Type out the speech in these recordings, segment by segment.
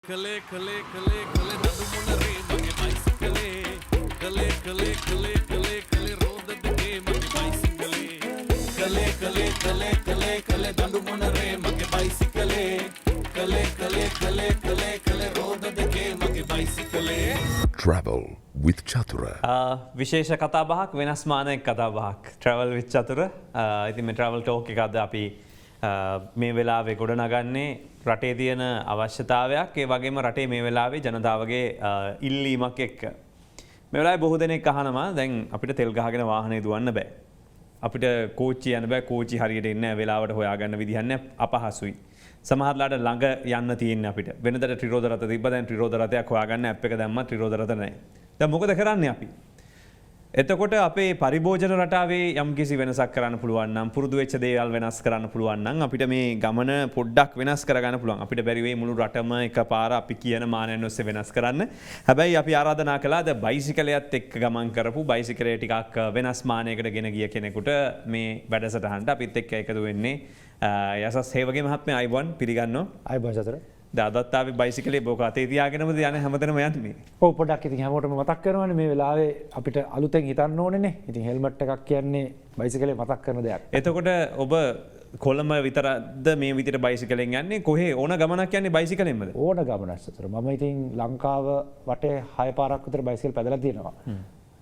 කලේ නඩුමුණරේ මගේ බයිසිකලේ කලේ රෝද දෙකේ මගේ බයිසිකලේ කලේ නඩුමුණරේ මගේ බයිසිකලේ කලේ රෝද දෙකේ මගේ බයිසිකලේ Travel with Chatura. විශේෂ කතාබහක් වෙනස් මානයක් කතාබහක් ට්‍රවල් විච් චතුර ඉතින් මේ ට්‍රවල් ටෝක් එක අද අපි මේ වෙලාවේ ගොඩනගන්නේ රටේ තියෙන අවශ්‍යතාවයක් ඒ වගේම රටේ මේ වෙලාවේ ජනතාවගේ ඉල්ලීමක් එක්ක මේ වෙලාවේ බොහෝ දෙනෙක් අහනවා දැන් අපිට තෙල් ගහගෙන වාහනේ දුවන්න බෑ අපිට කෝච්චි යන්න බෑ කෝච්චි හරියට එන්නේ නැහැ වෙලාවට හොයාගන්න විදිහක් නැහැ අපහසුයි සමහරట్లాට ළඟ යන්න තියෙන්නේ අපිට වෙනදට ත්‍රිරෝද රථ තිබ්බ දැන් ත්‍රිරෝද රථයක් හොයාගන්න ඇප් එක දැම්මා ත්‍රිරෝද රථ නැහැ දැන් මොකද කරන්නේ අපි එතකොට අපේ පරිභෝජන රටාවේ යම්කිසි වෙනසක් කරන්න පුළුවන් නම් පුරුදු වෙච්ච දේවල් වෙනස් කරන්න පුළුවන් නම් අපිට මේ ගමන පොඩ්ඩක් වෙනස් කරගන්න පුළුවන් අපිට බැරි වෙයි මුළු රටම එකපාර අපි කියන මානයන් ඔස්සේ වෙනස් කරන්න හැබැයි අපි ආරාධනා කළා ද බයිසිකලයත් එක්ක ගමන් කරපු බයිසිකලය ටිකක් වෙනස් මානයකට ගෙන ගිය කෙනෙකුට මේ වැඩසටහනට අපිත් එක්ක එකතු වෙන්නේ යසස් හේවගේ මහත්මයා අයිබෝන් පිළිගන්නවා අයිබෝන් සතර දාදත් අපි බයිසිකලේ බෝක අතේ තියාගෙනමද යන්නේ හැමතැනම යන්නේ ඔව් පොඩ්ඩක් ඉතින් හැමෝටම මතක් කරනවානේ මේ වෙලාවේ අපිට අලුතෙන් හිතන්න ඕනේනේ ඉතින් හෙල්මට් එකක් කියන්නේ බයිසිකලේ මතක් කරන දෙයක් එතකොට ඔබ කොළඹ විතරද මේ විදිහට බයිසිකලෙන් යන්නේ කොහේ ඕන ගමනක් යන්නේ බයිසිකලෙන්මද ඕන ගමනක් සතර මම ඉතින් ලංකාව වටේ 6 පාරක් විතර බයිසිකල් පැදලා තියෙනවා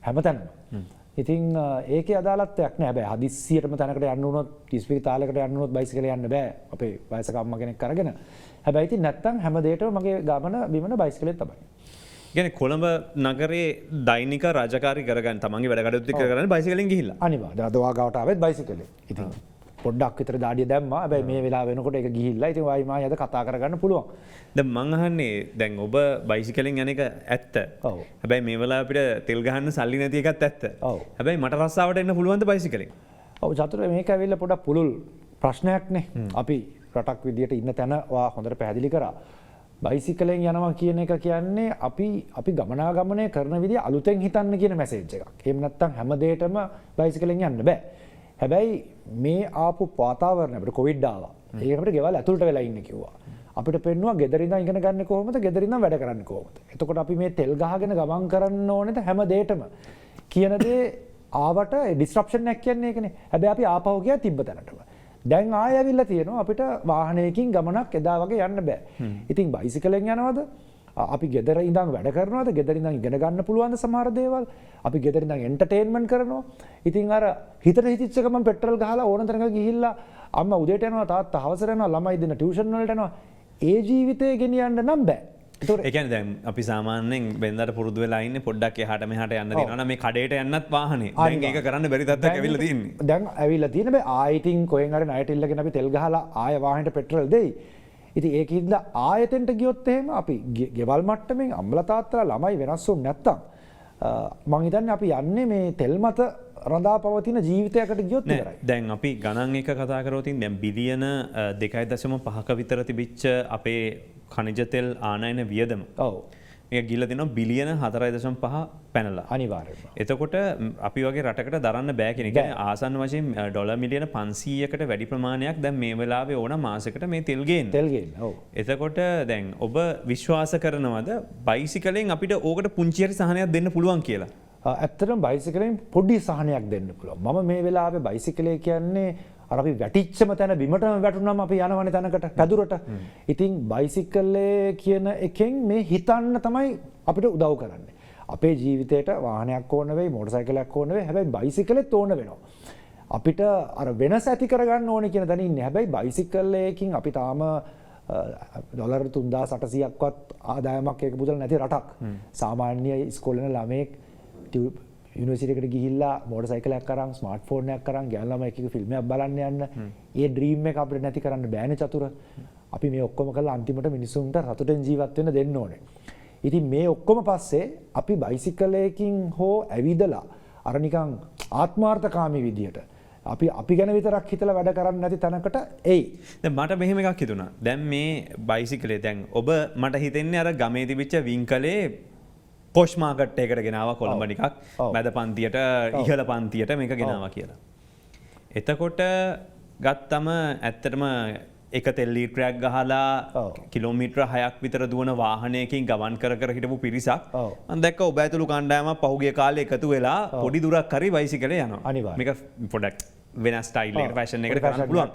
හැමතැනම ඉතින් ඒකේ අදාළත්වයක් නෑ හැබැයි හදිස්සියටම තැනකට යන්න වුණොත් ඉස්පිරිතාලයකට යන්න වුණොත් බයිසිකලේ යන්න බෑ අපේ වයසක අම්මා කෙනෙක් අරගෙන හැබැයි ඉතින් නැත්තම් හැම දෙයකම මගේ ගමන බිමන බයිසිකලෙන් තමයි. කියන්නේ කොළඹ නගරේ දෛනික රාජකාරී කරගන්න තමන්ගේ වැඩ කටයුතු කරගන්න බයිසිකලෙන් ගිහිල්ලා. අනිවාර්යයෙන්. අද වාගාවට ආවෙත් බයිසිකලෙන්. ඉතින් පොඩ්ඩක් විතර දාඩිය දැම්මා. හැබැයි මේ වෙලාව වෙනකොට ඒක ගිහිල්ලා ඉතින් වයි මායි අද කතා කරගන්න පුළුවන්. දැන් මං අහන්නේ දැන් ඔබ බයිසිකලෙන් යන එක ඇත්ත. ඔව්. හැබැයි මේ වෙලාව අපිට තෙල් ගහන්න සල්ලි නැති එකත් ඇත්ත. ඔව්. හැබැයි මට රස්සාවට එන්න පුළුවන්ද බයිසිකලෙන්? ඔව් චතුර මේක ඇවිල්ලා පොඩක් පුළුල් ප්‍රශ්නයක්නේ. අපි රටක් විදියට ඉන්න තැන හොඳට පැහැදිලි කරා. බයිසිකලෙන් යනවා කියන එක කියන්නේ අපි ගමනාගමනය කරන විදිහ අලුතෙන් හිතන්න කියන මැසේජ් එකක්. එහෙම නැත්නම් හැම දෙයකම බයිසිකලෙන් යන්න බෑ. හැබැයි මේ ආපු වාතාවරණය අපිට කොවිඩ් ආවා. ඒක අපිට ගෙවල් ඇතුළට වෙලා ඉන්න කිව්වා. අපිට පෙන්නවා ගෙදර ඉඳන් ඉගෙන ගන්න කොහොමද ගෙදර ඉඳන් වැඩ කරන්නේ කොහොමද. එතකොට අපි මේ තෙල් ගහගෙන ගමන් කරන්න ඕනේද හැම දෙයකම කියන දේ ආවට ඩිස්රප්ෂන් එකක් කියන්නේ ඒකනේ. හැබැයි අපි ආපහු ගියා තිබ්බ තැනටම. දැන් ආයෙ ඇවිල්ලා තියෙනවා අපිට වාහනයකින් ගමනක් එදා වගේ යන්න බෑ. ඉතින් බයිසිකලෙන් යනවද? අපි ගෙදර ඉඳන් වැඩ කරනවද? ගෙදර ඉඳන් ඉගෙන ගන්න පුළුවන්ද සමහර දේවල්? අපි ගෙදර ඉඳන් එන්ටර්ටේන්මන්ට් කරනවා. ඉතින් අර හිතට හිතිච්ච ගමන් පෙට්‍රල් ගහලා ඕන තැනක ගිහිල්ලා අම්මා උදේට යනවා තාත්තා හවසට යනවා ළමයි දෙන ටියුෂන් වලට යනවා. ඒ ජීවිතේ ගෙනියන්න නම් බෑ. ඒ කියන්නේ දැන් අපි සාමාන්‍යයෙන් වෙනදාට පුරුදු වෙලා ඉන්නේ පොඩ්ඩක් එහාට මෙහාට යන්න දෙනවා නම් මේ කඩේට යන්නත් වාහනේ. දැන් ඒක කරන්න බැරි තත්ත්වයක් ඇවිල්ලා තියෙන්නේ. දැන් ඇවිල්ලා තියෙන බෑ ආයෙතින් කොහෙන් හරි ණයට ඉල්ලගෙන අපි තෙල් ගහලා ආයෙ වාහනේට පෙට්‍රල් දෙයි. ඉතින් ඒකින්ද ආයෙතෙන්ට ගියොත් එහෙම අපි ගෙවල් මට්ටමින් අම්මලා තාත්තලා ළමයි වෙනස් වුනේ නැත්තම් මං හිතන්නේ අපි යන්නේ මේ තෙල් මත රඳා පවතින ජීවිතයකට ගියොත් විතරයි. දැන් අපි ගණන් එක කතා කරොත් දැන් බිලියන 2.5ක විතර තිබිච්ච අපේ ඛනිජ තෙල් ආනයන වියදම. ඔව්. මේක ගිහලා දෙනවා බිලියන 4.5 පැනලා. අනිවාර්යයෙන්ම. එතකොට අපි වගේ රටකට දරන්න බෑ කියන එක. ආසන්න වශයෙන් ඩොලර් මිලියන 500කට වැඩි ප්‍රමාණයක් දැන් මේ වෙලාවේ ඕන මාසෙකට මේ තෙල් ගේන්න. තෙල් ගේන්න. ඔව්. එතකොට දැන් ඔබ විශ්වාස කරනවද බයිසිකලෙන් අපිට ඕකට පුංචි හරි සහනයක් දෙන්න පුළුවන් කියලා? ඇත්තටම බයිසිකලෙන් පොඩි සහනයක් දෙන්න පුළුවන්. මම මේ වෙලාවේ බයිසිකලේ කියන්නේ අර අපි වැටිච්චම තැන බිමටම වැටුනම අපි යනවනේ තැනකට පැදුරට. ඉතින් බයිසිකලේ කියන එකෙන් මේ හිතන්න තමයි අපිට උදව් කරන්නේ. අපේ ජීවිතේට වාහනයක් ඕන වෙයි, මෝටර් සයිකලයක් ඕන වෙයි. හැබැයි බයිසිකලෙත් ඕන වෙනවා. අපිට අර වෙනස ඇති කරගන්න ඕනේ කියන තැන ඉන්නේ. හැබැයි බයිසිකලයකින් අපි තාම ඩොලර් 3800ක්වත් ආදායමක් එක පුදලා නැති රටක්. සාමාන්‍ය ඉස්කෝලේ යන ළමයෙක් යුනිවර්සිටි එකට ගිහිල්ලා මෝටර් සයිකලයක් අරන් ස්මාර්ට්ෆෝන් එකක් අරන් ගෑනු ළමයි එක්ක ෆිල්ම් එකක් බලන්න යන්න ඒ ඩ්‍රීම් එක අපිට නැති කරන්න බෑනේ චතුර. අපි මේ ඔක්කොම කරලා අන්තිමට මිනිසුන්ට සතුටෙන් ජීවත් වෙන්න දෙන්න ඕනේ. ඉතින් මේ ඔක්කොම පස්සේ අපි බයිසිකලයකින් හෝ ඇවිදලා අර නිකන් ආත්මාර්ථකාමී විදියට අපි ගැන විතරක් හිතලා වැඩ කරන්නේ නැති තැනකට එයි. දැන් මට මෙහෙම එකක් හිතුණා. දැන් මේ බයිසිකලේ දැන් ඔබ මට හිතෙන්නේ අර ගමේ තිබිච්ච වින්කලේ පොෂ් මාකට් එකකට ගෙනාවා කොළඹ නිකක් මැද පන්තියට ඉහළ පන්තියට මේක ගෙනාවා කියලා. එතකොට ගත්තම ඇත්තටම එක තෙල් ලීටරයක් ගහලා කිලෝමීටර 6ක් විතර දුවන වාහනයකින් ගමන් කර හිටපු පිරිසක් මම දැක්ක ඔබ ඇතුළු කණ්ඩායමක් පහුගිය කාලේ එකතු වෙලා පොඩි දුරක් හරි බයිසිකලේ යනවා. මේක පොඩක් වෙනස් ස්ටයිල් එකකට ෆැෂන් එකකට කරන්න පුළුවන්.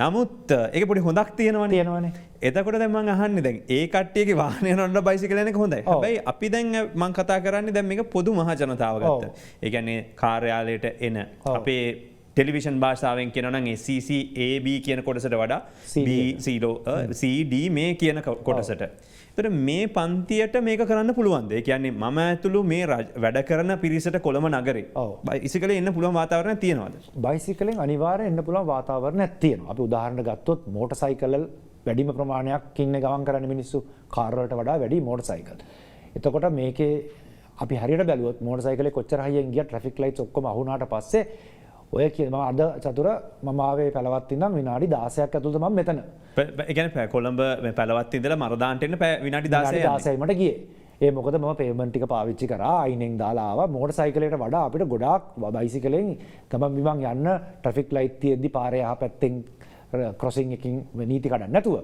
නමුත් ඒක පොඩි හොඳක් තියෙනවනේ. එතකොට දැන් මම අහන්නේ දැන් ඒ කට්ටියගේ වාහනය යනකොට බයිසිකල් යන එක හොඳයි. හැබැයි අපි දැන් මම කතා කරන්නේ දැන් මේක පොදු මහ ජනතාව ගත්තා. ඒ කියන්නේ කාර්යාලයට එන අපේ ටෙලිවිෂන් භාෂාවෙන් කියනනම් CCAB කියන කොටසට වඩා CD මේ කියන කොටසට. එතකොට මේ පන්තියට මේක කරන්න පුළුවන්ද? ඒ කියන්නේ මම ඇතුළු මේ වැඩ කරන පිරිසට කොළඹ නගරේ බයිසිකලේ එන්න පුළුවන් වාතාවරණයක් තියෙනවද? බයිසිකලෙන් අනිවාර්යෙන් එන්න පුළුවන් වාතාවරණයක් තියෙනවා. අපි උදාහරණ ගත්තොත් මෝටර් සයිකල් වැඩිම ප්‍රමාණයක් ඉන්නේ ගමන් කරන මිනිස්සු කාර් වලට වඩා වැඩි මෝටර් සයිකල්. එතකොට මේකේ අපි හරියට බැලුවොත් මෝටර් සයිකලේ කොච්චර හයියෙන් ගියා ට්‍රැෆික් ලයිට්ස් ඔක්කොම අහුණාට පස්සේ ඔය කියන මම අද චතුර මම ආවේ පැලවත් ඉඳන් විනාඩි 16ක් ඇතුළත මම මෙතන. ඒ කියන්නේ කොළඹ මේ පැලවත් ඉඳලා මරදාන්ට එන්න විනාඩි 16යි මට ගියේ. ඒ මොකද මම පේමන්ට් ටික පාවිච්චි කරා අයිනෙන් දාලා ආවා. මෝටර් සයිකලයට වඩා අපිට ගොඩාක් බයිසිකලෙන් ගමන් බිමන් යන්න ට්‍රැෆික් ලයිට් තියෙද්දි පාරේ යහ පැත්තෙන් ක්‍රොසින් එකකින් නීති කඩන්න නැතුව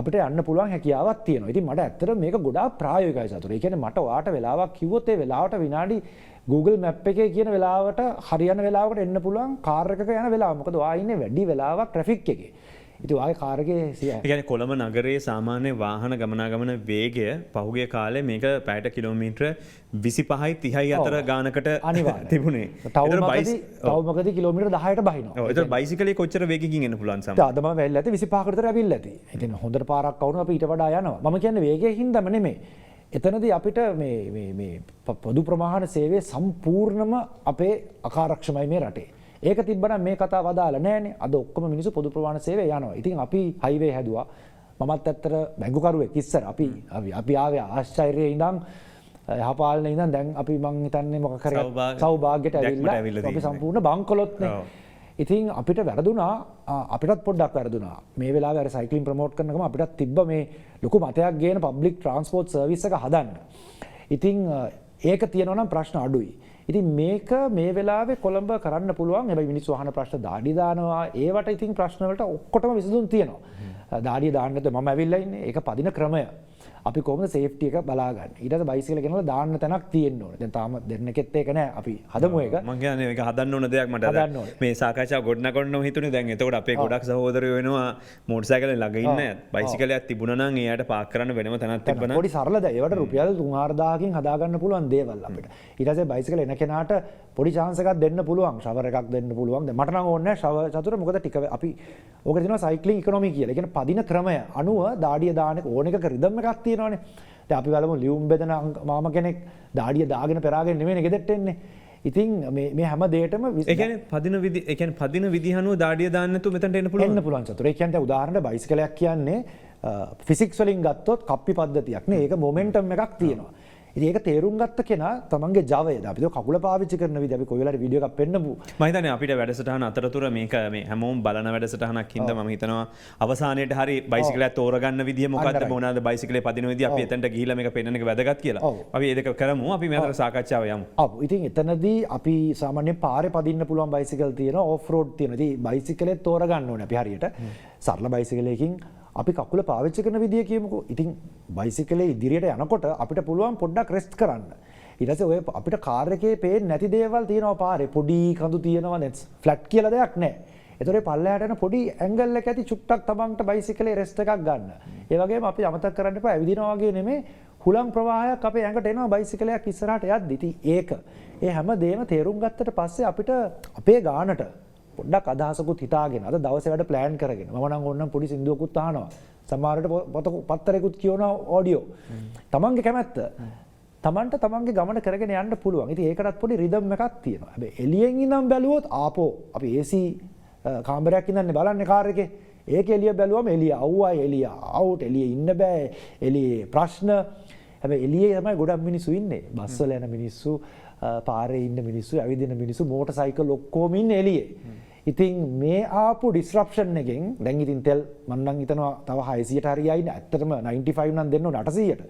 අපිට යන්න පුළුවන් හැකියාවක් තියෙනවා. ඉතින් මට ඇත්තට මේක ගොඩාක් ප්‍රායෝගිකයි චතුර. ඒ කියන්නේ මට ඔයාට වෙලාවක් කිව්වොත් ඒ වෙලාවට විනාඩි Google Map එකේ කියන වෙලාවට හරියන වෙලාවකට එන්න පුළුවන් කාර් එකක යන වෙලාව. මොකද ඔයා ඉන්නේ වැඩි වෙලාවක් ට්‍රැෆික් එකේ. ඉතින් ඔයාගේ කාර් එකේ ඒ කියන්නේ කොළඹ නගරයේ සාමාන්‍ය වාහන ගමනාගමන වේගය පහුගිය කාලේ මේක පැයට කිලෝමීටර 25යි 30යි අතර ගානකට තිබුණේ. තවමකදී කිලෝමීටර 10ට බහිනවා. ඔව් ඒතර බයිසිකලේ කොච්චර වේගකින් එන්න පුළුවන් සමහර. අද මම වැල්ල ඇති 25කට විතර ඇවිල්ලා ඇති. ඉතින් හොඳට පාරක් වුණා අපි ඊට වඩා යනවා. මම කියන්නේ වේගයෙන් හින්දාම නෙමෙයි. එතනදී අපිට මේ පොදු ප්‍රවාහන සේවය සම්පූර්ණම අපේ අකාර්යක්ෂමයි මේ රටේ. ඒක තිබ්බනම් මේ කතාව අදාළ නෑනේ. අද ඔක්කොම මිනිස්සු පොදු ප්‍රවාහන සේවය යනවා. ඉතින් අපි හයිවේ හැදුවා. මමත් ඇත්තට බැංකුකරුවෙක් ඉස්සර අපි ආවේ ආශ්චර්යයේ ඉඳන් යහපාලනේ ඉඳන් දැන් අපි මං හිතන්නේ මොකක් හරි සෞභාග්‍යයට ඇවිල්ලා අපි සම්පූර්ණ බංකොලොත්නේ. ඉතින් අපිට වැරදුනා අපිටත් පොඩ්ඩක් වැරදුනා. මේ වෙලාවේ අර සයික්ලින් ප්‍රොමෝට් කරනකම අපිටත් තිබ්බ මේ ලොකු මතයක් ගේන පබ්ලික් ට්‍රාන්ස්පෝර්ට් සර්විස් එක හදන්න. ඉතින් ඒක තියෙනවා නම් ප්‍රශ්න අඩුයි. ඉතින් මේක මේ වෙලාවේ කොළඹ කරන්න පුළුවන්. හැබැයි මිනිස්සු අහන ප්‍රශ්න දාඩිය දානවා. ඒවට ඉතින් ප්‍රශ්න වලට ඔක්කොටම විසඳුම් තියෙනවා. දාඩිය දාන්න නැත්නම් මම ඇවිල්ලා ඉන්නේ. ඒක පදින ක්‍රමය. අපි කොහොමද සේෆ්ටි එක බලාගන්නේ? ඊට පස්සේ බයිසිකල් ගෙනලා දාන්න තැනක් තියෙන්න ඕනේ. දැන් තාම දෙන්නෙක්ෙත් ඒක නෑ. අපි හදමු ඒක. මම කියන්නේ මේක හදන්න ඕන දෙයක් මට මේ සාකච්ඡාව ගොඩනගන්න හිතුනේ. දැන් එතකොට අපේ ගොඩක් සහෝදරයෝ වෙනවා මෝටර් සයිකලේ ළඟ ඉන්න බයිසිකලයක් තිබුණා නම් එයාට පාක් කරන්න වෙනම තැනක් තිබ්බනම් පොඩි සරලද ඒවට රුපියල් 3-4000කින් හදාගන්න පුළුවන් දේවල් අපිට. ඊට පස්සේ බයිසිකල් එන කෙනාට පොඩි chance එකක් දෙන්න පුළුවන්. ෂවර් එකක් දෙන්න පුළුවන්. දැන් මට නම් ඕනේ නෑ ෂවර් චතුර. මොකද ටික අපි ඕක දෙනවා සයික්ලින් ඉකොනොමි කියලා. ඒ කියන්නේ පදින ක්‍රමය අනුව දාඩිය දාන ඕන එකක රිදම් එකක් තියෙනවානේ. දැන් අපි බලමු ලියුම් බෙදන මාම කෙනෙක් දාඩිය දාගෙන පෙරාගෙන නෙමෙයි ගෙදරට එන්නේ. ඉතින් මේ හැම දෙයකටම ඒ කියන්නේ පදින විදිහ අනුව දාඩිය දාන්න නැතුව මෙතනට එන්න පුළුවන්. එන්න පුළුවන් චතුර. ඒ කියන්නේ උදාහරණයක් බයිසිකලයක් කියන්නේ ෆිසික්ස් වලින් ගත්තොත් කප්පි පද්ධතියක් නේ. ඒක මොමන්ටම් එකක් තියෙනවා. ඉතින් ඒක තේරුම් ගත්ත කෙනා තමන්ගේ ජවයද අපි කකුල පාවිච්චි කරන විදිහ අපි කොයි වෙලාවරි වීඩියෝ එකක් පෙන්නමු. මම හිතන්නේ අපිට වැඩසටහන අතරතුර මේක මේ හැමෝම බලන වැඩසටහනක් හින්දා මම හිතනවා අවසානයේට හරි බයිසිකලයක් තෝරගන්න විදිහ මොකක්ද මොනවාද බයිසිකලේ පදින විදිහ අපි එතනට ගිහිල්ලා මේක පෙන්වන්න එක වැදගත් කියලා. අපි මේ දෙක කරමු. අපි මේ අතර සාකච්ඡාව යමු. ඔව්. ඉතින් එතනදී අපි සාමාන්‍යයෙන් පාරේ පදින්න පුළුවන් බයිසිකල් තියෙනවා ඕෆ් රෝඩ් තියෙනවා. ඉතින් බයිසිකලේ තෝරගන්න ඕනේ අපි හරියට. සරල බයිසිකලයකින් අපි කකුල පාවිච්චි කරන විදිය කියමුකෝ. ඉතින් බයිසිකලේ ඉදිරියට යනකොට අපිට පුළුවන් පොඩ්ඩක් රෙස්ට් කරන්න. ඊට පස්සේ ඔය අපිට කාර් එකේ පේන්නේ නැති දේවල් තියෙනවා පාරේ. පොඩි කඳු තියෙනවා නෙට්ස් ෆ්ලැට් කියලා දෙයක් නැහැ. ඒතොර පල්ලෙහාට යන පොඩි ඇන්ගල් එක ඇති චුට්ටක් තමන්ට බයිසිකලේ රෙස්ට් එකක් ගන්න. ඒ වගේම අපි අමතක කරන්න එපා ඇවිදිනවා වගේ නෙමෙයි හුලං ප්‍රවාහයක් අපේ ඇඟට එනවා බයිසිකලයක් ඉස්සරහට යද්දි. ඉතින් ඒක ඒ හැම දෙයක්ම තේරුම් ගත්තට පස්සේ අපිට අපේ ගානට පොඩ්ඩක් අදහසකුත් හිතාගෙන අද දවසේ වැඩ ප්ලෑන් කරගෙන මම නම් ඕනනම් පොඩි සින්දුවකුත් අහනවා සමහරට පත්තරයකුත් කියනවා ඔඩියෝ තමන්ගේ කැමැත්ත තමන්ට තමන්ගේ ගමන කරගෙන යන්න පුළුවන්. ඉතින් ඒකටත් පොඩි රිද්ම් එකක් තියෙනවා. හැබැයි එළියෙන් ඉඳන් බැලුවොත් ආපෝ අපි AC කාමරයක් ඉඳන්නේ බලන්නේ කාර් එකේ. ඒක එළිය බැලුවම එළිය අවුවයි එළිය අවුට් එළියේ ඉන්න බෑ එළියේ ප්‍රශ්න. හැබැයි එළියේ තමයි ගොඩක් මිනිස්සු ඉන්නේ. බස් වල යන මිනිස්සු පාරේ ඉන්න මිනිස්සු ඇවිදින මිනිස්සු මෝටර් සයිකල් ඔක්කොම ඉන්නේ එළියේ. ඉතින් මේ ආපු ඩිස්රප්ෂන් එකෙන් දැන් ඉතින් තෙල් මම නම් හිතනවා තව 600ට හරියයි නේ. ඇත්තටම 95 නම් දෙන්න ඕන 800ට.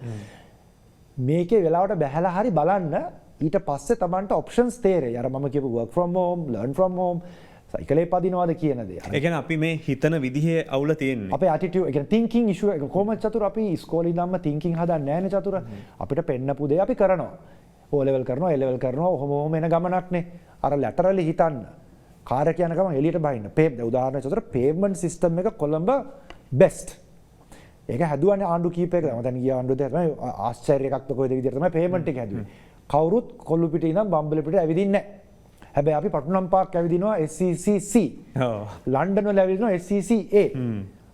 මේකේ වෙලාවට බැහැලා හරි බලන්න ඊට පස්සේ Tamanට ඔප්ෂන්ස් තේරෙයි. අර මම කියපු work from home, learn from home සයිකලේ පදිනවාද කියන දේ. ඒ කියන්නේ අපි මේ හිතන විදිහේ අවුල තියෙන්නේ. අපේ attitude ඒ කියන්නේ thinking issue එක කොහොමද චතුර අපි ඉස්කෝලේ ඉඳන්ම thinking හදන්නේ නැහැ නේ චතුර. අපිට පෙන්නපු දේ අපි කරනවා. O level කරනවා A level කරනවා ඔහොම එන ගමනක් නේ. අර laterally හිතන්න. කාර් එක යන ගමන් එළියට බහින්න. උදාහරණයක් චතුර pavement system එක කොළඹ best. ඒක හැදුවනේ ආණ්ඩු කීපයක. මම දැන් ගිය ආණ්ඩුවේ තමයි ආශ්චර්ය එකක් කොයිද විදිහට තමයි pavement එක හැදුවේ. කවුරුත් කොල්ලු පිටේ ඉඳන් බම්බල පිටේ ඇවිදින්නේ නැහැ. හැබැයි අපි පටුනම් පාක් ඇවිදිනවා SCCC. ලන්ඩන් වල ඇවිදිනවා SCCA.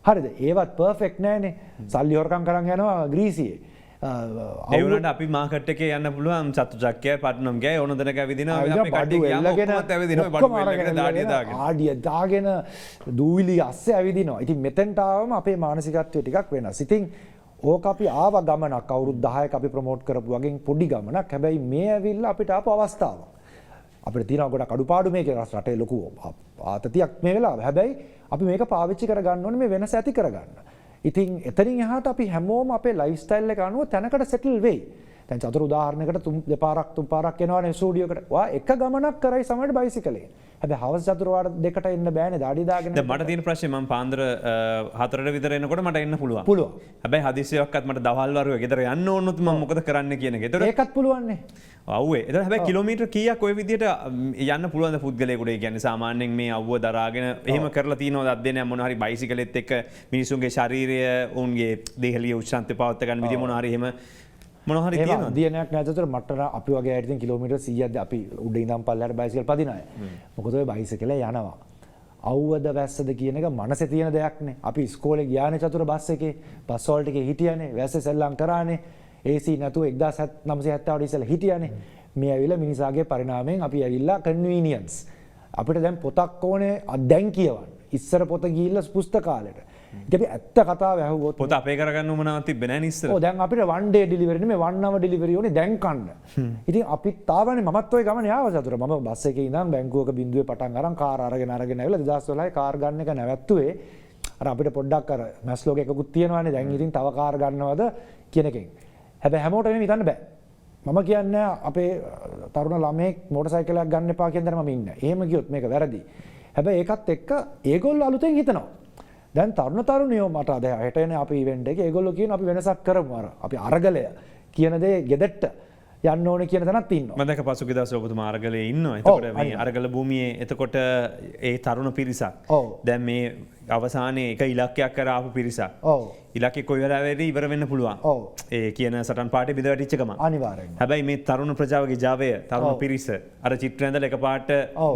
හරිද? ඒවත් පර්ෆෙක්ට් නෑනේ. සල්ලි හොරකම් කරන් යනවා ග්‍රීසියේ. ඒ වුණාට අපි මාකට් එකේ යන්න පුළුවන් චතුචක්‍රය පට්නම් ගෑ ඕන දෙනක ඇවිදිනවා අපි කට්ටිය ගියාම ඔක්කොමත් ඇවිදිනවා බඩු වෙල්ලගෙන දාඩිය දාගෙන. ආඩිය දාගෙන දූවිලි අස්සේ ඇවිදිනවා. ඉතින් මෙතෙන්ට ආවම අපේ මානසිකත්වය ටිකක් වෙනස්. ඉතින් ඕක අපි ආව ගමනක් අවුරුදු 10ක අපි ප්‍රොමෝට් කරපු වගේ පොඩි ගමනක්. හැබැයි මේ ඇවිල්ලා අපිට ආපු අවස්ථාවක්. අපිට තියෙනවා ගොඩක් අඩුපාඩු මේකේ රටේ ලොකු ආතතියක් මේ වෙලාව. හැබැයි අපි මේක පාවිච්චි කරගන්න ඕනේ මේ වෙනස ඇති කරගන්න. ඉතින් එතනින් එහාට අපි හැමෝම අපේ ලයිෆ් ස්ටයිල් එක අනුව තැනකට සෙටල් වෙයි. දැන් චතුර උදාහරණයකට තුන් පාරක් එනවනේ ස්ටුඩියෝ එකට. ඔයා එක ගමනක් කරයි සමහරට බයිසිකලේ. හැබැයි හවස් චතුර වාට දෙකට එන්න බෑනේ දාඩි දාගෙන. දැන් මට තියෙන ප්‍රශ්නේ මම පාන්දර 4ට විතර එනකොට මට එන්න පුළුවන්. පුළුවන්. හැබැයි හදිසියක්වත් මට දවල් වරුවේ ගෙදර යන්න ඕනොත් මම මොකද කරන්න කියන එක. ඒකත් පුළුවන් නේ. අව්වේ. එතන හැබැයි කිලෝමීටර් කීයක් ওই විදිහට යන්න පුළුවන්ද පුද්ගලයෙකුට? ඒ කියන්නේ සාමාන්‍යයෙන් මේ අවුව දරාගෙන එහෙම කරලා තියෙනවද අද්දේනයක් මොන හරි බයිසිකලෙත් එක්ක මිනිසුන්ගේ ශාරීරය උන්ගේ දේහලිය උච්චාන්තය පවත්වා ගන්න විදිහ මොන හරි එහෙම මොන හරි තියෙනවද? දියනයක් නැතතර මට අපි වගේ අය ඉතින් කිලෝමීටර් 100ක්ද අපි උඩ ඉඳන් පල්ලෙහාට බයිසිකල් පදින අය. මොකද ඔය බයිසිකලේ යනවා. අවුවද වැස්සද කියන එක මනසේ තියෙන දෙයක් නේ. අපි ඉස්කෝලේ ගියානේ චතුර බස් එකේ. බස් වල ටිකේ හිටියානේ. වැස්සේ සෙල්ලම් කරානේ. AC නැතුව 1970 ඉස්සෙල්ලා හිටියානේ. මේ ඇවිල්ලා මිනිසාගේ පරිණාමයෙන් අපි ඇවිල්ලා කන්වීනියන්ස්. අපිට දැන් පොතක් ඕනේ දැන් කියවන්න. ඉස්සර පොත ගිහිල්ලා පුස්තකාලෙට. ඉතින් අපි ඇත්ත කතාව ඇහුවොත් පොත අපේ කරගන්න උමනාවක් තිබ්බේ නැහැ නේ ඉස්සර. ඔව් දැන් අපිට 1 day delivery නෙමෙයි 1 hour delivery ඕනේ දැන් කන්න. ඉතින් අපිත් තාවනේ මමත් ওই ගමනේ ආව චතුර. මම බස් එකේ ඉඳන් බැංකුවක බින්දුවේ පටන් අරන් කාර් අරගෙන ඇවිල්ලා 2012 කාර් ගන්න එක නැවැත්තුවේ. අර අපිට පොඩ්ඩක් අර මැස්ලෝක එකකුත් තියෙනවානේ. දැන් ඉතින් තව කාර් ගන්නවද කියන එකෙන්. හැබැයි හැමෝටම එහෙම හිතන්න බෑ. මම කියන්නේ අපේ තරුණ ළමයෙක් මෝටර් සයිකලයක් ගන්න එපා කියන දේ මම ඉන්නේ. එහෙම ගියොත් මේක වැරදි. හැබැයි ඒකත් එක්ක ඒගොල්ලෝ අලුතෙන් හිතනවා. දැන් තරුණයෝ මට අද හෙට එන අපි ඉවෙන්ට් එකේ ඒගොල්ලෝ කියන අපි වෙනසක් කරමු අර අපි අරගලය කියන දේ ගෙදෙට්ට යන්න ඕනේ කියන තැනත් ඉන්නවා. මම දැක පසුගිය දවස් ඔබතුමා අරගලේ ඉන්නවා. එතකොට මේ අරගල භූමියේ එතකොට ඒ තරුණ පිරිසක් දැන් මේ අවසානයේ එක ඉලක්කයක් කර ආපු පිරිසක්. ඔව්. ඉලක්කේ කොයි වෙලාවෙදී ඉවර වෙන්න පුළුවන්. ඔව්. ඒ කියන සටන් පාටේ බිඳ වැටිච්ච ගමන්. අනිවාර්යෙන්ම. හැබැයි මේ තරුණ ප්‍රජාවගේ ජාවය තරුණ පිරිස අර චිත්‍ර ඇඳලා එකපාරට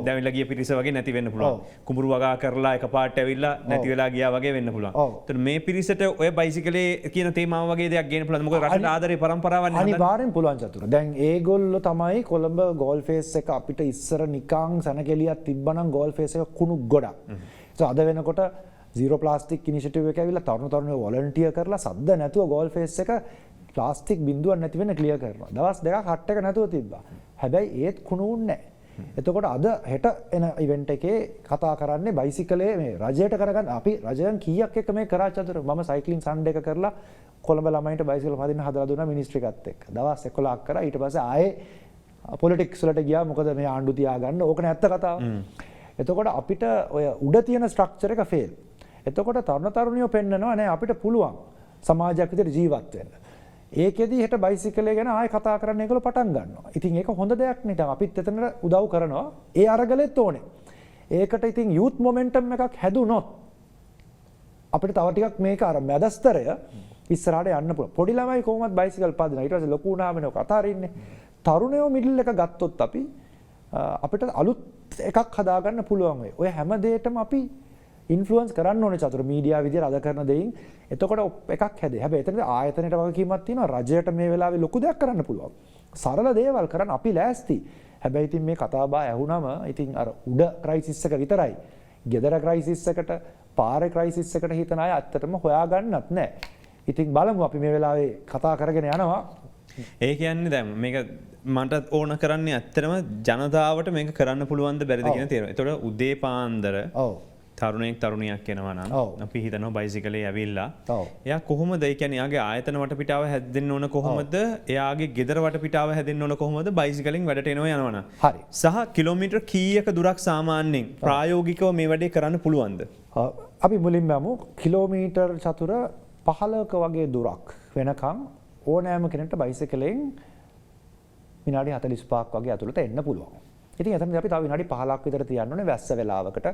දැවිලා ගිය පිරිස වගේ නැති වෙන්න පුළුවන්. කුඹුරු වගා කරලා එකපාරට ඇවිල්ලා නැති වෙලා ගියා වගේ වෙන්න පුළුවන්. ඒතර මේ පිරිසට ඔය බයිසිකලේ කියන තේමාව වගේ දෙයක් ගේන්න පුළුවන්. මොකද රටේ ආදරේ પરම්පරාවක් නේ. අනිවාර්යෙන් පුළුවන් චතුර. දැන් ඒගොල්ලෝ තමයි කොළඹ ගෝල් ෆේස් එක අපිට ඉස්සර නිකං සනකෙලියක් තිබ්බනම් ගෝල් ෆේස් එක කුණු ගොඩක්. අද වෙනකොට zero plastic initiative එක ඇවිල්ලා තරුණයෝ volunteer කරලා සද්ද නැතුව ගෝල් ෆේස් එක ප්ලාස්ටික් බිඳුවක් නැති වෙන ක්ලියර් කරනවා. දවස් දෙකක් හට් එක නැතුව තිබ්බා. හැබැයි ඒත් කුණු උන්නේ නැහැ. එතකොට අද හෙට එන ඉවෙන්ට් එකේ කතා කරන්නේ බයිසිකලේ මේ රජයට කරගන්න අපි රජයන් කීයක් එක මේ කරා චතුර. මම සයික්ලින් සන්ඩේ එක කරලා කොළඹ ළමයින්ට බයිසිකල් පදින්න හදලා දුන්නා මිනිස්ට්‍රි එකත් එක්ක. දවස් 11ක් කරා. ඊට පස්සේ ආයේ පොලිටික්ස් වලට ගියා. මොකද මේ ආණ්ඩු තියාගන්න ඕකනේ ඇත්ත කතාව. එතකොට අපිට ඔය උඩ තියෙන ස්ට්‍රක්චර් එක ෆේල්. එතකොට තරුණයෝ පෙන්නනවා නෑ අපිට පුළුවන් සමාජයක් විදිහට ජීවත් වෙන්න. ඒකෙදි හෙට බයිසිකලේ ගැන ආයෙ කතා කරන්න ඒගොල්ලෝ පටන් ගන්නවා. ඉතින් ඒක හොඳ දෙයක් නේ. දැන් අපිත් එතනට උදව් කරනවා. ඒ අරගලෙත් ඕනේ. ඒකට ඉතින් යූත් මොමන්ටම් එකක් හැදුනොත් අපිට තව ටිකක් මේක අර මැදස්තරය ඉස්සරහට යන්න පුළුවන්. පොඩි ළමයි කොහොමද බයිසිකල් පදිනවා. ඊට පස්සේ ලොකු වුණාම ඔක අතාරින්නේ. තරුණයෝ මිඩල් එක ගත්තොත් අපිට අලුත් එකක් හදාගන්න පුළුවන් වෙයි. ඔය හැම දෙයකටම අපි ඉන්ෆ්ලුවන්ස් කරන්න ඕනේ චතුර මීඩියා විදියට අද කරන දෙයින්. එතකොට එකක් හැදේ. හැබැයි එතනදී ආයතනයට වගකීමක් තියෙනවා. රජයට මේ වෙලාවේ ලොකු දෙයක් කරන්න පුළුවන්. සරල දේවල් කරන්න අපි ලෑස්ති. හැබැයි ඉතින් මේ කතා බහ ඇහුනම ඉතින් අර උඩ ක්‍රයිසිස් එක විතරයි. ගෙදර ක්‍රයිසිස් එකට, පාරේ ක්‍රයිසිස් එකට හිතන අය ඇත්තටම හොයාගන්නත් නැහැ. ඉතින් බලමු අපි මේ වෙලාවේ කතා කරගෙන යනවා. ඒ කියන්නේ දැන් මේක මට ඕන කරන්නේ ඇත්තටම ජනතාවට මේක කරන්න පුළුවන්ද බැරිද කියන තේරුම. ඒතකොට උදේ පාන්දර තරුණයෙක් තරුණියක් එනවා නම් ඔව්. අපි හිතනවා බයිසිකලේ ඇවිල්ලා ඔව්. එයා කොහොමද ඒ කියන්නේ එයාගේ ආයතන වටපිටාව හැදෙන්න ඕන කොහොමද එයාගේ ගෙදර වටපිටාව හැදෙන්න ඕන කොහොමද බයිසිකලෙන් වැඩට එනවා යනවනම් හරි. සහ කිලෝමීටර් කීයක දුරක් සාමාන්‍යයෙන් ප්‍රායෝගිකව මේ වැඩේ කරන්න පුළුවන්ද? අපි මුලින්ම යමු කිලෝමීටර් චතුර 15ක වගේ දුරක් වෙනකම් ඕනෑම කෙනෙක්ට බයිසිකලෙන් විනාඩි 45ක් වගේ ඇතුළත එන්න පුළුවන්. ඉතින් එතනදී අපි තව විනාඩි 15ක් විතර තියන්න ඕනේ වැස්ස වෙලාවකට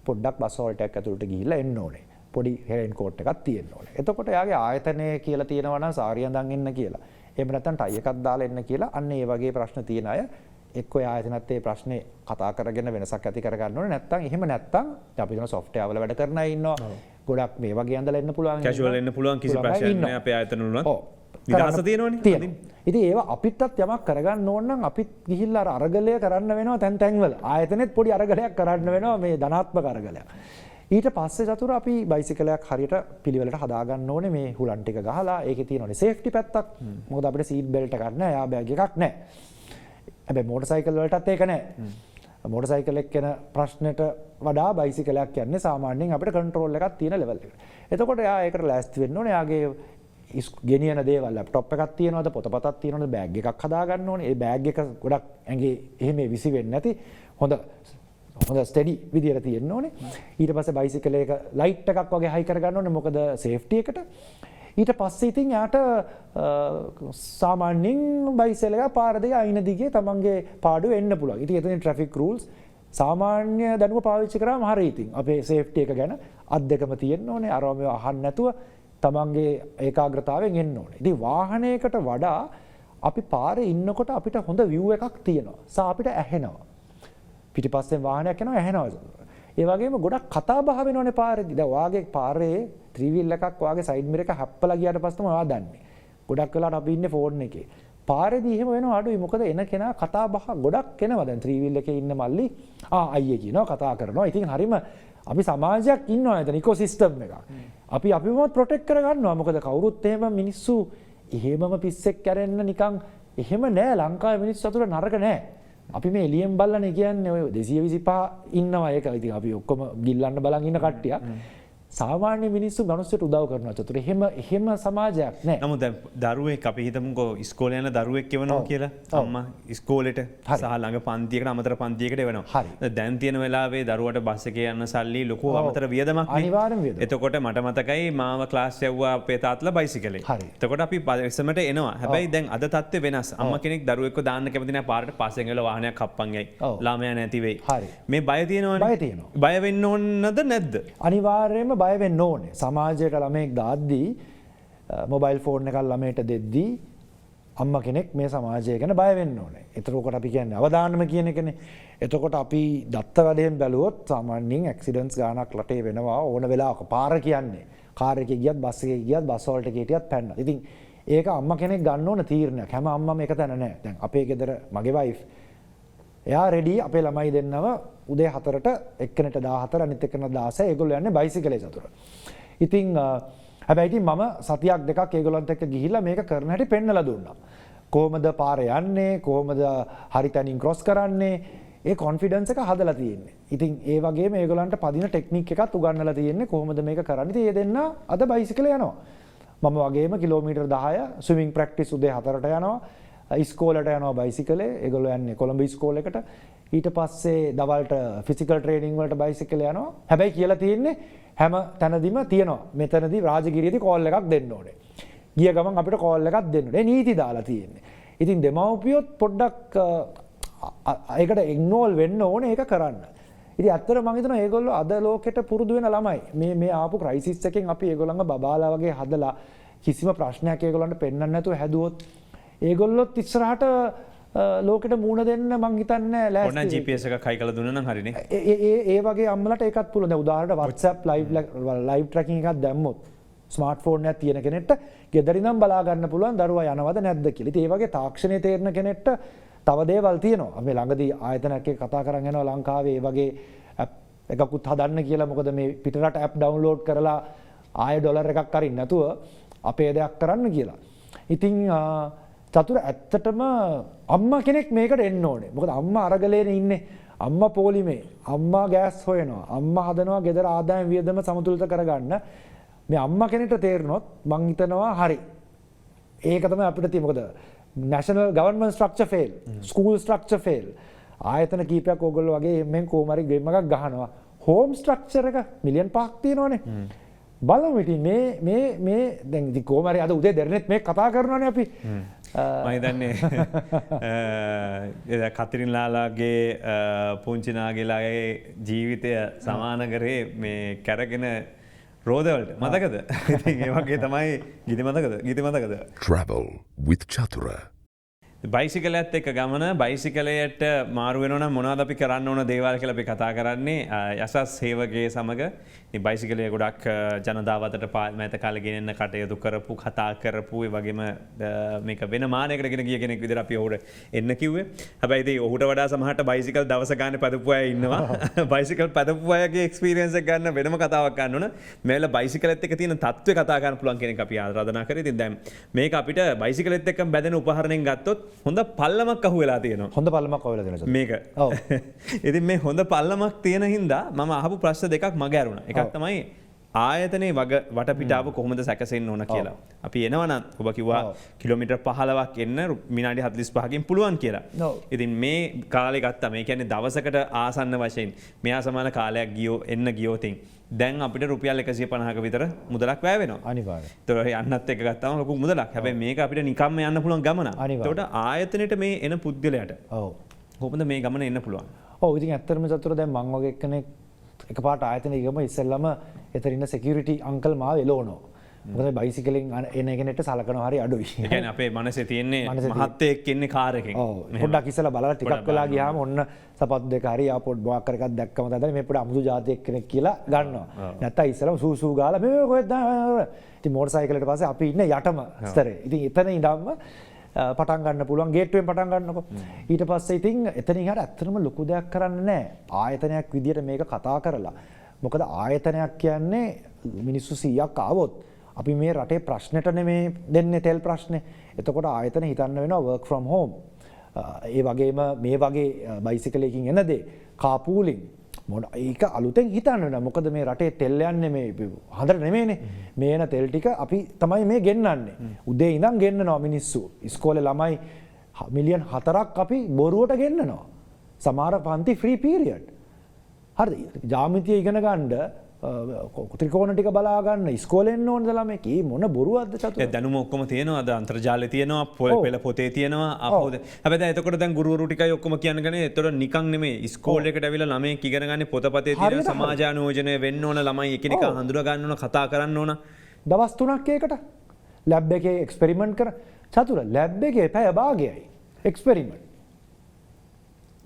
පොඩ්ඩක් බස් හෝල්ට් එකක් ඇතුළට ගිහිල්ලා එන්න ඕනේ. පොඩි රේන් කෝට් එකක් තියෙන්න ඕනේ. එතකොට එයාගේ ආයතනය කියලා තියෙනවා නම් සාරිය අඳන් එන්න කියලා. එහෙම නැත්නම් ටයි එකක් දාලා එන්න කියලා. අන්න ඒ වගේ ප්‍රශ්න තියෙන අය එක්ක ඒ ආයතනත් ඒ ප්‍රශ්නේ කතා කරගෙන වෙනසක් ඇති කරගන්න ඕනේ. නැත්නම් එහෙම නැත්නම් අපි කියන සොෆ්ට්වෙයාර් වල වැඩ කරන අය ඉන්නවා. ගොඩක් මේ වගේ ඇඳලා එන්න පුළුවන්. කැෂුවල් එන්න පුළුවන් කිසි ප්‍රශ්නයක් නැහැ අපේ ආයතන වල. ඔව්. විලාස තියෙනවනේ. තියෙනවා. ඉතින් ඒවා අපිටත් යමක් කරගන්න ඕන නම් අපිත් ගිහිල්ලා අර අරගලය කරන්න වෙනවා තැන් තැන්වල. ආයතනෙත් පොඩි අරගලයක් කරන්න වෙනවා මේ ධනාත්මක අරගලයක්. ඊට පස්සේ චතුර අපි බයිසිකලයක් හරියට පිළිවෙලට හදාගන්න ඕනේ මේ හුලන් ටික ගහලා ඒකේ තියෙනවනේ සේෆ්ටි පැත්තක්. මොකද අපිට සීට් බෙල්ට් එකක් නැහැ, එයා බෑග් එකක් නැහැ. හැබැයි මෝටර් සයිකල් වලටත් ඒක නැහැ. මෝටර් සයිකල් එක කියන ප්‍රශ්නෙට වඩා බයිසිකලයක් කියන්නේ සාමාන්‍යයෙන් අපිට කන්ට්‍රෝල් එකක් තියෙන ලෙවල් එකට. එතකොට එයා ඒකට ලෑස්ති වෙන්න ඕනේ. එයාගේ ගෙනියන දේවල් ලැප්ටොප් එකක් තියෙනවද පොතපතක් තියෙනවද බෑග් එකක් හදාගන්න ඕනේ. ඒ බෑග් එක ගොඩක් ඇඟේ එහෙම විසි වෙන්නේ නැති හොඳ ස්ටඩි විදියට තියෙන්න ඕනේ. ඊට පස්සේ බයිසිකලයක ලයිට් එකක් වගේ හයි කරගන්න ඕනේ මොකද සේෆ්ටි එකට. ඊට පස්සේ ඉතින් යාට සාමාන්‍යයෙන් බයිසිකල් එක පාර දෙක අයින දිගේ තමන්ගේ පාඩුව එන්න පුළුවන්. ඉතින් එතන ට්‍රැෆික් රූල්ස් සාමාන්‍ය දැනුම පාවිච්චි කරාම හරියි. ඉතින් අපේ සේෆ්ටි එක ගැන අත් දෙකම තියෙන්න ඕනේ. අරව මේව අහන්න නැතුව තමන්ගේ ඒකාග්‍රතාවයෙන් එන්න ඕනේ. ඉතින් වාහනයකට වඩා අපි පාරේ ඉන්නකොට අපිට හොඳ view එකක් තියෙනවා. සා අපිට ඇහෙනවා. පිටිපස්සෙන් වාහනයක් යනවා ඇහෙනවා. ඒ වගේම ගොඩක් කතා බහ වෙනවනේ පාරේදී. දැන් වාගේ පාරේ ත්‍රිවිල් එකක් වාගේ සයිඩ් මිරර් එක හැප්පලා ගියාට පස්සේ තමයි ඔයා දන්නේ. ගොඩක් වෙලාවට අපි ඉන්නේ ෆෝන් එකේ. පාරේදී එහෙම වෙනව අඩුයි. මොකද එන කෙනා කතා බහ ගොඩක් එනවා. දැන් ත්‍රිවිල් එකේ ඉන්න මල්ලි අයියේ කියනවා කතා කරනවා. ඉතින් හරිම අපි සමාජයක් ඉන්නවා එතන ඉකෝසිස්ටම් එකක්. අපි අපිවම ප්‍රොටෙක්ට් කරගන්නවා. මොකද කවුරුත් එහෙම මිනිස්සු එහෙමම පිස්සෙක් කැරෙන්න නිකන් එහෙම නෑ. ලංකාවේ මිනිස්සු අතර නරක නෑ. අපි මේ එළියෙන් බලන්නේ කියන්නේ ඔය 225 ඉන්නවා ඒක. ඉතින් අපි ඔක්කොම ගිල්ලන්න බලන් ඉන්න කට්ටිය. සාමාන්‍ය මිනිස්සු මිනිස්සුන්ට උදව් කරනවා. චතුර එහෙම සමාජයක් නෑ. නමුත් දැන් දරුවෙක් අපි හිතමුකෝ ඉස්කෝලේ යන දරුවෙක් එවනවා කියලා. අම්මා ඉස්කෝලේට සහ ළඟ පන්තියකට අමතර පන්තියකට එවනවා. දැන් තියෙන වෙලාවේ දරුවට බස් එකේ යන්න සල්ලි ලොකු අමතර වියදමක් නේ. අනිවාර්යෙන් වියදම. එතකොට මට මතකයි මාව ක්ලාස් යවුවා අපේ තාත්තලා බයිසිකලේ. එතකොට අපි පරිස්සමට එනවා. හැබැයි දැන් අද තත්ත්වය වෙනස්. අම්මා කෙනෙක් දරුවෙක්ව දාන්න කැමති නැහැ පාරට පස්සෙන් ගිහලා වාහනයක් කප්පන් යයි. ළමයා නැති වෙයි. මේ බය තියෙනවනේ. බය තියෙනවා. බය වෙන්න ඕනද නැද්ද? අනිවාර්යයෙන්ම බය වෙන්න ඕනේ. සමාජයට ළමෙක් දාද්දී මොබයිල් ෆෝන් එකක් ළමයට දෙද්දී අම්මා කෙනෙක් මේ සමාජය ගැන බය වෙන්න ඕනේ. එතකොට අපි කියන්නේ අවදානම කියන එකනේ. එතකොට අපි දත්ත වැඩෙන් බැලුවොත් සාමාන්‍යයෙන් ඇක්සිඩන්ට්ස් ගානක් රටේ වෙනවා ඕන වෙලාවක. පාර කියන්නේ කාර් එකේ ගියත් බස් එකේ ගියත් බස් වලට හිටියත් පැන්න. ඉතින් ඒක අම්මා කෙනෙක් ගන්න ඕන තීරණයක්. හැම අම්මම එක තැන නැහැ. දැන් අපේ ගෙදර මගේ වයිෆ් එයා රෙඩි අපේ ළමයි දෙන්නව උදේ 4ට එක්කෙනෙක්ට 14 අනිත් එක්කෙනාට 16 ඒගොල්ලෝ යන්නේ බයිසිකලේ සතුර. ඉතින් හැබැයි ඉතින් මම සතියක් දෙකක් ඒගොල්ලන්ට එක්ක ගිහිල්ලා මේක කරන හැටි පෙන්නලා දුන්නා. කොහොමද පාරේ යන්නේ කොහොමද හරි තැනින් ක්‍රොස් කරන්නේ ඒ කොන්ෆිඩන්ස් එක හදලා තියෙන්නේ. ඉතින් ඒ වගේම ඒගොල්ලන්ට පදින ටෙක්නික් එකත් උගන්වලා තියෙන්නේ කොහොමද මේක කරන්නේ. ඉතින් ඒ දෙන්න අද බයිසිකලේ යනවා. මම වගේම කිලෝමීටර් 10 ස්විමින් ප්‍රැක්ටිස් උදේ 4ට යනවා. ඉස්කෝලට යනවා බයිසිකලේ. ඒගොල්ලෝ යන්නේ කොළඹ ඉස්කෝලේකට. ඊට පස්සේ දවල්ට ෆිසිකල් ට්‍රේනින් වලට බයිසිකලේ යනවා. හැබැයි කියලා තියෙන්නේ හැම තැනදීම තියෙනවා. මෙතනදී රාජගිරියේදී කෝල් එකක් දෙන්න ඕනේ. ගිය ගමන් අපිට කෝල් එකක් දෙන්න ඕනේ. නීති දාලා තියෙන්නේ. ඉතින් දෙමව්පියොත් පොඩ්ඩක් ඒකට ඉග්නෝල් වෙන්න ඕනේ ඒක කරන්න. ඉතින් ඇත්තට මම හිතනවා ඒගොල්ලෝ අද ලෝකෙට පුරුදු වෙන ළමයි. මේ ආපු ක්‍රයිසිස් එකෙන් අපි ඒගොල්ලන්ව බබාලා වගේ හදලා කිසිම ප්‍රශ්නයක් ඒගොල්ලන්ට පෙන්වන්න නැතුව හැදුවොත් ඒගොල්ලොත් ඉස්සරහට ලෝකෙට මූණ දෙන්න මං හිතන්නේ ලෑස්ති. ඕන GPS එකක් හයි කරලා දුන්නා නම් හරිනේ. ඒ වගේ අම්මලට ඒකත් පුළුවන්. දැන් උදාහරණයක් WhatsApp live tracking එකක් දැම්මොත් ස්මාර්ට්ෆෝන් එකක් තියෙන කෙනෙක්ට ගෙදර ඉඳන් බලා ගන්න පුළුවන් දරුවා යනවද නැද්ද කියලා. ඉතින් ඒ වගේ තාක්ෂණයේ තේරෙන කෙනෙක්ට තව දේවල් තියෙනවා. අපි ළඟදී ආයතනයක් එක්ක කතා කරන් යනවා ලංකාවේ ඒ වගේ ඇප් එකකුත් හදන්න කියලා. මොකද මේ පිටරට ඇප් ඩවුන්ලෝඩ් කරලා ආය ඩොලර් එකක් අරින්න නැතුව අපේ දෙයක් කරන්න කියලා. ඉතින් චතුර ඇත්තටම අම්මා කෙනෙක් මේකට එන්න ඕනේ. මොකද අම්මා අරගලේනේ ඉන්නේ. අම්මා පොලිමේ අම්මා ගෑස් හොයනවා අම්මා හදනවා ගෙදර ආදායම් වියදම සමතුලිත කරගන්න මේ අම්මා කෙනෙක්ට තේරුනොත් මං හිතනවා හරි ඒක තමයි අපිට තියෙන්නේ මොකද national government structure fail school structure fail ආයතන කීපයක් ඕගොල්ලෝ වගේ මෙන් කොහොම හරි ගේම් එකක් ගහනවා home structure එක මිලියන් 5ක් තියෙනවනේ බලමු ඉතින් මේ දැන් ඉතින් කොහොම හරි අද උදේ දෙරණෙත් මේ කතා කරනවානේ අපි මම හිතන්නේ කතරින් ලාලාගේ පුංචි නාගේලාගේ ජීවිතය සමාන කරේ මේ කැරගෙන රෝදවලට මතකද? ඉතින් ඒ වගේ තමයි ගිනි මතකද? Travel with Chatura. බයිසිකලයත් එක්ක ගමන බයිසිකලයට මාරු වෙනවා නම් මොනවද අපි කරන්න ඕන දේවල් කියලා අපි කතා කරන්නේ යසස් සේවකයේ සමග. ඉතින් බයිසිකලය ගොඩක් ජනතාව අතරට මෑත කාලේ ගෙනෙන්න කටයුතු කරපු කතා කරපු ඒ වගේම මේක වෙන මානයකට ගෙන ගිය කෙනෙක් විදිහට අපි ඔහුට එන්න කිව්වේ. හැබැයි ඉතින් ඔහුට වඩා සමහරට බයිසිකල් දවස ගන්න පදපු අය ඉන්නවා. බයිසිකල් පදපු අයගේ එක්ස්පීරියන්ස් එක ගන්න වෙනම කතාවක් ගන්න ඕන. මේවල බයිසිකලෙත් එක්ක තියෙන තත්ත්වය කතා කරන්න පුළුවන් කෙනෙක් අපි ආරාධනා කරේ. ඉතින් දැන් මේක අපිට බයිසිකලෙත් එක්ක බැඳෙන උපකරණෙන් ගත්තොත් හොඳ පල්ලමක් අහු වෙලා තියෙනවා. හොඳ පල්ලමක් අහු වෙලා තියෙනවා. මේක. ඔව්. ඉතින් මේ හොඳ පල්ලමක් තියෙන හින්දා මම අහපු ප්‍රශ්න දෙකක් මග ඇරුණා. එකක් තමයි ආයතනයේ වටපිටාව කොහොමද සැකසෙන්න ඕන කියලා. අපි එනවා නම් ඔබ කිව්වා කිලෝමීටර් 15ක් එන්න විනාඩි 45කින් පුළුවන් කියලා. ඉතින් මේ කාලේ ගත්තා. මේ කියන්නේ දවසකට ආසන්න වශයෙන් මෙහා සමාන කාලයක් ගියොත් දැන් අපිට රුපියල් 150ක විතර මුදලක් වැය වෙනවා. අනිවාර්යයෙන්. ඒතකොට යන්නත් එක්ක ගත්තාම ලොකු මුදලක්. හැබැයි මේක අපිට නිකම්ම යන්න පුළුවන් ගමන. ඒතකොට ආයතනෙට මේ එන පුද්ගලයාට ඔව් කොහොමද මේ ගමන එන්න පුළුවන්? ඔව් ඉතින් ඇත්තටම චතුර දැන් මං වගේ කෙනෙක් එකපාරට ආයතනෙ ගියම ඉස්සෙල්ලම එතන ඉන්න security uncle මාව එලවනවා. මොකද බයිසිකලෙන් එන කෙනෙක්ට සලකනවා හරි අඩුයි. ඒ කියන්නේ අපේ මනසේ තියෙන්නේ මහත්තයෙක් ඉන්නේ කාර් එකෙන්. ඔව් පොඩ්ඩක් ඉස්සෙල්ලා බලලා ටිකක් වෙලා ගියාම ඔන්න සපත්තු දෙක හරි ආපොඩ් මොකක් කර එකක් දැක්කම තමයි මේ පොඩ අමුතු જાතියෙක් කෙනෙක් කියලා ගන්නවා. නැත්තම් ඉස්සෙල්ලාම සූ ගාලා මේ කොහෙද ඉතින් මෝටර් සයිකලෙට පස්සේ අපි ඉන්නේ යටම ස්තරේ. ඉතින් එතන ඉඳන්ම පටන් ගන්න පුළුවන් ගේට්ටුවෙන් පටන් ගන්නකො. ඊට පස්සේ ඉතින් එතනින් හරිය ඇත්තටම ලොකු දෙයක් කරන්න නැහැ. ආයතනයක් විදියට මේක කතා කරලා. මොකද ආයතනයක් කියන්නේ මිනිස්සු 100ක් ආවොත් අපි මේ රටේ ප්‍රශ්නෙට නෙමේ දෙන්නේ තෙල් ප්‍රශ්නේ. එතකොට ආයතන හිතන්න වෙනවා work from home. ඒ වගේම මේ වගේ බයිසිකලයකින් එන දේ කාපූලින් ඒක අලුතෙන් හිතන්න වෙනවා. මොකද මේ රටේ තෙල් යන්නේ මේ හොඳට නෙමෙයිනේ. මේ එන තෙල් ටික අපි තමයි මේ ගෙන්නන්නේ. උදේ ඉඳන් ගෙන්නනවා මිනිස්සු. ඉස්කෝලේ ළමයි මිලියන් 4ක් අපි බොරුවට ගෙන්නනවා. සමහර පන්ති ෆ්‍රී පීරියඩ්. හරිද? ජ්‍යාමිතිය ඉගෙන ගන්න ත්‍රිකෝණ ටික බලා ගන්න ඉස්කෝලේ එන්න ඕනද ළමයි කී මොන බොරුවක්ද චතුර. ඒ දැනුම ඔක්කොම තියෙනවා. අද අන්තර්ජාලේ තියෙනවා, පෙළ පොතේ තියෙනවා. අපෝද. හැබැයි දැන් එතකොට දැන් ගුරුවරු ටිකයි ඔක්කොම කියන්නේ එතකොට නිකන් නෙමෙයි. ඉස්කෝලේකට ඇවිල්ලා ළමයෙක් ඉගෙන ගන්න පොතපතේ තියෙන සමාජානුයෝජනය වෙන්න ඕන, ළමයි එකිනෙකා හඳුනා ගන්න ඕන, කතා කරන්න ඕන. දවස් 3ක් ඒකට ලැබ් එකේ එක්ස්පෙරිමන්ට් කර චතුර ලැබ් එකේ පැය භාගයයි එක්ස්පෙරිමන්ට්.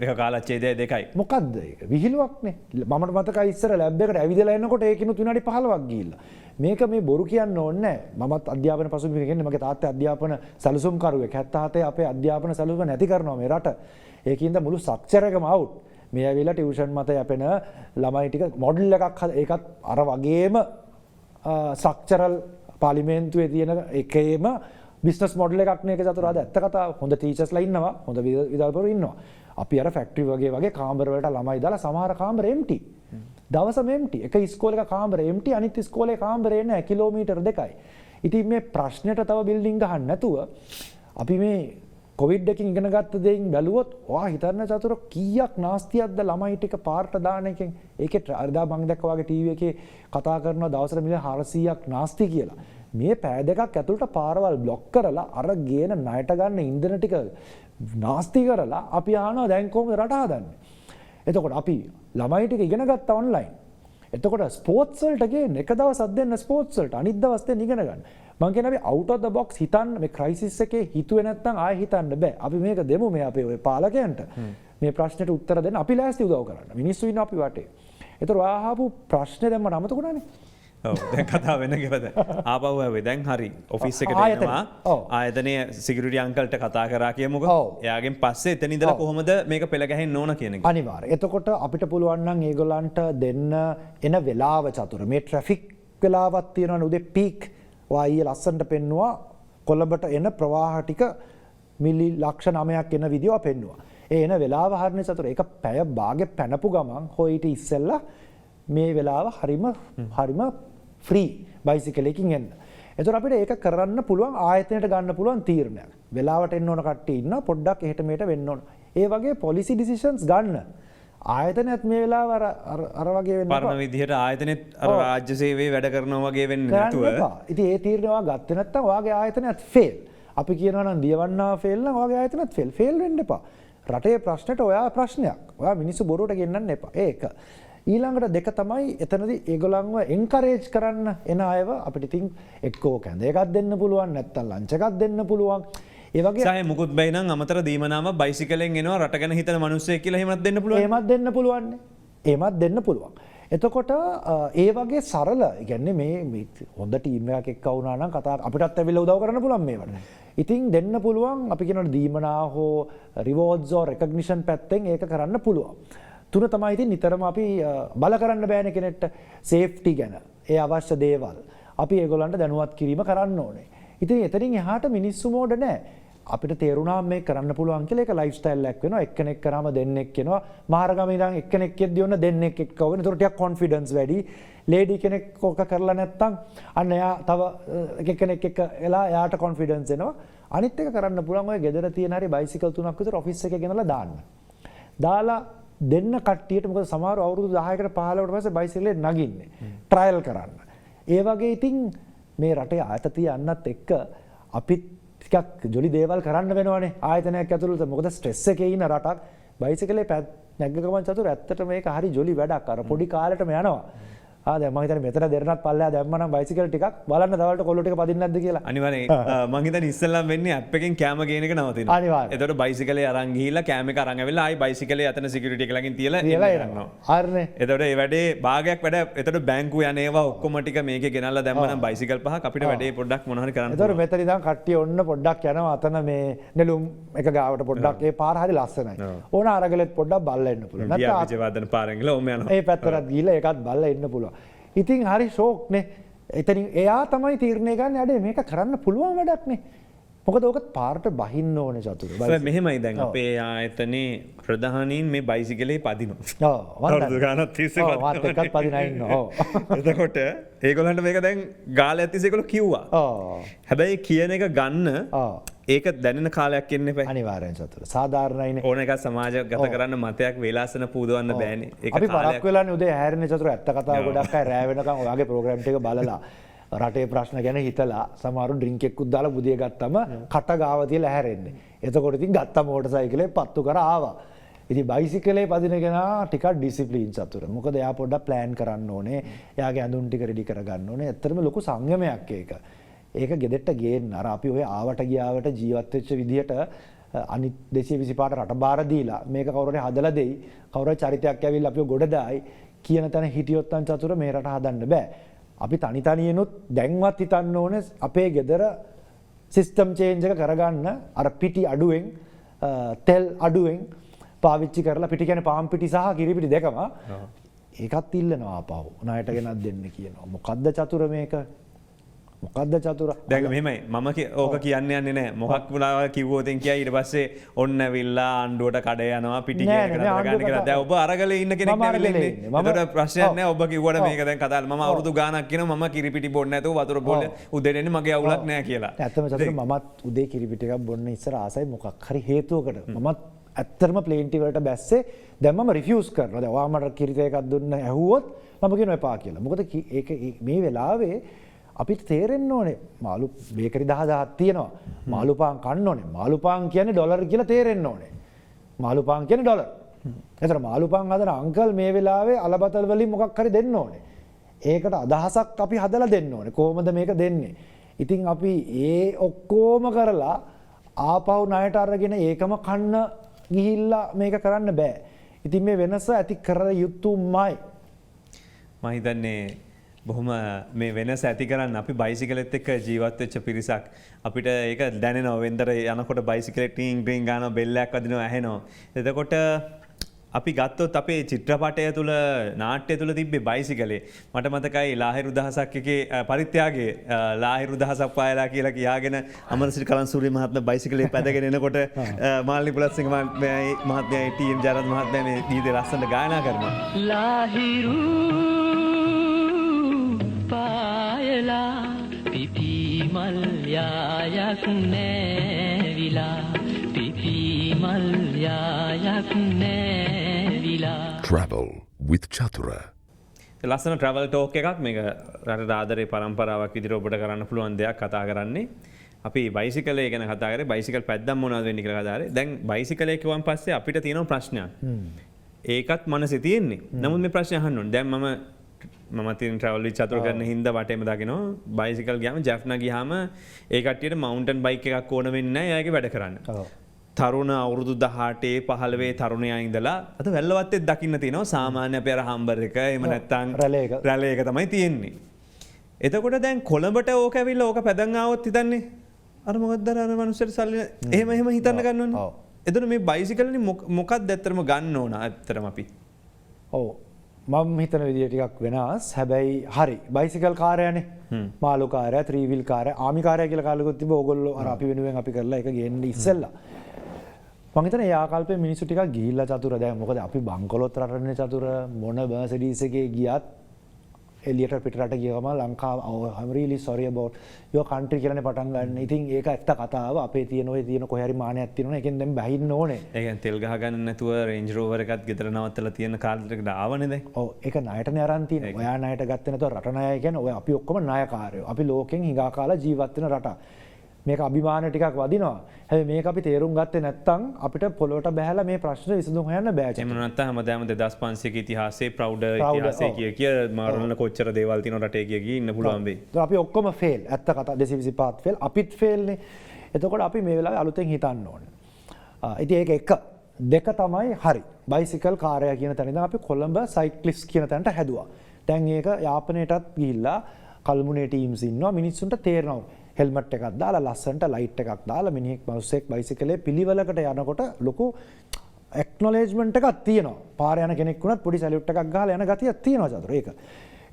ඒක කාලච්ඡේදය 2යි. මොකද්ද ඒක? විහිළුවක්නේ. මමට මතකයි ඉස්සර ලැබ් එකට ඇවිදලා එනකොට ඒකිනුත් විනාඩි 15ක් ගිහිල්ලා. මේක මේ බොරු කියන්න ඕනේ නැහැ. මමත් අධ්‍යාපන පසුබිම කියන්නේ මගේ තාත්තා අධ්‍යාපන සැලසුම්කරුවෙක්. 77 අපේ අධ්‍යාපන සැලසුම නැති කරනවා මේ රට. ඒකින්ද මුළු ස්ට්‍රක්චර් එකම අවුට්. මේ ඇවිල්ලා ටියුෂන් මත යැපෙන ළමයි ටික මොඩල් එකක් ඒකත් අර වගේම ස්ට්‍රක්චරල් පාර්ලිමේන්තුවේ තියෙන එකේම බිස්නස් මොඩල් එකක් නේ ඒක චතුරාද ඇත්ත කතාව. හොඳ ටීචර්ස්ලා ඉන්නවා, හොඳ විද්‍යාපතිවරු ඉන්නවා. අපි අර ෆැක්ටරි වගේ කාමර වලට ළමයි දාලා සමහර කාමර එම්ටි. දවසම එම්ටි. එක ඉස්කෝලේක කාමර එම්ටි, අනිත් ඉස්කෝලේ කාමරේ නැහැ කිලෝමීටර් 2යි. ඉතින් මේ ප්‍රශ්නෙට තව බිල්ඩින් ගහන්න නැතුව අපි මේ කොවිඩ් එකකින් ඉගෙන ගත්ත දෙයින් බැලුවොත් ඔයා හිතන්න චතුර කීයක් නාස්තියක්ද ළමයි ටික පාර්ට දාන එකෙන්. ඒකේ අරදා මං දැක්කා වගේ ටීවී එකේ කතා කරනවා දවසට මිලියන 400ක් නාස්ති කියලා. මේ පෑ දෙකක් ඇතුළට පාරවල් බ්ලොක් කරලා අර ගේන ණයට ගන්න ඉන්ධන ටික නාස්ති කරලා අපි ආනවා දැන් කොහොමද රට හදන්නේ. එතකොට අපි ළමයි ටික ඉගෙන ගත්තා ඔන්ලයින්. එතකොට ස්පෝර්ට්ස් වලට ගේන්න එක දවසක් දෙන්න ස්පෝර්ට්ස් වලට අනිත් දවස් දෙන්න ඉගෙන ගන්න. මම කියන්නේ අපි අවුට් ඔෆ් ද බොක්ස් හිතන්න මේ ක්‍රයිසිස් එකේ හිතුවේ නැත්නම් ආයෙ හිතන්න බෑ. අපි මේක දෙමු මේ අපේ ඔය පාලකයන්ට. මේ ප්‍රශ්නෙට උත්තර දෙන්න අපි ලෑස්ති උදව් කරන්න. මිනිස්සු ඉන්න අපි වටේ. ඒතර ආහපු ප්‍රශ්නේ දැන් මම අමතකුණානේ. ඔව් දැන් කතාව වෙන ගෙවද ආපහු ආවේ දැන් හරි ඔෆිස් එකට එනවා ආයතනයේ සිකියුරිටි අංකල්ට කතා කරා කියමුකෝ එයාගෙන් පස්සේ එතන ඉඳලා කොහොමද මේක පෙළ ගැහෙන්න ඕන කියන එක අනිවාර්යයෙන් එතකොට අපිට පුළුවන් නම් ඒගොල්ලන්ට දෙන්න එන වෙලාව චතුර මේ ට්‍රැෆික් වෙලාවක් තියෙනවනේ උදේ පීක් ඔයා ඊයේ ලස්සනට පෙන්නුවා කොළඹට එන ප්‍රවාහ ටික මිලි ලක්ෂ 9ක් එන විදියව පෙන්නවා. ඒ එන වෙලාව හරිනේ චතුර. ඒක පැය භාගෙ පැනපු ගමන් හොයිට ඉස්සෙල්ලා මේ වෙලාව හරිම ෆ්‍රී බයිසිකල් එකකින් එන්න. එතකොට අපිට ඒක කරන්න පුළුවන් ආයතනයට ගන්න පුළුවන් තීරණයක්. වෙලාවට එන්න ඕන කට්ටිය ඉන්න පොඩ්ඩක් එහෙට මෙහෙට වෙන්න ඕන. ඒ වගේ පොලිසි ඩිසිෂන්ස් ගන්න. ආයතනයත් මේ වෙලාව අර වගේ වෙන්න පරණ විදිහට ආයතනෙත් අර රාජ්‍ය සේවයේ වැඩ කරනවා වගේ වෙන්නේ නැතුව. ඉතින් ඒ තීරණය ඔයා ගත්තේ නැත්නම් ඔයාගේ ආයතනයත් ෆේල්. අපි කියනවා නම් දියවන්නා ෆේල් නම් ඔයාගේ ආයතනයත් ෆේල්. ෆේල් වෙන්න එපා. රටේ ප්‍රශ්නෙට ඔයා ප්‍රශ්නයක්. ඔයා මිනිස්සු බොරුවට ගෙන්නන්න එපා. ඒක. ඊළඟට දෙක තමයි එතනදී ඒගොල්ලන්ව එන්කරේජ් කරන්න එන අයව අපිට ඉතින් එක්කෝ කැඳ එකක් දෙන්න පුළුවන් නැත්නම් ලන්ච් එකක් දෙන්න පුළුවන්. ඒ වගේ සහය මුකුත් බැයි නම් අමතර දීමනාම බයිසිකලෙන් එනවා රට ගැන හිතන මිනිස්සෙක් කියලා එහෙමත් දෙන්න පුළුවන්. එහෙමත් දෙන්න පුළුවන්. එහෙමත් දෙන්න පුළුවන්. එතකොට ඒ වගේ සරල, ඒ කියන්නේ මේ හොඳ ටීම් එකක් එක්ක වුණා නම් කතා අපිටත් ඇවිල්ලා උදව් කරන්න පුළුවන් මේවට. ඉතින් දෙන්න පුළුවන් අපි කියනවා දීමනා හෝ රිවෝඩ්ස් හෝ රෙකග්නිෂන් පැත්තෙන් ඒක කරන්න පුළුවන්. තුන තමයි ඉතින් නිතරම අපි බල කරන්න බෑනේ කෙනෙක්ට සේෆ්ටි ගැන. ඒ අවශ්‍ය දේවල් අපි ඒගොල්ලන්ට දැනුවත් කිරීම කරන්න ඕනේ. ඉතින් එතනින් එහාට මිනිස්සු මෝඩ නැහැ. අපිට තේරුණා මේ කරන්න පුළුවන් කියලා ඒක ලයිෆ් ස්ටයිල් එකක් වෙනවා. එක්කෙනෙක් කරාම දෙන්නෙක් එනවා. මාර්ගම ඉඳන් එක්කෙනෙක් එද්දී ඔන්න දෙන්නෙක් එක්ක වෙන. ඒතකොට ටිකක් කොන්ෆිඩන්ස් වැඩි. ලේඩි කෙනෙක් ඔක කරලා නැත්තම් අන්න එයා තව එක්කෙනෙක් එක්ක එලා එයාට කොන්ෆිඩන්ස් එනවා. අනිත් එක කරන්න පුළුවන් ඔය ගෙදර තියෙන හරි බයිසිකල් තුනක් විතර ඔෆිස් එකේ ගෙනලා දාන්න. දාලා දෙන්න කට්ටියට මොකද සමහර අවුරුදු 10කට 15කට පස්සේ බයිසිකලේ නගින්නේ. ට්‍රයල් කරන්න. ඒ වගේ ඉතින් මේ රටේ ආතතිය යන්නත් එක්ක අපිත් ටිකක් ජොලි දේවල් කරන්න වෙනවනේ ආයතනයක් ඇතුළත. මොකද ස්ට්‍රෙස් එකේ ඉන්න රටක් බයිසිකලේ නැග්ග ගමන් චතුර ඇත්තට මේක හරි ජොලි වැඩක්. අර පොඩි කාලෙටම යනවා. දැන් මම හිතන්නේ මෙතන දෙරණක් පල්ලෙහා දැම්මනම් බයිසිකල් ටිකක් බලන්න දවල්ට කොල්ල ටික පදින්නේ නැද්ද කියලා. අනිවාර්යෙන් මම හිතන්නේ ඉස්සෙල්ලාම වෙන්නේ ඇප් එකෙන් කැම ගේන එක නවතිනවා. අනිවාර්යෙන්. එතකොට බයිසිකලේ අරන් ගිහිල්ලා කැම එක අරන් ඇවිල්ලා ආයි බයිසිකලේ අතන සිකියුරිටි එක ළඟින් තියලා යනවා. හරිනේ. එතකොට ඒ වැඩේ භාගයක් වැඩ එතකොට බැංකුව යන ඒවා ඔක්කොම ටික මේකේ ගෙනල්ලා දැම්මනම් බයිසිකල් පහක් අපිට වැඩේ පොඩ්ඩක් මොන හරි කරන්න. එතකොට මෙතන ඉඳන් කට්ටිය ඔන්න පොඩ්ඩක් යනවා අතන මේ නෙළුම් එක ගාවට පොඩ්ඩක් ඒ පාර හරි ලස්සනයි. ඕන අරගලෙත් පොඩ්ඩක් බල්ලා එන්න පුළුවන්. නැත්නම් විජයවර්ධන පාරෙන් ගිහලා ඔම යනවා. ඒ පැත්තට ගිහලා ඒකත් බල්ලා එන්න පුළුවන්. ඉතින් හරි ෂෝක්නේ. එතනින් එයා තමයි තීරණය ගන්න අඩේ මේක කරන්න පුළුවන් වැඩක්නේ. මොකද ඕක පාරට බහින්න ඕනේ චතුර. මෙහෙමයි දැන් අපේ ආයතනයේ ප්‍රධානීන් මේ බයිසිකලේ පදිනවා. ඔව් අවුරුදු ගානක් තිස්සේ ඔව් මාත් එක්කත් පදිනා ඉන්නවා. ඔව්. එතකොට ඒගොල්ලන්ට මේක දැන් ගාලයක් තිස්සේ ඒගොල්ලෝ කිව්වා. ඔව්. හැබැයි කියන එක ගන්න ඔව්. ඒක දැනෙන කාලයක් එන්න එපා. අනිවාර්යෙන් චතුර. සාධාරණයිනේ. ඕන එකක් සමාජගත කරන්න මතයක් වේලාසන පූදවන්න බෑනේ. ඒක අපි පරක් වෙලානේ උදේ හැරෙන්නේ චතුර ඇත්ත කතාව ගොඩක් අය රෑ වෙනකන් ඔයාගේ ප්‍රෝග්‍රෑම් ටික බලලා රටේ ප්‍රශ්න ගැන හිතලා සමහරු ඩ්‍රින්ක් එකකුත් දාලා බුදිය ගත්තම කට ගාව තියලා හැරෙන්නේ. එතකොට ඉතින් ගත්ත මෝටර් සයිකලේ පත්තු කර ආවා. ඉතින් බයිසිකලේ පදින කෙනා ටිකක් ඩිසිප්ලින් චතුර. මොකද එයා පොඩ්ඩක් ප්ලෑන් කරන්න ඕනේ. එයාගේ ඇඳුම් ටික රෙඩි කරගන්න ඕනේ. ඇත්තටම ලොකු සංයමයක් ඒක. ඒක ගෙදෙට්ට ගේන්න අර අපි ඔය ආවට ගියාවට ජීවත් වෙච්ච විදිහට අනිත් 225ට රට බාර දීලා මේක කවුරු හරි හදලා දෙයි. කවුරු හරි චරිතයක් ඇවිල්ලා අපිව ගොඩ දායි කියන තැන හිටියොත් නම් චතුර මේ රට හදන්න බෑ. අපි තනි තනියෙනුත් දැන්වත් හිතන්න ඕනේ අපේ ගෙදර සිස්ටම් චේන්ජ් එක කරගන්න අර පිටි අඩුවෙන් තෙල් අඩුවෙන් පාවිච්චි කරලා පිටි කියන්නේ පාන් පිටි සහ කිරි පිටි දෙකම ඒකත් ඉල්ලනවා ආපහු ණයට ගෙනත් දෙන්න කියනවා. මොකද්ද චතුර මේක? මොකද්ද චතුර? දැන් මෙහෙමයි මම ඕක කියන්න යන්නේ නැහැ. මොකක් වුණා කිව්වොතින් කියයි ඊට පස්සේ ඔන්න ඇවිල්ලා ආණ්ඩුවට කඩ යනවා පිටි කියන එක ගන්න කියලා. දැන් ඔබ අරගලේ ඉන්න කෙනෙක් නෙවෙයි ඉන්නේ. ඒකට ප්‍රශ්නයක් නැහැ. ඔබ කිව්වට මේක දැන් කතා මම අවුරුදු ගාණක් කියනවා මම කිරි පිටි බොන්නේ නැතුව වතුර බොන්න උදේට එන්නේ මගේ අවුලක් නැහැ කියලා. ඇත්තම චතුර මමත් උදේ කිරි පිටි එකක් බොන්න ඉස්සර ආසයි මොකක් හරි හේතුවකට. මමත් ඇත්තටම ප්ලේන් ටී වලට බැස්සේ දැන් මම රිෆියුස් කරනවා. දැන් ඔයා මට කිරි එකක් දුන්න ඇහුවොත් මම කියනවා එපා කියලා. මොකද ඒක මේ වෙලාවේ අපිට තේරෙන්න ඕනේ මාළු බේකරි 10000ක් තියෙනවා. මාළු පාන් කන්න ඕනේ. මාළු පාන් කියන්නේ ඩොලර් කියලා තේරෙන්න ඕනේ. මාළු පාන් කියන්නේ ඩොලර්. එතන මාළු පාන් හදන අංකල් මේ වෙලාවේ අලබතල් වලින් මොකක් හරි දෙන්න ඕනේ. ඒකට අදහසක් අපි හදලා දෙන්න ඕනේ. කොහොමද මේක දෙන්නේ? ඉතින් අපි ඒ ඔක්කොම කරලා ආපහු ණයට අරගෙන ඒකම කන්න ගිහිල්ලා මේක කරන්න බෑ. ඉතින් මේ වෙනස ඇති කර යුතුමයි. මම හිතන්නේ බොහොම මේ වෙනස ඇති කරන්න අපි බයිසිකලෙත් එක්ක ජීවත් වෙච්ච පිරිසක් අපිට ඒක දැනෙනවා වෙන්දර යනකොට බයිසිකලෙ ටින් ටින් ගානවා බෙල්ලයක් වදිනවා ඇහෙනවා. එතකොට අපි ගත්තොත් අපේ චිත්‍රපටය තුළ නාට්‍ය තුළ තිබ්බේ බයිසිකලේ මට මතකයි ලාහිරු දහසක් එකේ පරිත්‍යාගේ ලාහිරු දහසක් පායලා කියලා කියාගෙන අමරසිරි කලන්සූරිය මහත්මයා බයිසිකලේ පැදගෙන එනකොට මාල්නි පුලත්සිංහ මහත්මයා ටීම් ජයරත් මහත්මයා මේ ගීතය ලස්සනට ගායනා කරනවා. ලාහිරු පායලා පිපි මල් යායක් නෑවිලා පිපි මල් යායක් නෑවිලා Travel with Chatura. ලස්සන ට්‍රවල් ටෝක් එකක් මේක රට ආදරේ පරම්පරාවක් විදිහට ඔබට කරන්න පුළුවන් දෙයක් කතා කරන්නේ. අපි බයිසිකලේ ගැන කතා කරේ බයිසිකල් පැද්දම් මොනවද වෙන්නේ කියලා කතා කරේ. දැන් බයිසිකලේ කිව්වන් පස්සේ අපිට තියෙන ප්‍රශ්නයක්. ඒකත් මනසේ තියෙන්නේ. නමුත් මේ ප්‍රශ්නේ අහන්න ඕනේ. දැන් මම තියෙන ට්‍රැවල් විත් චතුර කරන හින්දා වටේම දකිනවා බයිසිකල් ගියාම ජැෆ්නා ගියාම ඒ කට්ටියට මවුන්ටන් බයික් එකක් ඕන වෙන්නේ නැහැ එයාගේ වැඩ කරන්න. තරුණ අවුරුදු 18 15 තරුණයා ඉඳලා අද වැල්ලවත්තේ දකින්න තියෙනවා සාමාන්‍ය අපේ අර හම්බර් එක එහෙම නැත්නම් රැළ එක තමයි තියෙන්නේ. එතකොට දැන් කොළඹට ඕක ඇවිල්ලා ඕක පැදන් ආවොත් හිතන්නේ අර මොකද්ද අර මනුස්සයට සල්ලි එහෙම හිතන්න ගන්නවනේ. එතන මේ බයිසිකල්නේ මොකක්ද ඇත්තටම ගන්න ඕන ඇත්තටම අපි. ඔව් මම හිතන විදිහ ටිකක් වෙනස්. හැබැයි හරි බයිසිකල් කාර්යයනේ. මාළු කාර්යය, ත්‍රිවිල් කාර්යය, ආමි කාර්යය කියලා කාලෙකුත් තිබ්බ. ඕගොල්ලෝ අර අපි වෙනුවෙන් අපි කරලා ඒක ගේන්න ඉස්සෙල්ලා. මම හිතන්නේ ඒ ආකල්පේ මිනිස්සු ටිකක් ගිහිල්ලා චතුර දැන් මොකද අපි බංකොලොත් රටනේ චතුර මොන මර්සිඩීස් එකේ ගියත් එලියට පිටරට ගියම ලංකාව I'm really sorry about your country කියලානේ පටන් ගන්න. ඉතින් ඒක ඇත්ත කතාව. අපේ තියෙන ඔය තියෙන කොහේ හරි මානයක් තියෙනවනේ. ඒකෙන් දැන් බහින්න ඕනේ. ඒ කියන්නේ තෙල් ගහ ගන්න නැතුව රේන්ජ් රෝවර් එකත් ගෙදර නවත්තලා තියෙන කාලයකට ආවනේ දැන්. ඔව් ඒක ණයටනේ අරන් තියෙන්නේ. ඔයා ණයට ගත්තේ නැතුව රට ණයයි කියන්නේ ඔය අපි ඔක්කොම ණයකාරයෝ. අපි ලෝකෙන් හිඟා කාලා ජීවත් වෙන රටක්. මේක අභිමාන ටිකක් වදිනවා. හැබැයි මේක අපි තේරුම් ගත්තේ නැත්නම් අපිට පොළොවට බහැලා මේ ප්‍රශ්න විසඳුම් හොයන්න බෑ. එහෙම නැත්නම් හැමදාම 2500 ක ඉතිහාසයේ ප්‍රෞඩ ඉතිහාසයේ කිය මාරණ කොච්චර දේවල් තියෙනව රටේ කිය ඉන්න පුළුවන් වෙයි. අපි ඔක්කොම ෆේල්. ඇත්ත කතා 225 ෆේල්. අපිත් ෆේල්නේ. එතකොට අපි මේ වෙලාවේ අලුතෙන් හිතන්න ඕනේ. ඉතින් ඒක එක දෙක තමයි හරි. බයිසිකල් කාර්යය කියන තැන ඉඳන් අපි කොළඹ සයික්ලිස්ට් කියන තැනට හැදුවා. දැන් ඒක යාපනයටත් ගිහිල්ලා කල්මුනේ ටීම්ස් ඉන්නවා. මිනිස්සුන්ට තේරෙනවා. හෙල්මට් එකක් දාලා ලස්සනට ලයිට් එකක් දාලා මිනිහෙක් මනුස්සෙක් බයිසිකලේ පිළිවෙලකට යනකොට ලොකු ඇක්නොලෙජ්මන්ට් එකක් තියෙනවා. පාරේ යන කෙනෙක් වුණත් පොඩි සැලියුට් එකක් ගහලා යන ගතියක් තියෙනවා චතුර ඒක.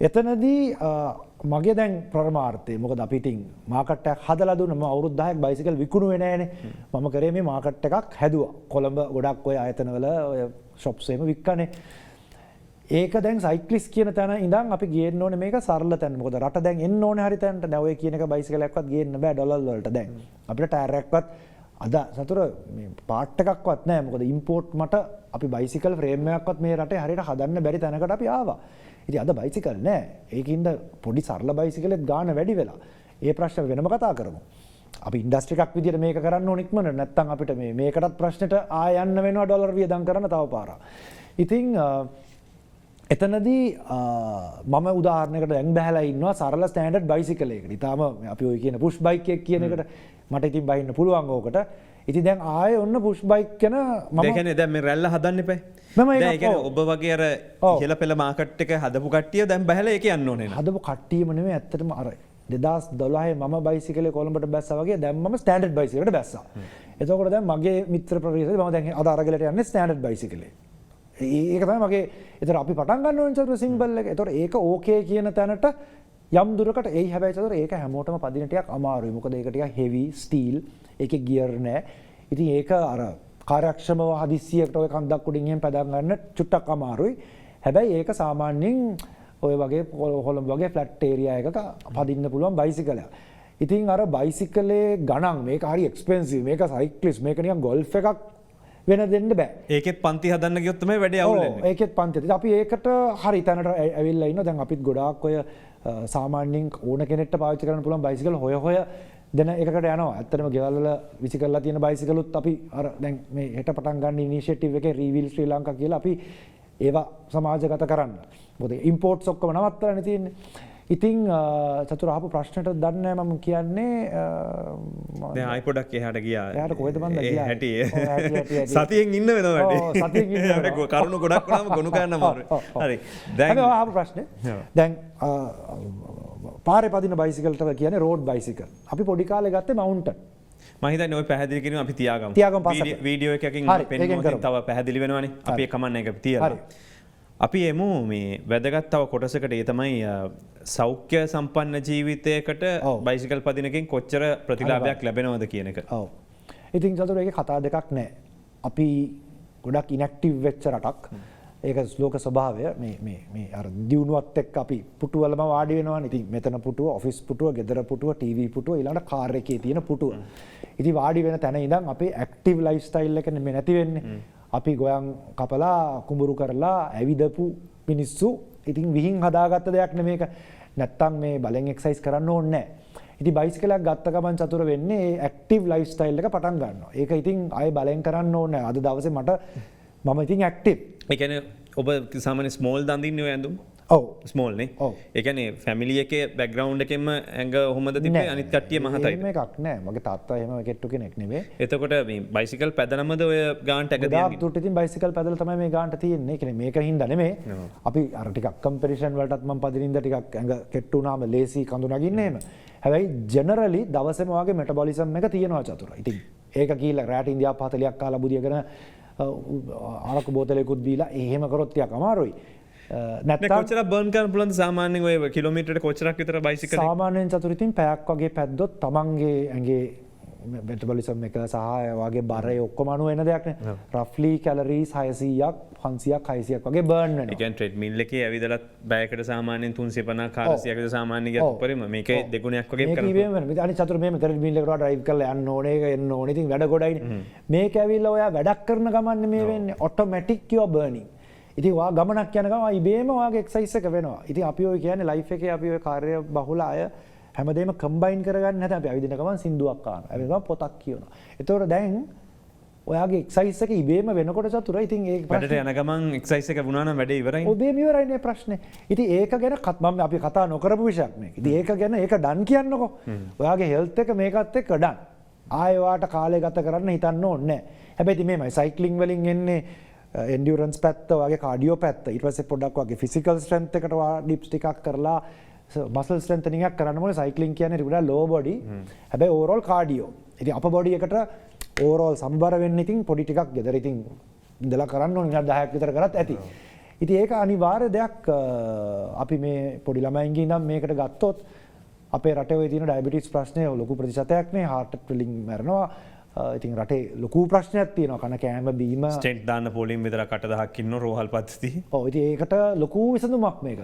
එතනදී මගේ දැන් ප්‍රමාර්ථය මොකද අපි ඉතින් මාකට් එකක් හදලා දුන්නා. මම අවුරුදු 10ක් බයිසිකල් විකුණුවේ නෑනේ. මම කරේ මේ මාකට් එකක් හැදුවා. කොළඹ ගොඩක් ඔය ආයතනවල ඔය ෂොප්ස් එහෙම වික්කනේ. ඒක දැන් සයික්ලිස් කියන තැන ඉඳන් අපි ගේන්න ඕනේ මේක සරල තැන. මොකද රට දැන් එන්න ඕනේ හරි තැනට. දැන් ඔය කියන එක බයිසිකලයක්වත් ගේන්න බෑ ඩොලර් වලට දැන්. අපිට ටයර් එකක්වත් අද සතුර මේ පාර්ට් එකක්වත් නැහැ. මොකද ඉම්පෝට් මට අපි බයිසිකල් ෆ්‍රේම් එකක්වත් මේ රටේ හරියට හදන්න බැරි තැනකට අපි ආවා. ඉතින් අද බයිසිකල් නැහැ. ඒකින්ද පොඩි සරල බයිසිකලෙත් ගාන වැඩි වෙලා. ඒ ප්‍රශ්න වෙනම කතා කරමු. අපි ඉන්ඩස්ට්‍රි එකක් විදියට මේක කරන්න ඕන ඉක්මනට. නැත්නම් අපිට මේකටත් ප්‍රශ්නෙට ආය යන්න වෙනවා ඩොලර් වියදම් කරන්න තව පාරක්. ඉතින් එතනදී මම උදාහරණයකට දැන් බහැලා ඉන්නවා සරල ස්ටෑන්ඩඩ් බයිසිකල් එකකට. ඊටාම අපි ඔය කියන පුෂ් බයික් එක කියන එකට මට ඉතින් බහින්න පුළුවන් ඕකට. ඉතින් දැන් ආයේ ඔන්න පුෂ් බයික් ගැන මම ඒ කියන්නේ දැන් මේ රැල්ල හදන්න එපා. දැන් ඒ කියන්නේ ඔබ වගේ අර ඉහළ පෙළ මාකට් එක හදපු කට්ටිය දැන් බහැලා ඒක යන්න ඕනේ නේද? හදපු කට්ටියම නෙමෙයි ඇත්තටම අර 2012 මම බයිසිකලේ කොළඹට බැස්සා වගේ දැන් මම ස්ටෑන්ඩඩ් බයිසිකලට බැස්සා. එතකොට දැන් මගේ මිත්‍ර ප්‍රදේශේ මම දැන් අද අරගලට යන්නේ ස්ටෑන්ඩඩ් බයිසිකලේ. ඒක තමයි මගේ ඒතර අපි පටන් ගන්න ඕනේ චතුර සිම්බල් එක. ඒතර ඒක ඕකේ කියන තැනට යම් දුරකට එයි. හැබැයි චතුර ඒක හැමෝටම පදින ටිකක් අමාරුයි. මොකද ඒක ටිකක් හෙවි ස්ටීල්. ඒකේ ගියර් නැහැ. ඉතින් ඒක අර කාර්යක්ෂමව හදිස්සියකට ඔය කන්දක් උඩින් එහෙම පදන් ගන්න චුට්ටක් අමාරුයි. හැබැයි ඒක සාමාන්‍යයෙන් ඔය වගේ කොළඹ වගේ ෆ්ලැට් ඒරියා එකක පදින්න පුළුවන් බයිසිකලයක්. ඉතින් අර බයිසිකලේ ගණන් මේක හරි එක්ස්පෙන්සිව්. මේක සයික්ලිස්ට් මේක නිකන් ගෝල්ෆ් එකක් වෙන දෙන්න බෑ. ඒකෙත් පන්ති හදන්න ගියොත් තමයි වැඩේ අවුල් වෙන්නේ. ඒකෙත් පන්ති. අපි ඒකට හරි තැනට ඇවිල්ලා ඉන්නවා. දැන් අපිත් ගොඩාක් ඔය සාමාන්‍යයෙන් ඕන කෙනෙක්ට පාවිච්චි කරන්න පුළුවන් බයිසිකල් හොය දෙන එකකට යනවා. ඇත්තටම ගෙවල් වල විසි කරලා තියෙන බයිසිකලුත් අපි අර දැන් මේ හෙට පටන් ගන්න ඉනිෂියේටිව් එකේ රීවීල් ශ්‍රී ලංකා කියලා අපි ඒවා සමාජගත කරන්න. මොකද ඉම්පෝර්ට්ස් ඔක්කොම නවත්තලානේ තියෙන්නේ. ඉතින් චතුර අහපු ප්‍රශ්නට දන්නේ නැහැ මම කියන්නේ දැන් ආයි පොඩක් එහාට ගියා. එහාට කොහෙද මන්ද ගියා? හැටි. සතියෙන් ඉන්න වෙනවා වැඩි. ඔව් සතියෙන් ඉන්න වෙනවා. කරුණු ගොඩක් වුණාම ගොනු ගන්න අමාරුයි. හරි. දැන් ආපු ප්‍රශ්නේ. දැන් පාරේ පදින බයිසිකල්ට කියන්නේ රෝඩ් බයිසිකල්. අපි පොඩි කාලේ ගත්තේ මවුන්ටන්. මහිත නොයි පැහදිලි කිරීම අපි තියාගමු. තියාගමු පස්සට. වීඩියෝ එකකින් හරි, ඒකෙන් පෙන්වුවොත් කරමු. තව පැහැදිලි වෙනවනේ. අපි ඒ කමන්න එක තියලා. අපි එමු මේ වැදගත් තව කොටසකට ඒ තමයි සෞඛ්‍ය සම්පන්න ජීවිතයකට ඔව්. බයිසිකල් පදිනකින් කොච්චර ප්‍රතිලාභයක් ලැබෙනවද කියන එක. ඔව්. ඉතින් චතුර ඒකේ කතා දෙකක් නැහැ. අපි ගොඩක් ඉනැක්ටිව් වෙච්ච රටක්. ඒක ලෝක ස්වභාවය මේ අර දියුණුවත් එක්ක අපි පුටුවලම වාඩි වෙනවානේ. ඉතින් මෙතන පුටුව, ඔෆිස් පුටුව, ගෙදර පුටුව, ටීවී පුටුව, ඊළඟට කාර් එකේ තියෙන පුටුව. ඉතින් වාඩි වෙන තැන ඉඳන් අපේ ඇක්ටිව් ලයිෆ් ස්ටයිල් එක නෙමෙයි නැති වෙන්නේ. අපි ගොයන් කපලා කුඹුරු කරලා ඇවිදපු මිනිස්සු ඉතින් විහිං හදාගත්ත දෙයක් නෙමේක. නැත්තම් මේ බලෙන් එක්සර්සයිස් කරන්න ඕනේ නැහැ. ඉතින් බයිසිකලයක් ගත්ත ගමන් චතුර වෙන්නේ ඒ ඇක්ටිව් ලයිෆ් ස්ටයිල් එක පටන් ගන්නවා. ඒක ඉතින් ආයේ බලෙන් කරන්න ඕනේ නැහැ. අද දවසේ මම ඉතින් ඇක්ටිව්. ඒ කියන්නේ ඔබ සාමාන්‍ය ස්මෝල් දන් දින්නේ ඔය ඇඳුම්? ඔව්. ස්මෝල් නේ. ඔව්. ඒ කියන්නේ ෆැමිලි එකේ බෑග්ග්‍රවුන්ඩ් එකෙන්ම ඇඟ ඔහොමද තිබ්බේ අනිත් කට්ටිය මහතයි. එහෙම එකක් නැහැ. මගේ තාත්තා එහෙම කෙට්ටු කෙනෙක් නෙවෙයි. එතකොට මේ බයිසිකල් පැදනමද ඔය ගාන්ට ඇඟ ගොඩාක් තියන්නේ? දුරට ඉතින් බයිසිකල් පැදලා තමයි මේ ගානට තියෙන්නේ. ඒ කියන්නේ මේක හින්දා නෙමෙයි. අපි අර ටිකක් කම්පිටිෂන් වලටත් මම පදිනින්ද ටිකක් ඇඟ කෙට්ටු වුණාම ලේසි කඳු නගින්නේ එහෙම. හැබැයි ජෙනරලි දවසේම වාගේ මෙටබොලිසම් එක තියෙනවා චතුර. ඉතින් ඒක කියලා රැට ඉන්දියාපු 40ක් කාලා බුදියගෙන අරක බෝතලයකුත් දීලා එහෙම කරොත් ටිකක් අමාරුයි. නැත්තම් කොච්චර බර්න් කරන්න පුළුවන්ද සාමාන්‍යයෙන් ඔය කිලෝමීටරයට කොච්චරක් විතර බයිසිකල් එක? සාමාන්‍යයෙන් චතුර ඉතින් පැයක් වගේ පැද්දොත් තමන්ගේ ඇඟේ මෙටබොලිසම් එක සහ වගේ බරය ඔක්කොම අනු වෙන දෙයක් නේ. රෆ්ලි කැලරීස් 600ක් 500ක් 600ක් වගේ බර්න් වෙනවා. ඒ කියන්නේ ට්‍රෙඩ්මිල් එකේ ඇවිදලත් බෑයකට සාමාන්‍යයෙන් 350 400ක විතර සාමාන්‍ය ගියත් උඩරිම මේකේ දෙගුණයක් වගේ මේක ඉබේම වෙනවා. ඉතින් අනිත් චතුර මෙහෙම ට්‍රෙඩ්මිල් එකට ඩ්‍රයිව් කරලා යන්න ඕනේ, ඒක එන්න ඕනේ. ඉතින් වැඩ ගොඩයිනේ. මේක ඇවිල්ලා ඔයා වැඩක් කරන ගමන් මේ වෙන්නේ ඔටෝමැටික් යෝ බර්නින්. ඉතින් වා ගමනක් යන ගමන් ඉබේම වාගේ එක්සර්සයිස් එක වෙනවා. ඉතින් අපි ඔය කියන්නේ ලයිෆ් එකේ අපි ඔය කාර්ය බහුල අය හැමදේම කම්බයින් කරගන්න නැත්නම් අපි ඇවිදින ගමන් සින්දුවක් අහනවා. ඇවිදින පොතක් කියනවා. ඒතකොට දැන් ඔයාගේ එක්සර්සයිස් එක ඉබේම වෙනකොට චතුර ඉතින් ඒක වැඩට යන ගමන් එක්සර්සයිස් එක වුණා නම් වැඩේ ඉවරයි. ඔබේම ඉවරයිනේ ප්‍රශ්නේ. ඉතින් ඒක ගැන මම අපි කතා නොකරපු විශයක් මේක. ඉතින් ඒක ගැන ඒක ඩන් කියන්නකෝ. ඔයාගේ හෙල්ත් එක මේකත් එක්ක ඩන්. ආයෙ වාට කාලය ගත කරන්න හිතන්න ඕනේ නැහැ. හැබැයි ඉතින් මේමයි සයික්ලින් වලින් එන්නේ එන්ඩියුරන්ස් පැත්ත වගේ කාඩියෝ පැත්ත ඊට පස්සේ පොඩ්ඩක් වගේ ෆිසිකල් ස්ට්‍රෙන්ත් එකට ඩිප්ස් ටිකක් කරලා මසල් ස්ට්‍රෙන්තනින් එකක් කරන්න ඕනේ. සයික්ලින් කියන්නේ රිගුලර් ලෝ බොඩි. හැබැයි ඕවරෝල් කාඩියෝ. ඉතින් අප බොඩි එකට ඕවරෝල් සම්බර වෙන්න ඉතින් පොඩි ටිකක් ගෙදර ඉතින් ඉඳලා කරන්න ඕනේ. විනාඩි 10ක් විතර කරත් ඇති. ඉතින් ඒක අනිවාර්ය දෙයක්. අපි මේ පොඩි ළමයින්ගේ ඉඳන් මේකට ගත්තොත් අපේ රටේ ඔය තියෙන ඩයබටිස් ප්‍රශ්නය ලොකු ප්‍රතිශතයක් නේ. හાર્ට් වලින් මැරෙනවා. ඉතින් රටේ ලොකු ප්‍රශ්නයක් තියෙනවා. කන කෑම බීම ස්ටෙන්ට් දාන්න පොලින් විතර 8,000ක් ඉන්න රෝහල් පද්ධතිය. ඔව් ඉතින් ඒකට ලොකු විසඳුමක් මේක.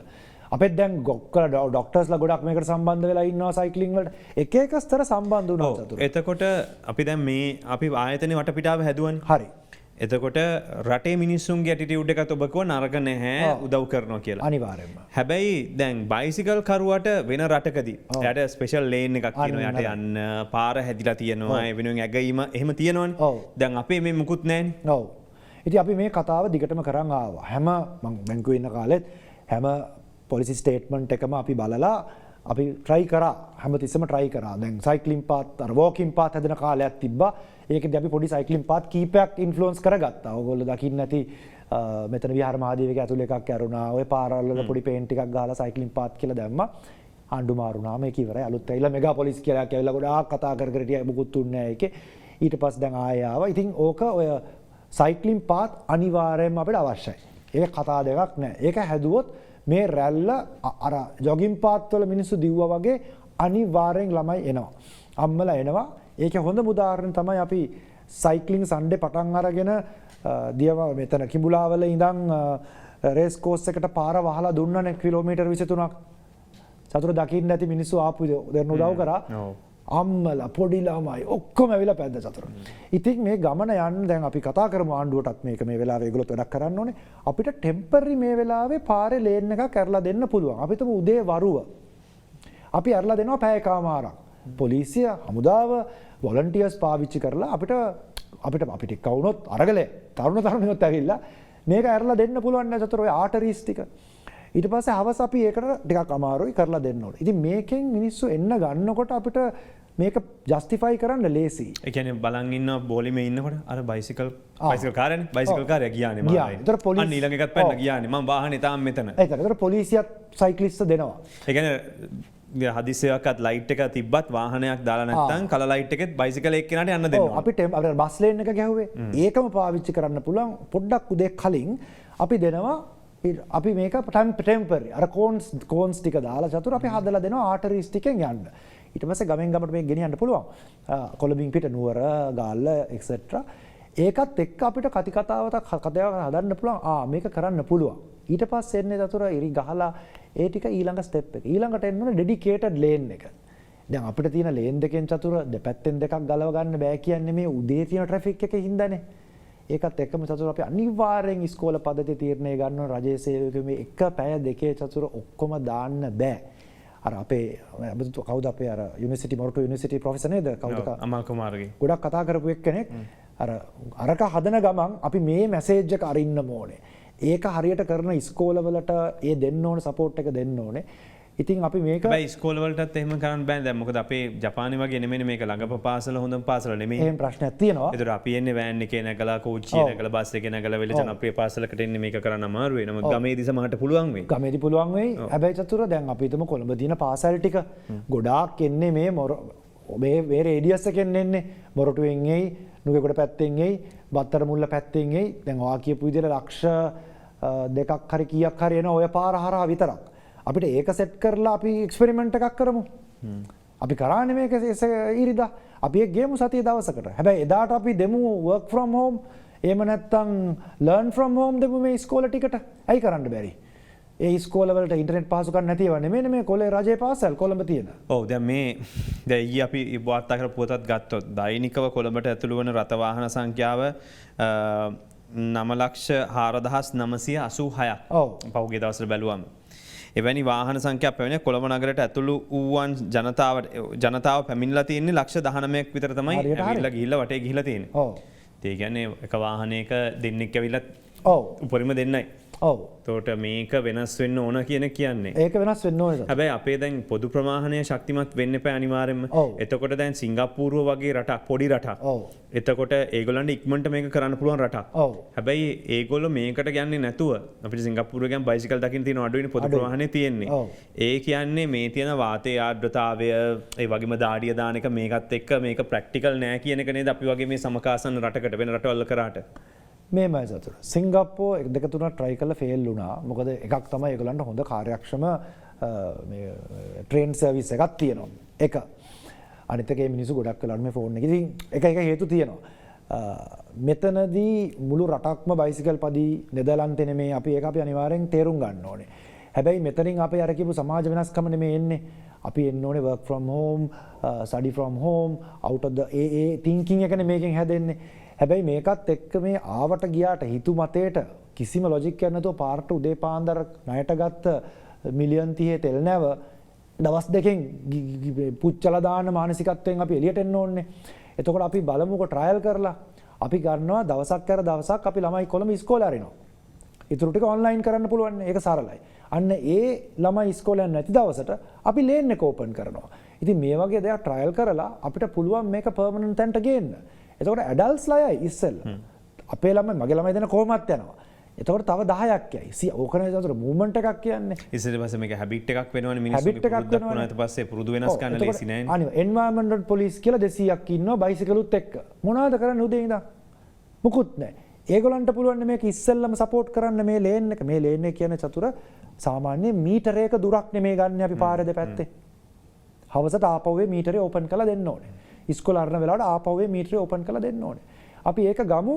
අපිත් දැන් ගොක්කල ඩොක්ටර්ස්ලා ගොඩක් මේකට සම්බන්ධ වෙලා ඉන්නවා සයික්ලින් වලට. එක එක ස්තර සම්බන්ධ වුණා චතුර. එතකොට අපි දැන් මේ අපි ආයතනේ වටපිටාව හැදුවනේ. හරි. එතකොට රටේ මිනිස්සුන්ගේ ඇටිටියුඩ් එකත් ඔබ කිව්ව නරක නැහැ උදව් කරනවා කියලා. අනිවාර්යයෙන්ම. හැබැයි දැන් බයිසිකල් කරුවට වෙන රටකදී එයාට ස්පෙෂල් ලේන් එකක් තියෙනවා. එයාට යන්න පාර හැදිලා තියෙනවා. ඒ වෙනුවෙන් ඇගීම එහෙම තියෙනවනේ. දැන් අපේ මේ මුකුත් නැහැනේ. ඔව්. ඉතින් අපි මේ කතාව දිගටම කරන් ආවා. හැම මම බැංකුවේ ඉන්න කාලෙත් හැම පොලිසි ස්ටේට්මන්ට් එකම අපි බලලා අපි try කරා. හැමතිස්සෙම try කරා. දැන් සයික්ලින් පාත් අර වෝකින් පාත් හදන කාලයක් තිබ්බා. ඒකදී අපි පොඩි සයික්ලින් පාත් කීපයක් ඉන්ෆ්ලුවන්ස් කරගත්තා. ඔයගොල්ලෝ දකින්න නැති මෙතන විහාර මහදේවික ඇතුළේ එකක් ඇරුණා. ඔය පාරවල් වල පොඩි පේන්ට් ටිකක් ගහලා සයික්ලින් පාත් කියලා දැම්මා. ආණ්ඩු මාරුණාම ඒක ඉවරයි. අලුත් ඇවිල්ලා මෙගා පොලිස් කියලා ඇවිල්ලා ගොඩාක් කතා කර කර හිටියා. මුකුත් තුන්නේ නැහැ ඒකේ. ඊට පස්සේ දැන් ආයෙ ආවා. ඉතින් ඕක ඔය සයික්ලින් පාත් අනිවාර්යයෙන්ම අපිට අවශ්‍යයි. ඒක කතා දෙකක් නෑ. ඒක හැදුවොත් මේ රැල්ල අර ජොගින් පාත්වල මිනිස්සු දිව්වා වගේ අනිවාර්යෙන් ළමයි එනවා. අම්මලා එනවා. ඒකේ හොඳම උදාහරණ තමයි අපි සයික්ලින් සන්ඩේ පටන් අරගෙන දියව මෙතන කිඹුලාවල ඉඳන් රේස් කෝස් එකට පාර වහලා දුන්නනේ කිලෝමීටර් 23ක්. සතුරු දකින්න නැති මිනිස්සු ආපු දෙන්න උදව් කරා. අම්මලා පොඩි ළමයි ඔක්කොම ඇවිල්ලා පැද්ද සතුරු. ඉතින් මේ ගමන යන්න දැන් අපි කතා කරමු ආණ්ඩුවටත් මේක මේ වෙලාවේ ඒගොල්ලොත් වැඩක් කරන්න ඕනේ. අපිට ටෙම්පරරි මේ වෙලාවේ පාරේ ලේන් එකක් ඇරලා දෙන්න පුළුවන්. අපි තුමු උදේ වරුව. අපි ඇරලා දෙනවා පැය කමාරක්. පොලිසිය, හමුදාව, වොලන්ටියර්ස් පාවිච්චි කරලා අපිට කවුනොත් අරගලේ තරුණියොත් ඇවිල්ලා මේක ඇරලා දෙන්න පුළුවන් නේද සතුරු ඔය ආටරීස් ටික. ඊට පස්සේ හවස අපි ඒකට ටිකක් අමාරුයි කරලා දෙන්න ඕනේ. ඉතින් මේකෙන් මිනිස්සු එන්න ගන්නකොට අපිට මේක ජස්ටිෆයි කරන්න ලේසි. ඒ කියන්නේ බලන් ඉන්න බෝලිමේ ඉන්නකොට අර බයිසිකල් කාර්යනේ බයිසිකල් කාර්යය ගියානේ මම. ඒතර පොලිස් අන්න ඊළඟ එකත් පැන්න ගියානේ. මම වාහනේ තාම මෙතන. ඒතර පොලිසියත් සයික්ලිස්ට් දෙනවා. ඒ කියන්නේ හදිසියක්ත් ලයිට් එක තිබ්බත් වාහනයක් දාලා නැත්නම් කල ලයිට් එකෙත් බයිසිකල් එක්කෙනාට යන්න දෙනවා. අපි බස් ලේන් එක ගැහුවේ ඒකම පාවිච්චි කරන්න පුළුවන් පොඩ්ඩක් උදේ කලින් අපි දෙනවා අපි මේක ටෙම්පරරි අර කෝන්ස් ටික දාලා චතුර අපි හදලා දෙනවා ආටරීස් ටිකෙන් යන්න. ඊට පස්සේ ගමෙන් ගමට මේක ගෙනියන්න පුළුවන්. කොළඹින් පිට නුවර ගාල්ල එක්සෙට්‍රා ඒකත් එක්ක අපිට කතාවක් හදන්න පුළුවන්. මේක කරන්න පුළුවන්. ඊට පස්සේ එන්නේ චතුර ඉරි ගහලා ඒ ටික ඊළඟ ස්ටෙප් එක. ඊළඟට එන්න ඕනේ ඩෙඩිකේටඩ් ලේන් එක. දැන් අපිට තියෙන ලේන් දෙකෙන් චතුර දෙපැත්තෙන් දෙකක් ගලව ගන්න බෑ කියන්නේ මේ උදේ තියෙන ට්‍රැෆික් එකේ හින්දානේ. ඒකත් එක්කම චතුර අපි අනිවාර්යෙන් ඉස්කෝල පද්ධතිය තීරණය ගන්න රජයේ සේවකයෝ මේ එක පැය දෙකේ චතුර ඔක්කොම දාන්න බෑ. අර අපේ කවුද අපේ අර යුනිවර්සිටි මොරටු යුනිවර්සිටි ප්‍රොෆෙසර් නේද කවුද අමල් කුමාරගේ ගොඩක් කතා කරපු එක්කෙනෙක් අරක හදන ගමන් අපි මේ මැසේජ් එක අරින්න ඕනේ. ඒක හරියට කරන ඉස්කෝලවලට ඒ දෙන්න ඕනේ සපෝට් එක දෙන්න ඕනේ. ඉතින් අපි මේක ස්කෝල වලටත් එහෙම කරන්න බෑ. දැන් මොකද අපේ ජපානයේ වගේ නෙමෙයි මේක ළඟම පාසල හොඳම පාසල නෙමෙයි. එහෙම ප්‍රශ්නයක් තියෙනවා. ඒතර අපි එන්නේ වෑන් එකේ නැගලා කෝච්චියේ නැගලා බස් එකේ නැගලා වෙල ජනප්‍රිය පාසලකට එන්නේ මේක කරන්න අමාරු වෙයි. නමුත් ගමේදී සමහරට පුළුවන් වෙයි. ගමේදී පුළුවන් වෙයි. හැබැයි චතුර දැන් අපි හිතමු කොළඹ තියෙන පාසල් ටික ගොඩාක් එන්නේ මේ රේඩියස් එකෙන් එන්නේ මොරටුවෙන් එයි, නුගේගොඩ පැත්තෙන් එයි, බත්තර මුල්ල පැත්තෙන් එයි. දැන් ඔයා කියපු විදිහට ලක්ෂ දෙකක් හරි කීයක් හරි එන ඔය පාර හරහා විතරක්. අපිට ඒක සෙට් කරලා අපි එක්ස්පෙරිමන්ට් එකක් කරමු. අපි කරානේ මේක ඉරිදා. අපි ඒක ගේමු සතිය දවසකට. හැබැයි එදාට අපි දෙමු work from home. එහෙම නැත්නම් learn from home දෙමු මේ ඉස්කෝල ටිකට. ඇයි කරන්න බැරි? ඒ ඉස්කෝල වලට ඉන්ටර්නෙට් පහසුකම් නැතිව නෙමෙයි මේ කොළේ රජයේ පාසල් කොළඹ තියෙන. ඔව් දැන් ඊ අපි වාර්තා කරපු පොතත් ගත්තොත් දෛනිකව කොළඹට ඇතුළු වන රථ වාහන සංඛ්‍යාව 9,04,986ක්. ඔව්. පහුගිය දවස්වල බැලුවම. එවැනි වාහන සංඛ්‍යාවක් පැමිණ කොළඹ නගරයට ඇතුළු වූවන් ජනතාව පැමිණලා තියෙන්නේ ලක්ෂ 19ක් විතර තමයි ඇවිල්ලා ගිහිල්ලා වටේ ගිහිල්ලා තියෙන්නේ. ඔව්. ඒ කියන්නේ එක වාහනයක දෙන්නෙක් ඇවිල්ලා ඔව්. උපරිම දෙන්නයි. ඔව්. එතකොට මේක වෙනස් වෙන්න ඕන කියන කියන්නේ. ඒක වෙනස් වෙන්න ඕනද? හැබැයි අපේ දැන් පොදු ප්‍රවාහනය ශක්තිමත් වෙන්න එපා අනිවාර්යෙන්ම. එතකොට දැන් සිංගප්පූරුව වගේ රටක් පොඩි රටක්. ඔව්. එතකොට ඒගොල්ලන්ට ඉක්මනට මේක කරන්න පුළුවන් රටක්. ඔව්. හැබැයි ඒගොල්ලෝ මේකට යන්නේ නැතුව අපිට සිංගප්පූරුව ගියන් බයිසිකල් දකින්න තියෙන අඩුවෙන් පොදු ප්‍රවාහනේ තියෙන්නේ. ඔව්. ඒ කියන්නේ මේ තියෙන වාතයේ ආර්ද්‍රතාවය ඒ වගේම දාඩිය දාන එක මේකත් එක්ක මේක ප්‍රැක්ටිකල් නෑ කියන එක නේද අපි වගේ මේ සමකාසන්න රටකට වෙන රටවල් කරාට. මේමයි සතුර. සිංගප්පූර් 1-2-3 try කරලා ෆේල් වුණා. මොකද එකක් තමයි ඒගොල්ලන්ට හොඳ කාර්යක්ෂම මේ ට්‍රේන් සර්විස් එකක් තියෙනවා. එක. අනිත් එකේ මිනිස්සු ගොඩක් වෙලාවට මේ ෆෝන් එකේ ඉතින් එක හේතු තියෙනවා. මෙතනදී මුළු රටක්ම බයිසිකල් පදී නෙදර්ලන්තේ නෙමේ අපි ඒක අපි අනිවාර්යෙන් තේරුම් ගන්න ඕනේ. හැබැයි මෙතනින් අපේ අර කියපු සමාජ වෙනස්කම නෙමේ එන්නේ. අපි එන්න ඕනේ work from home, study from home, out of the thinking එකනේ මේකෙන් හැදෙන්නේ. හැබැයි මේකත් එක්ක මේ ආවට ගියාට හිතු මතේට කිසිම ලොජික් එකක් නැතුව පාරට උදේ පාන්දර ණයට ගත්ත මිලියන් 30 තෙල් නැව දවස් දෙකෙන් පුච්චලා දාන මානසිකත්වයෙන් අපි එළියට එන්න ඕනේ. එතකොට අපි බලමුකෝ ට්‍රයල් කරලා අපි ගන්නවා දවසක් කර දවසක් අපි ළමයි කොළඹ ඉස්කෝලේ අරිනවා. ඊටු ටික ඔන්ලයින් කරන්න පුළුවන්. ඒක සරලයි. අන්න ඒ ළමයි ඉස්කෝලේ නැති දවසට අපි ලේන් එක ඕපන් කරනවා. ඉතින් මේ වගේ දේවල් ට්‍රයල් කරලා අපිට පුළුවන් මේක පර්මනන්ට් තැනට ගේන්න. එතකොට ඇඩල්ට්ස්ලා යයි ඉස්සෙල්ලා. අපේ ළමයි මගේ ළමයි දෙන කොහොමත් යනවා. එතකොට තව 10ක් යයි. ඕකනේ ඒතර මූවමන්ට් එකක් කියන්නේ. ඉතින් පස්සේ මේක හැබිට් එකක් වෙනවනේ මිනිස්සුන්ගේ පුරුද්දක් වුණාට පස්සේ පුරුදු වෙනස් කරන්න ලේසි නෑනේ. අනිව එන්වයරන්මන්ටල් පොලිස් කියලා 200ක් ඉන්නවා බයිසිකලුත් එක්ක. මොනවද කරන්නේ උදේ ඉඳන්? මුකුත් නෑ. ඒගොල්ලන්ට පුළුවන් මේක ඉස්සෙල්ලම සපෝට් කරන්න මේ ලේන් එක. මේ ලේන් එක කියන්නේ චතුර සාමාන්‍ය මීටරයක දුරක් නෙමේ ගන්න අපි පාරේ දෙපැත්තේ. හවසට ආපහුවේ මීටරේ ඕපන් කරලා දෙන්න ඕනේ. ඉස්කෝල අරන වෙලාවට ආපහුවේ මීටරේ ඕපන් කරලා දෙන්න ඕනේ. අපි ඒක ගමු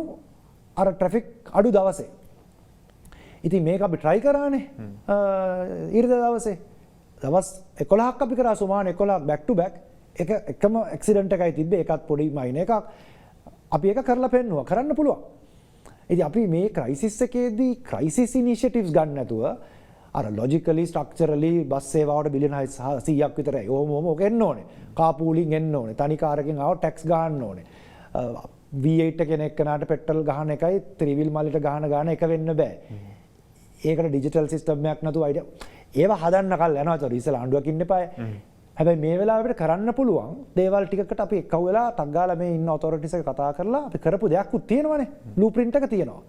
අර ට්‍රැෆික් අඩු දවසේ. ඉතින් මේක අපි try කරානේ. ඊරිදා දවසේ දවස් 11ක් අපි කරා සුමාන 11ක් back to back. එක එකම ඇක්සිඩන්ට් එකයි තිබ්බේ. ඒකත් පොඩි මයින් එකක්. අපි ඒක කරලා පෙන්නුවා. කරන්න පුළුවන්. ඉතින් අපි මේ ක්‍රයිසිස් එකේදී ක්‍රයිසිස් ඉනිෂියටිව්ස් ගන්න නැතුව අර ලොජිකලි ස්ට්‍රක්චරලි බස් සේවාවට බිලියන 100ක් විතරයි. ඕම ඕක එන්න ඕනේ. කාපූලින් එන්න ඕනේ. තනි කාරකින් ආව ටැක්ස් ගන්න ඕනේ. V8 කෙනෙක් කනට පෙට්‍රල් ගහන එකයි ත්‍රිවිල් මල්ලට ගහන එක වෙන්න බෑ. ඒකට ඩිජිටල් සිස්ටම් එකක් නැතුව අයිඩියා. ඒවා හදන්න කල් යනවා. ඒක ඉස්සලා ආණ්ඩුවක් ඉන්න එපායි. හැබැයි මේ වෙලාවට කරන්න පුළුවන් දේවල් ටිකකට අපි එක්ව වෙලා ටක් ගාලා මේ ඉන්න ඔතොරිටිස් එක කතා කරලා අපි කරපු දෙයක් උත් තියෙනවනේ. බ්ලූ ප්‍රින්ට් එක තියෙනවා.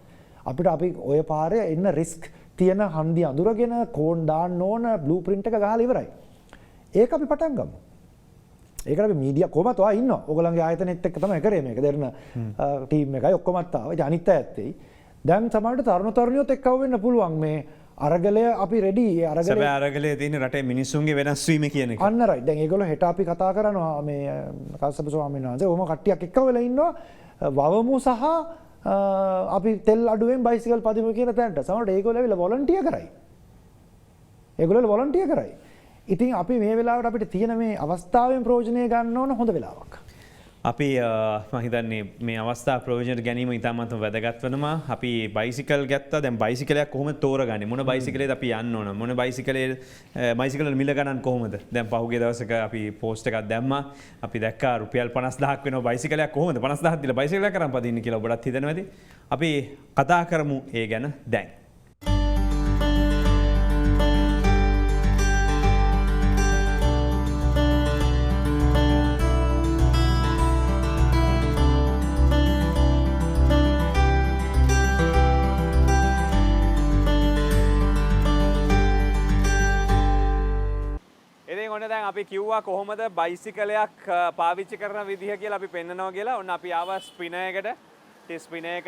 අපිට අපි ඔය පාරේ එන්න රිස්ක් තියෙන හන්දි අඳුරගෙන කෝන් දාන්න ඕන බ්ලූ ප්‍රින්ට් එක ගහලා ඉවරයි. ඒක අපි පටන් ගමු. ඒකට අපි මීඩියා කොහමද ඔයා ඉන්නවා. ඕගොල්ලන්ගේ ආයතනෙත් එක්ක තමයි කරේ මේක. දෙරණ ටීම් එකයි ඔක්කොමත් ආවා. ඉතින් අනිත් අයත් එයි. දැන් සමහරට තරුණ තරුණියොත් එක්කව වෙන්න පුළුවන් මේ අරගලය අපි රෙඩි. ඒ අරගලය සැබෑ අරගලයේ තියෙන රටේ මිනිස්සුන්ගේ වෙනස් වීම කියන එක. අන්න රයිට්. දැන් ඒගොල්ලෝ හෙට අපි කතා කරනවා මේ කස්සප ස්වාමීන් වහන්සේ. ඔහොම කට්ටියක් එක්ක වෙලා ඉන්නවා. වවමු සහ අපි තෙල් අඩුවෙන් බයිසිකල් පදිමු කියන තැනට. සමහරට ඒගොල්ලෝ ඇවිල්ලා වොලන්ටියර් කරයි. ඒගොල්ලෝ වොලන්ටියර් කරයි. ඉතින් අපි මේ වෙලාවට අපිට තියෙන මේ අවස්ථාවෙන් ප්‍රයෝජනය ගන්න ඕන හොඳ වෙලාවක්. අපි මම හිතන්නේ මේ අවස්ථාව ප්‍රයෝජනට ගැනීම ඉතාමත් වැදගත් වෙනවා. අපි බයිසිකල් ගත්තා. දැන් බයිසිකලයක් කොහොමද තෝරගන්නේ? මොන බයිසිකලයේද අපි යන්න ඕන? මොන බයිසිකල් මිල ගණන් කොහොමද? දැන් පහුගිය දවසක අපි පෝස්ට් එකක් දැම්මා. අපි දැක්කා රුපියල් 50000ක් වෙනවා බයිසිකලයක් කොහොමද 50000ක් දීලා බයිසිකලයක් කරන් පදින්න කියලා ඔබටත් හිතනවා ඇති. අපි කතා කරමු ඒ ගැන දැන්. අපි කිව්වා කොහොමද බයිසිකලයක් පාවිච්චි කරන විදිහ කියලා අපි පෙන්නනවා කියලා. ඔන්න අපි ආවා ස්පිනර් එකට. ඒ ස්පිනර් එක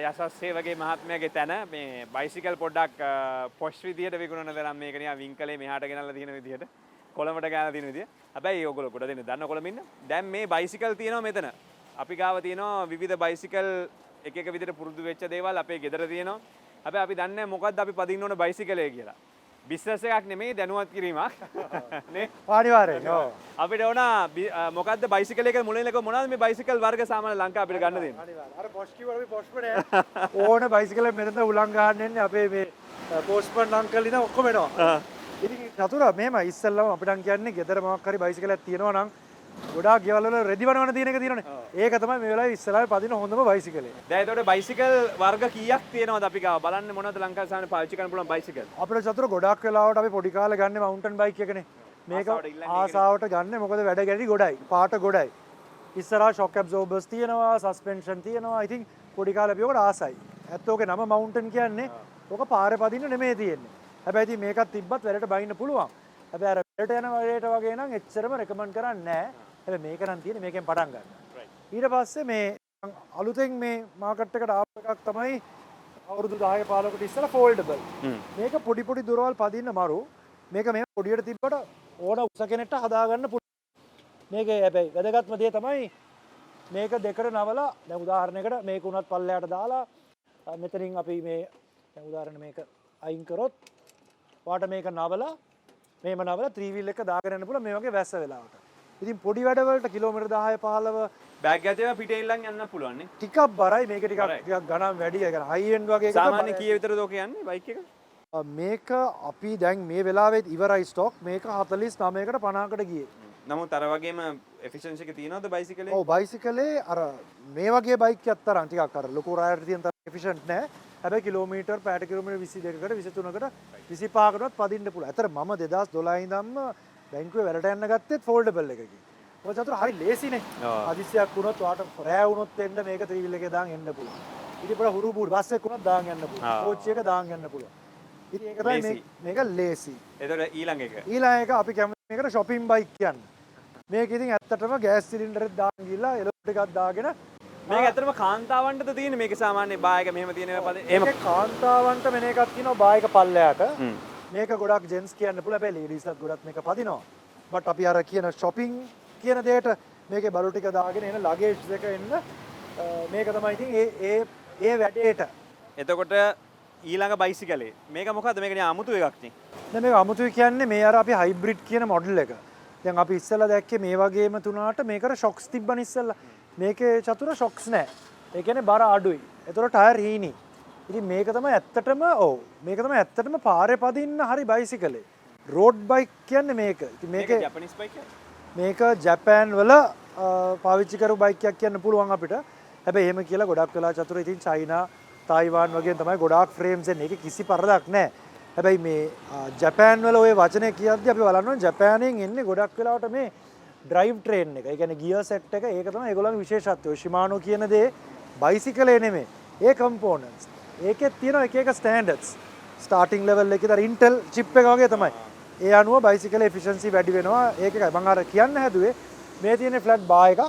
යසස්සේ වගේ මහත්මයාගේ තැන මේ බයිසිකල් පොඩ්ඩක් පොෂ් විදිහට විකුණන දරම් මේක නිකන් වින්කලේ මෙහාට ගෙනල්ලා තියෙන විදිහට කොළඹට ගාලා තියෙන විදිහ. හැබැයි ඕගොල්ලෝ කොට දෙන්න දන්න කොළඹ ඉන්න. දැන් මේ බයිසිකල් තියෙනවා මෙතන. අපි ගාව තියෙනවා විවිධ බයිසිකල් එක එක විදිහට පුරුදු වෙච්ච දේවල් අපේ ගෙදර තියෙනවා. හැබැයි අපි දන්නේ නැහැ මොකද්ද අපි පදින්න ඕන බයිසිකලේ කියලා. බිස්නස් එකක් නෙමෙයි දැනුවත් කිරීමක් නේ අනිවාර්යෙන් ඔව් අපිට ඕන මොකද්ද බයිසිකල් එක මුලින්ම මොනවද මේ බයිසිකල් වර්ග සාමාන්‍ය ලංකාව අපිට ගන්න දෙන්නේ අනිවාර්යෙන් අර පොෂ් කිව්වර අපි පොෂ්පඩ ඕන බයිසිකල් මෙතන උලං ගන්න එන්නේ අපේ මේ පොස්පන් අංකල් ඉන්න ඔක්කොම එනවා ඉතින් නතුරා මෙහෙම ඉස්සෙල්ලාම අපිට කියන්නේ ගෙදර මොකක් හරි බයිසිකලයක් තියෙනවා නම් ගොඩාක් ගෙවල් වල රෙදි වනවන තියෙන එක තියෙනවනේ. ඒක තමයි මේ වෙලාවේ ඉස්සරහට පදින හොඳම බයිසිකලේ. දැන් ඒතකොට බයිසිකල් වර්ග කීයක් තියෙනවද අපි ගාව? බලන්න මොනවද ලංකාවේ සාමාන්‍ය පාවිච්චි කරන්න පුළුවන් බයිසිකල්? අපිට චතුර ගොඩාක් වෙලාවට අපි පොඩි කාලේ ගන්න මවුන්ටන් බයික් එකනේ. මේක ආසාවට ගන්න මොකද වැඩ ගැටි ගොඩයි. පාට ගොඩයි. ඉස්සරහා ෂොක් ඇබ්සෝබර්ස් තියෙනවා, සස්පෙන්ෂන් තියෙනවා. ඉතින් පොඩි කාලේ අපි ඔකට ආසයි. ඇත්ත ඕකේ නම මවුන්ටන් කියන්නේ ඕක පාරේ පදින්න නෙමෙයි තියෙන්නේ. හැබැයි ඉතින් මේකත් තිබ්බත් වැඩට බහින්න පුළුවන්. හැබැයි අර වැඩට යන වැඩේට වගේ නම් එච්චරම රෙකමන්ඩ් කරන්නේ නැහැ. හැබැයි මේක නම් තියෙන්නේ මේකෙන් පටන් ගන්න. ඊට පස්සේ මේ අලුතෙන් මේ මාකට් එකට ආපු එකක් තමයි අවුරුදු 10 15කට ඉස්සෙල්ලා ෆෝල්ඩබල්. මේක පොඩි පොඩි දොරවල් පදින්න මරු. මේක මේ පොඩියට තිබ්බට ඕන උස කෙනෙක්ට හදාගන්න පුළුවන්. මේකේ හැබැයි වැදගත්ම දේ තමයි මේක දෙකට නවලා දැන් උදාහරණයකට මේක උනත් පල්ලයට දාලා මෙතනින් අපි මේ දැන් උදාහරණ මේක අයින් කරොත් වාට මේක නවලා මේම නවලා 3 wheel එක දාගෙන යන්න පුළුවන් මේ වගේ වැස්ස වෙලාවට. ඉතින් පොඩි වැඩවලට කිලෝමීටර් 10 15 බෑග් ගැතේම පිටේ ඉල්ලන් යන්න පුළුවන් නේ. ටිකක් බරයි මේක ටිකක් ගණන් වැඩි. ඒ කියන්නේ හයි එන්ඩ් වගේ එකකට සාමාන්‍ය කීය විතරද ඔක යන්නේ බයික් එක? මේක අපි දැන් මේ වෙලාවෙත් ඉවරයි ස්ටොක්. මේක 49කට 50කට ගියේ. නමුත් අර වගේම එෆිෂන්සි එක තියෙනවද බයිසිකලේ? ඔව් බයිසිකලේ අර මේ වගේ බයික් එකක් තරම් ටිකක් අර ලොකු රයර් තියෙන තරම් එෆිෂන්ට් නෑ. හැබැයි කිලෝමීටර් පැයට කිලෝමීටර් 22කට 23කට 25කටවත් පදින්න පුළුවන්. ඇතර මම 2012 ඉඳන්ම බැංකුවේ වැඩට යන්න ගත්තෙත් ෆෝල්ඩබල් එකකින්. ඔය චතුර හරි ලේසිනේ. හදිස්සියක් වුණොත් වාට රෑ වුණොත් එන්න මේක 3 wheel එකේ දාන් එන්න පුළුවන්. ඉතින් පොඩ හුරු බුරු බස් එක වුණත් දාන් යන්න පුළුවන්. කෝච් එක දාන් යන්න පුළුවන්. ඉතින් ඒක තමයි මේක ලේසි. එතකොට ඊළඟ එක. ඊළඟ එක අපි කැමති මේකට shopping bike කියන්නේ. මේක ඉතින් ඇත්තටම ගෑස් සිලින්ඩරෙත් දාන් ගිහලා එලොට් එකක් දාගෙන මේක ඇත්තටම කාන්තාවන්ටද තියෙන්නේ මේක සාමාන්‍ය බායක මෙහෙම තියෙන පද එහෙම මේක කාන්තාවන්ට මෙන්න එකක් තියෙනවා බායක පල්ලයට මේක ගොඩක් ජෙන්ස් කියන්න පුළුවන් හැබැයි ලේඩීස්ලත් ගොඩක් මේක පදිනවා බට් අපි අර කියන shopping කියන දෙයට මේකේ බලු ටික දාගෙන එන ලගේජ් දෙක එන්න මේක තමයි ඉතින් ඒ වැඩේට එතකොට ඊළඟ බයිසිකලේ මේක මොකද්ද මේක නිකන් අමුතු එකක් නේ දැන් මේක අමුතුයි කියන්නේ මේ අර අපි හයිබ්‍රිඩ් කියන මොඩල් එක දැන් අපි ඉස්සෙල්ලා දැක්කේ මේ වගේම තුනට මේකට ෂොක්ස් තිබ්බන ඉස්සෙල්ලා මේකේ චතුර ෂොක්ස් නැහැ. ඒ කියන්නේ බර අඩුයි. ඒතර ටයර් හීනි. ඉතින් මේක තමයි ඇත්තටම මේක තමයි ඇත්තටම පාරේ පදින්න හරි බයිසිකලේ. රෝඩ් බයික් කියන්නේ මේක. ඉතින් මේකේ ජපනිස් බයික් මේක ජපාන් වල පාවිච්චි කරපු බයික් එකක් කියන්න පුළුවන් අපිට. හැබැයි එහෙම කියලා ගොඩක් වෙලා චතුර ඉතින් චයිනා, තායිවාන් වගේ තමයි ගොඩාක් ෆ්‍රේම්ස් එන්නේ. ඒකේ කිසි පරදක් නැහැ. හැබැයි මේ ජපාන් වල ওই වචනේ කියද්දි අපි බලන්න ඕනේ ජපානයෙන් එන්නේ ගොඩක් වෙලාවට මේ ඩ්‍රයිව් ට්‍රේන් එක. ඒ කියන්නේ ගියර් සෙට් එක ඒක තමයි ඒගොල්ලන්ගේ විශේෂත්වය. Shimano කියන දේ බයිසිකලේ නෙමෙයි. ඒ කම්පෝනන්ට්ස්. ඒකේ තියෙන එක එක ස්ටෑන්ඩඩ්ස්. ස්ටාර්ටින් ලෙවල් එකේ දර Intel chip එක වගේ තමයි. ඒ අනුව බයිසිකල් එෆිෂන්සි වැඩි වෙනවා. ඒක එකයි මම අර කියන්න හැදුවේ මේ තියෙන ෆ්ලැට් බා එකක්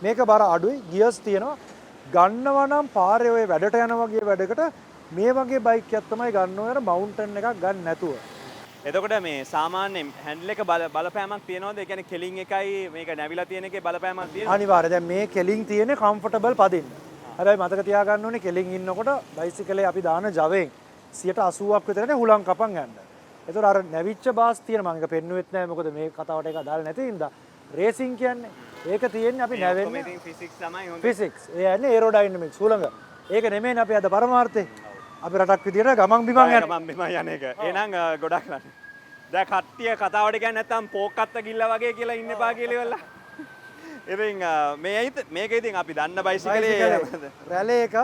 මේක බර අඩුයි ගියර්ස් තියෙනවා ගන්නවා නම් පාරේ ඔය වැඩට යන වගේ වැඩකට මේ වගේ බයික් එකක් තමයි ගන්න ඕන මවුන්ටන් එකක් ගන්න නැතුව. එතකොට මේ සාමාන්‍ය හැන්ඩල් එක බලපෑමක් තියෙනවද? ඒ කියන්නේ කෙලින් එකයි මේක නැවිලා තියෙන එකේ බලපෑමක් තියෙනවද? අනිවාර්යයෙන්. දැන් මේ කෙලින් තියෙන්නේ කම්ෆර්ටබල් පදින්න. හැබැයි මතක තියාගන්න ඕනේ කෙලින් ඉන්නකොට බයිසිකලේ අපි දාන ජවෙන් 80%ක් විතරනේ හුලං කපන් යන්න. ඒතර අර නැවිච්ච බාස් තියෙන මම ඒක පෙන්නුවෙත් නැහැ මොකද මේ කතාවට ඒක අදාළ නැති හින්දා. රේසින් කියන්නේ ඒක තියෙන්නේ අපි නැවෙන්නේ ෆිසික්ස් තමයි හොඳ. ෆිසික්ස්. ඒ යන්නේ ඒරෝඩයිනමික්ස් හුලඟ. ඒක නෙමෙයිනේ අපි අද පරමාර්ථේ. අපි රටක් විදියට ගමන් බිමන් යන ගමන් බිමන් යන එක. එහෙනම් ගොඩක් නෑ. දැන් කට්ටිය කතාවට කියන්නේ නැත්තම් පෝක්කත්ත ගිල්ල වගේ කියලා ඉන්න එපා කියලා ඉවරලා. ඉතින් මේක ඉතින් අපි දන්න බයිසිකලේ රැලේ එක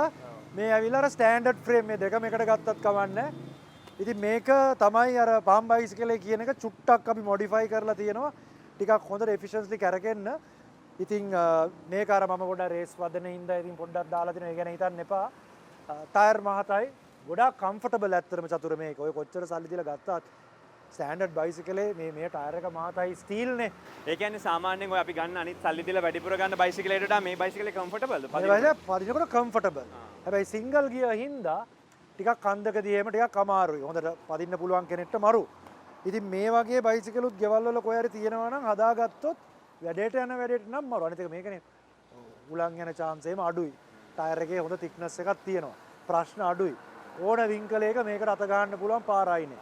මේ ඇවිල්ලා අර ස්ටෑන්ඩඩ් ෆ්‍රේම් මේ දෙකම එකට ගත්තත් කමන්නේ. ඉතින් මේක තමයි අර පාම් බයිසිකලේ කියන එක චුට්ටක් අපි මොඩිෆයි කරලා තියෙනවා. ටිකක් හොඳට එෆිෂන්ස්ලි කරගෙන්න. ඉතින් මේක අර මම පොඩ්ඩක් රේස් වදනේ හින්දා ඉතින් පොඩ්ඩක් දාලා තිනවා. ඒ ගැන හිතන්න එපා. ටයර් මහතයි ගොඩාක් කම්ෆර්ටබල් ඇත්තටම චතුර මේක. ඔය කොච්චර සල්ලි දීලා ගත්තත් ස්ටෑන්ඩඩ් බයිසිකලේ මේ ටයර් එක මහතයි ස්ටීල්නේ. ඒ කියන්නේ සාමාන්‍යයෙන් ඔය අපි ගන්න අනිත් සල්ලි දීලා වැඩිපුර ගන්න බයිසිකලයට වඩා මේ බයිසිකලේ කම්ෆර්ටබල්ද? පදිනකොට කම්ෆර්ටබල්. හැබැයි සිංගල් ගියර් හින්දා ටිකක් කන්දකදී එහෙම ටිකක් අමාරුයි. හොඳට පදින්න පුළුවන් කෙනෙක්ට මරු. ඉතින් මේ වගේ බයිසිකලුත් ගෙවල් වල කොහේ හරි තියෙනවා නම් හදාගත්තොත් වැඩේට යන වැඩේට නම් මරු. අනිත් එක මේකනේ උලන් යන chance එහෙම අඩුයි. ටයර් එකේ හොඳ thickness එකක් තියෙනවා. ප්‍රශ්න අඩුයි. ඕන වින්කලයක මේකට අත ගන්න පුළුවන් පාරයිනේ.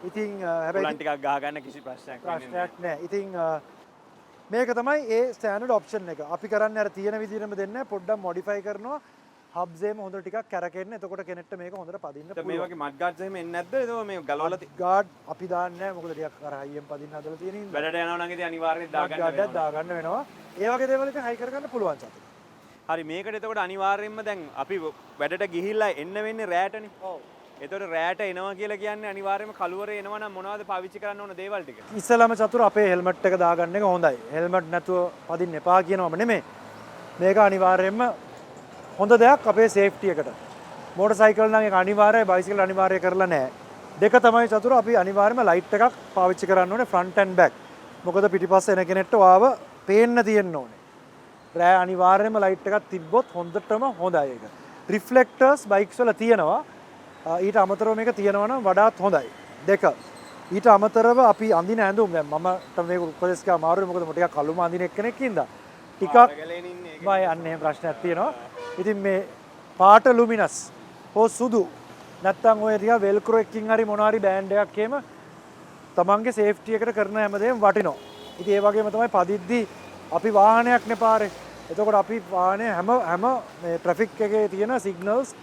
ඉතින් හැබැයි උලන් ටිකක් ගහ ගන්න කිසි ප්‍රශ්නයක් නැහැ. ඉතින් මේක තමයි ඒ ස්ටෑන්ඩඩ් ඔප්ෂන් එක. අපි කරන්නේ අර තියෙන විදිහටම දෙන්නේ පොඩ්ඩක් මොඩිෆයි කරනවා. හබ්ස් එහෙම හොඳට ටිකක් කැරකෙන්න. එතකොට කෙනෙක්ට මේක හොඳට පදින්න පුළුවන්. මේ වගේ මඩ් ගාඩ්ස් එහෙම එන්නේ නැද්ද? ඒක මේ ගලවලා ගාඩ් අපි දාන්නේ නැහැ. මොකද ටිකක් අර හයියෙන් පදින්න හදලා තියෙන හින්දා. වැඩට යනවා නම් ඉතින් අනිවාර්යයෙන් දාගන්න වෙනවා. දාගන්න වෙනවා. ඒ වගේ දේවල් ඉතින් හයි කරගන්න පුළුවන් චතුර. හරි මේකට එතකොට අනිවාර්යයෙන්ම දැන් අපි වැඩට ගිහිල්ලා එන්න වෙන්නේ රැටනේ. ඔව්. එතකොට රැට එනවා කියලා කියන්නේ අනිවාර්යයෙන්ම කළුවරේ එනවා නම් මොනවද පාවිච්චි කරන්න ඕන දේවල් ටික? ඉස්සලම චතුර අපේ හෙල්මට් එක දාගන්න එක හොඳයි. හෙල්මට් නැතුව පදින්න එපා කියනවම නෙමෙයි. මේක අනිවාර්යයෙන්ම හොඳ දෙයක් අපේ සේෆ්ටි එකට. මෝටර් සයිකල් නම් ඒක අනිවාර්යයි බයිසිකල් අනිවාර්ය කරලා නැහැ. දෙක තමයි චතුර අපි අනිවාර්යයෙන්ම ලයිට් එකක් පාවිච්චි කරන්න ඕනේ ෆ්‍රන්ට් ඇන්ඩ් බෑක්. මොකද පිටිපස්සේ එන කෙනෙක්ට වාව පේන්න තියෙන්න ඕනේ. රෑ අනිවාර්යයෙන්ම ලයිට් එකක් තිබ්බොත් හොඳටම හොඳයි ඒක. රිෆ්ලෙක්ටර්ස් බයික්ස් වල තියෙනවා. ඊට අමතරව මේක තියෙනවා නම් වඩාත් හොඳයි. දෙක. ඊට අමතරව අපි අඳින ඇඳුම් දැන් මම මේක උපදේශ කරා මාරුයි මොකද මම ටිකක් කළුම අඳින එක්කෙනෙක් ඉඳලා. ටිකක් මම යන්නේ එහෙම ප්‍රශ්නයක් තියෙනවා. ඉතින් මේ පාට ලුමිනස් හෝ සුදු නැත්තම් ඔය ටික වෙල්ක්‍රෝ එකකින් හරි මොන හරි බෑන්ඩ් එකක් එහෙම තමන්ගේ සේෆ්ටි එකට කරන හැමදේම වටිනවා. ඉතින් ඒ වගේම තමයි පදිද්දි අපි වාහනයක් නේ පාරේ. එතකොට අපි වාහනේ හැම මේ ට්‍රැෆික් එකේ තියෙන සිග්නල්ස්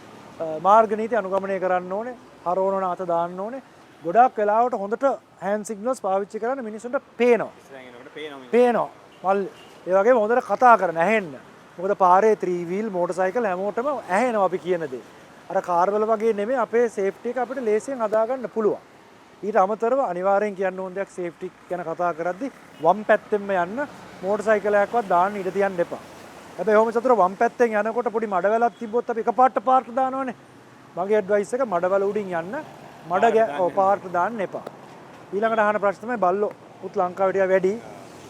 මාර්ග නීති අනුගමනය කරන්න ඕනේ. හරවන අත දාන්න ඕනේ. ගොඩාක් වෙලාවට හොඳට හෑන්ඩ් සිග්නල්ස් පාවිච්චි කරන්න මිනිස්සුන්ට පේනවා. පේනවා. ඒ වගේම හොඳට කතා කරන්න ඇහෙන්න. මොකද පාරේ 3 wheel motorcycle හැමෝටම ඇහෙනවා අපි කියන දේ. අර කාර් වල වගේ නෙමෙයි අපේ සේෆ්ටි එක අපිට ලේසියෙන් හදාගන්න පුළුවන්. ඊට අමතරව අනිවාර්යෙන් කියන්න ඕන දෙයක් සේෆ්ටි ගැන කතා කරද්දි වම් පැත්තෙන්ම යන්න මෝටර් එකක්වත් දාන්න ඉඩ තියන්න එපා. හැබැයි ඔහොම චතුර වම් පැත්තෙන් යනකොට පොඩි මඩවැලක් තිබ්බොත් අපි එකපාරට පාර්ට් දානවනේ. මගේ ඇඩ්වයිස් එක මඩවැල උඩින් යන්න පාර්ට් දාන්න එපා. ඊළඟට අහන ප්‍රශ්න තමයි බල්ලෝ උත් ලංකාවට වැඩි.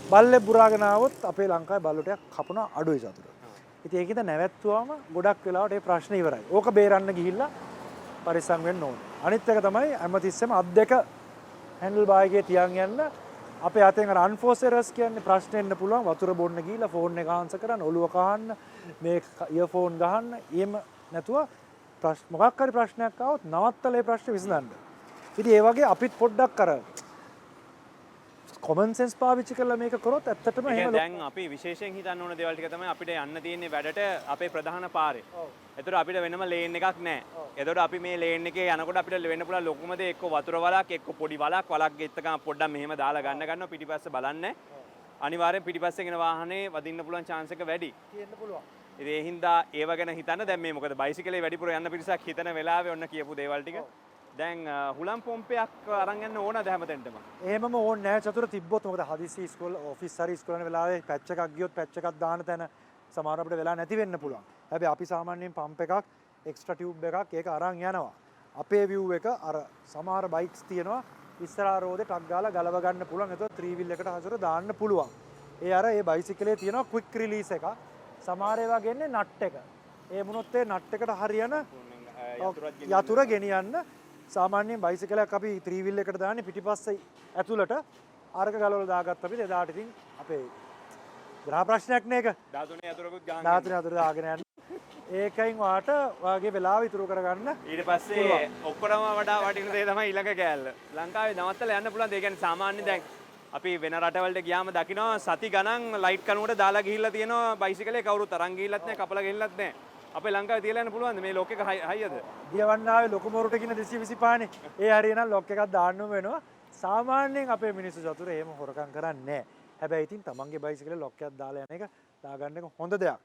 බල්ලේ බුරාගෙන ආවොත් අපේ ලංකාවේ බල්ලෝ ටිකක් කපන අඩුයි චතුර. ඉතින් ඒකෙන්ද නැවැත්තුවාම ගොඩක් වෙලාවට ඒ ප්‍රශ්නේ ඉවරයි. ඕක බේරන්න ගිහිල්ලා පරිස්සම් වෙන්න ඕනේ. අනිත් එක තමයි හැමතිස්සෙම අත් දෙක හැන්ඩල් බාර් එකේ තියන් යන්න. අපේ අතෙන් අර අන්ෆෝස් එරර්ස් කියන්නේ ප්‍රශ්න එන්න පුළුවන්. වතුර බොන්න ගිහිල්ලා ෆෝන් එක ආන්සර් කරන්න, ඔළුව කහන්න, මේ ඉයර්ෆෝන් ගහන්න. එහෙම නැතුව මොකක් හරි ප්‍රශ්නයක් ආවොත් නවත්තලා ඒ ප්‍රශ්නේ විසඳන්න. ඉතින් ඒ වගේ අපිත් පොඩ්ඩක් අර කොමන් සෙන්ස් පාවිච්චි කරලා මේක කරොත් ඇත්තටම එහෙම දැන් අපි විශේෂයෙන් හිතන්න ඕන දේවල් ටික තමයි අපිට යන්න තියෙන්නේ වැඩට අපේ ප්‍රධාන පාරේ. ඒතර අපිට වෙනම ලේන් එකක් නැහැ. ඒතර අපි මේ ලේන් එකේ යනකොට අපිට වෙන්න පුළුවන් ලොකුම දේ එක්ක වතුර වලක් එක්ක පොඩි වලක් ගෙත්ත ගන්න පොඩ්ඩක් මෙහෙම දාලා ගන්නවා පිටිපස්ස බලන්නේ. අනිවාර්යෙන් පිටිපස්සෙන් එන වාහනේ වදින්න පුළුවන් chance එක වැඩි. තියෙන්න පුළුවන්. ඉතින් ඒ හින්දා ඒව ගැන හිතන්න දැන් මේ මොකද බයිසිකලේ වැඩිපුර යන්න පිරිසක් හිතන වෙලාවේ ඔන්න කියපු දේවල් ටික. දැන් හුලම් පොම්පයක් අරන් යන්න ඕනද හැමතැනටම? එහෙමම ඕනේ නැහැ චතුර තිබ්බොත් මොකද හදිසි ඉස්කෝල ඔෆිස් හරි ඉස්කෝල යන වෙලාවේ පැච් එකක් ගියොත් පැච් එකක් දාන තැන සමහර අපිට වෙලා නැති වෙන්න පුළුවන්. හැබැයි අපි සාමාන්‍යයෙන් පම්ප් එකක් එක්ස්ට්‍රා ටියුබ් එකක් ඒක අරන් යනවා. අපේ view එක අර සමහර බයික්ස් තියෙනවා ඉස්සරහා රෝදේ ටක් ගාලා ගලව ගන්න පුළුවන්. එතකොට 3 wheel එකට හසුර දාන්න පුළුවන්. ඒ අර ඒ බයිසිකලේ තියෙනවා ක්වික් රිලීස් එක. සමහර ඒවා ගෙන්නේ නට් එක. ඒ මොනොත් ඒ නට් එකට හරියන යතුර ගෙනියන්න සාමාන්‍යයෙන් බයිසිකලයක් අපි 3 wheel එකට දාන්නේ පිටිපස්සේ ඇතුළට අරක ගලවලා දාගත්ත අපි එදාට ඉතින් අපේ ග්‍රහ ප්‍රශ්නයක් නේක 13 යතුරකුත් ගහන්න 13 අතර දාගෙන යන්න ඒකයින් වාට වාගේ වෙලාව ඉතුරු කරගන්න ඊට පස්සේ ඔක්කොටම වඩා වටින දේ තමයි ඊළඟ කෑල්ල. ලංකාවේ නවත්තලා යන්න පුළුවන්. ඒ කියන්නේ සාමාන්‍ය දැන් අපි වෙන රටවලට ගියාම දකිනවා සති ගණන් ලයිට් කනුවට දාලා ගිහිල්ලා තියෙනවා බයිසිකලේ කවුරුත් තරංග ගිහිල්ලත් නැහැ කපලා ගිහිල්ලත් නැහැ. අපේ ලංකාවේ තියලා යන්න පුළුවන්ද මේ ලොක් එක හයියද? දියවන්නාවේ ලොකු මොරුට කියන 225 නේ. ඒ හරියනම් ලොක් එකක් දාන්නම වෙනවා. සාමාන්‍යයෙන් අපේ මිනිස්සු චතුර එහෙම හොරකම් කරන්නේ නැහැ. හැබැයි ඉතින් තමන්ගේ බයිසිකලේ ලොක් එකක් දාලා යන එක දාගන්න එක හොඳ දෙයක්.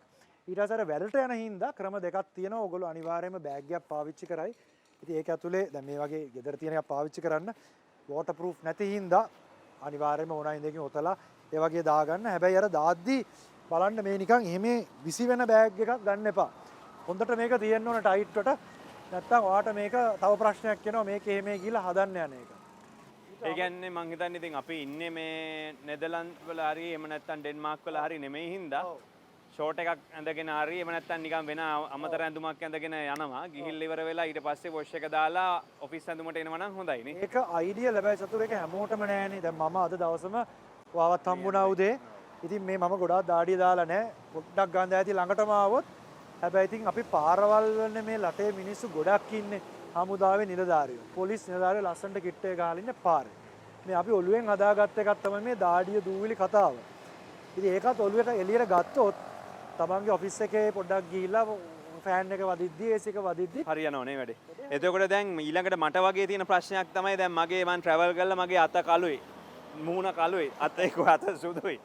ඊට පස්සේ වැඩට යන හින්දා ක්‍රම දෙකක් තියෙනවා. ඕගොල්ලෝ අනිවාර්යයෙන්ම බෑග් එකක් පාවිච්චි කරයි. ඉතින් ඒක ඇතුලේ දැන් මේ වගේ ගෙදර තියෙන එකක් පාවිච්චි කරන්න වෝටර් ප්‍රූෆ් නැති හින්දා අනිවාර්යයෙන්ම ඕනයින් දෙකකින් ඔතලා ඒ වගේ දාගන්න. හැබැයි අර දාද්දී බලන්න මේ නිකන් එහෙම විසි වෙන බෑග් එකක් ගන්න එපා. හොඳට මේක තියෙන්න ඕන ටයිට්වට. නැත්තම් ඔයාට මේක තව ප්‍රශ්නයක් වෙනවා මේක එහෙම ගිහලා හදන්න යන එක. ඒ කියන්නේ මං හිතන්නේ ඉතින් අපි ඉන්නේ මේ නෙදර්ලන්ඩ් වල හරි එහෙම නැත්නම් ඩෙන්මාර්ක් වල හරි නෙමෙයි හින්දා ෂෝට් එකක් ඇඳගෙන හරි එහෙම නැත්නම් නිකන් වෙන අමතර ඇඳුමක් ඇඳගෙන යනවා. ගිහිල්ලා ඉවර වෙලා ඊට පස්සේ වොෂ් එක දාලා ඔෆිස් ඇඳුමට එනවා නම් හොඳයි නේ. ඒක අයිඩියල්. හැබැයි චතුර ඒක හැමෝටම නෑනේ. දැන් මම අද දවසම වාවත් හම්බුණා උදේ. ඉතින් මේ මම ගොඩාක් දාඩිය දාලා නෑ. පොඩ්ඩක් ගඳ ඇති ළඟටම ආවොත්. හැබැයි ඉතින් අපි පාරවල් වල මේ රටේ මිනිස්සු ගොඩක් ඉන්නේ. හමුදාවේ නිලධාරියෝ. පොලිස් නිලධාරියෝ ලස්සනට කිට්ටේ ගහලා ඉන්නේ පාරේ. මේ අපි ඔළුවෙන් හදාගත්ත එකක් තමයි මේ දාඩිය දූවිලි කතාව. ඉතින් ඒකත් ඔළුවට එළියට ගත්තොත් තමන්ගේ ඔෆිස් එකේ පොඩ්ඩක් ගිහිල්ලා ෆෑන් එක වදිද්දි AC එක වදිද්දි හරියනව නේ වැඩේ. එතකොට දැන් ඊළඟට මට වගේ තියෙන ප්‍රශ්නයක් තමයි දැන් මගේ මං ට්‍රැවල් කරලා මගේ අත කළුයි. මූණ කළුයි. අත එක අත සුදුයි.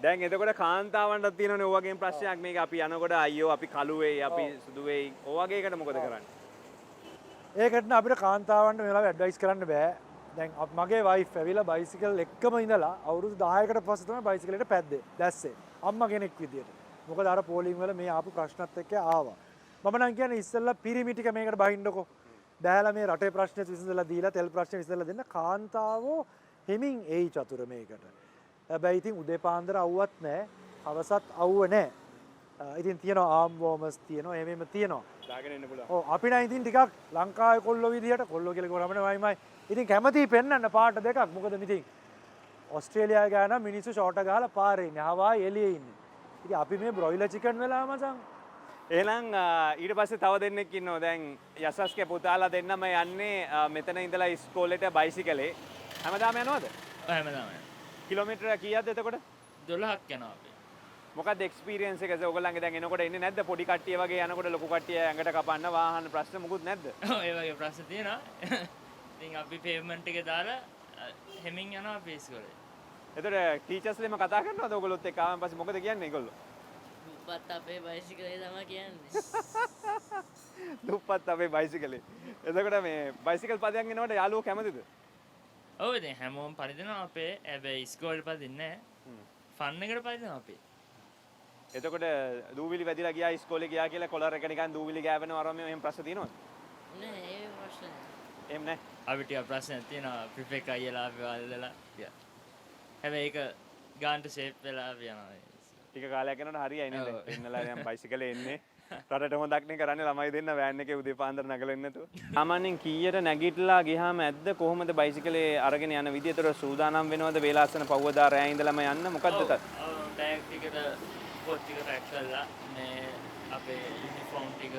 දැන් එතකොට කාන්තාවන්ටත් තියෙනනේ ඔය වගේම ප්‍රශ්නයක් මේක අපි යනකොට අයියෝ අපි කළුවේ අපි සුදුවේ ඔය වගේ එකට මොකද කරන්නේ? ඒකට අපිට කාන්තාවන්ට මේ වෙලාවේ ඇඩ්වයිස් කරන්න බෑ. දැන් මගේ වයිෆ් ඇවිල්ලා බයිසිකල් එක්කම ඉඳලා අවුරුදු 10කට පස්සේ තමයි බයිසිකලෙට පැද්දේ. දැස්සේ. අම්මා කෙනෙක් විදියට. මොකද අර පෝලිං වල මේ ආපු ප්‍රශ්නත් එක්ක ආවා. මම නම් කියන්නේ ඉස්සෙල්ලා පිරිමි ටික මේකට බහින්නකෝ. බෑලා මේ රටේ ප්‍රශ්නේ විසඳලා දීලා තෙල් ප්‍රශ්නේ විසඳලා දෙන්න කාන්තාවෝ හිමින් එයි චතුර මේකට. හැබැයි ඉතින් උදේ පාන්දර අවුවත් නැහැ. හවසත් අවුව නැහැ. ඉතින් තියෙනවා ආම් වෝමර්ස් තියෙනවා එහෙම තියෙනවා. දාගෙන ඉන්න පුළුවන්. ඔව් අපි නම් ඉතින් ටිකක් ලංකාවේ කොල්ලෝ විදියට කොල්ලෝ කියලා ගොරමනේ වයිමයි. ඉතින් කැමතියි පෙන්වන්න පාට දෙකක්. මොකද ඉතින් ඕස්ට්‍රේලියාවේ ගාන මිනිස්සු ෂෝට් ගහලා පාරේ ඉන්නේ. හවායි එළියේ ඉන්නේ. ඉතින් අපි මේ බ්‍රොයිලර් චිකන් වෙලා මචං. එහෙනම් ඊට පස්සේ තව දෙන්නෙක් ඉන්නවා. දැන් යසස්ගේ පුතාලා දෙන්නම යන්නේ මෙතන ඉඳලා ඉස්කෝලේට බයිසිකලේ. හැමදාම යනවද? හැමදාම. කිලෝමීටර කීයක්ද එතකොට? 12ක් යනවා අපි. මොකක්ද එක්ස්පීරියන්ස් එක? ඔයගොල්ලන්ගේ දැන් එනකොට එන්නේ නැද්ද? පොඩි කට්ටිය වගේ යනකොට ලොකු කට්ටිය ඇඟට කපන්න වාහන ප්‍රශ්න මොකුත් නැද්ද? ඔව් ඒ වගේ ප්‍රශ්න තියෙනවා. ඉතින් අපි පේමන්ට් එක දාලා හෙමින් යනවා අපි ඉස්කෝලේ. එතකොට ටීචර්ස්ලෙම කතා කරනවද ඔයගොල්ලොත් එක්ක ආවන් පස්සේ මොකද කියන්නේ ඒගොල්ලෝ? දුප්පත් අපේ බයිසිකලේ තමයි කියන්නේ. දුප්පත් අපේ බයිසිකලේ. එතකොට මේ බයිසිකල් පදයන් එනකොට යාළුවෝ කැමතිද? ඔව් ඉතින් හැමෝම පරිදිනවා අපේ. හැබැයි ඉස්කෝලේ පදින්නේ නැහැ. ෆන් එකට පදිනවා අපි. එතකොට දූවිලි වැදිලා ගියා ඉස්කෝලේ ගියා කියලා කොලර් එක නිකන් දූවිලි ගෑවෙනවා වරම එහෙම ප්‍රශ්න තියෙනවද? නෑ ඒ ප්‍රශ්න නෑ. එහෙම නැහැ. අපි ටික ප්‍රශ්නයක් තියෙනවා ප්‍රිෆෙක්ට් අයියලා අපි වලදලා. හැබැයි ඒක ගාන්ට ෂේප් වෙලා අපි යනවා. ටික කාලයක් යනකොට හරියයි නේද? එන්නලා දැන් බයිසිකලේ එන්නේ. රටට හොඳක් නේ කරන්නේ ළමයි දෙන්න වෑන් එකේ උදේ පාන්දර නැගලා ඉන්න නැතුව. සාමාන්‍යයෙන් කීයට නැගිටලා ගියාම ඇද්ද කොහොමද බයිසිකලේ අරගෙන යන විදියතර සූදානම් වෙනවද වේලාසන පව්වදා රෑ ඉඳලාම යන්න මොකද්ද තත්? බෑග් ටිකට පොත් ටික පැක් කරලා මේ අපේ යුනිෆෝම් ටික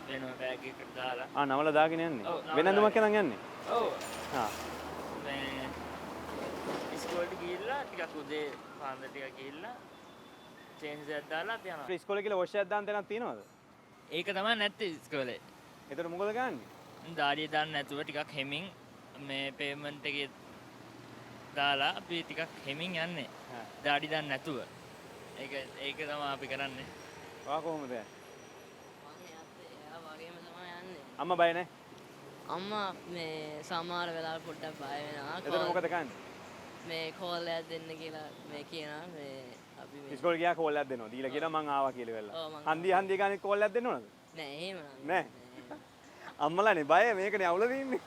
වෙනම බෑග් එකකට දාලා නවල දාගෙන යන්නේ. වෙන ඇඳුමක් එනන් යන්නේ. ඔව්. හා. මේ ඉස්කෝලේට ගිහිල්ලා ටිකක් උදේ පාන්දර ටිකක් ගිහිල්ලා චේන්ජ් එකක් දාලා අපි යනවා. ඉස්කෝලේ කියලා වොෂ් එකක් දාන්න තැනක් තියෙනවද? ඒක තමයි නැත්තේ ඉස්කෝලේ. එතකොට මොකද ගන්නේ? දාඩිය දාන්න නැතුව ටිකක් හෙමින් මේ පේමන්ට් එකේ දාලා අපි ටිකක් හෙමින් යන්නේ. දාඩි දාන්න නැතුව. ඒක තමයි අපි කරන්නේ. ඔයා කොහොමද? මම එයා වගේම තමයි යන්නේ. අම්මා බය නැහැ. අම්මා මේ සමහර වෙලාවට පොඩ්ඩක් බය වෙනවා. එතකොට මොකද කරන්නේ? මේ කෝල් එකක් දෙන්න කියලා මේ කියනවා මේ අපි මේ ඉස්කෝලේ ගියා කෝල් එකක් දෙනවා. දීලා කියනවා මං ආවා කියලා වෙලා. ඔව්, මං හන්දිය ගානේ කෝල් එකක් දෙන්නවද? නෑ එහෙම නෑ. අම්මලානේ බය මේකනේ අවුල තියෙන්නේ.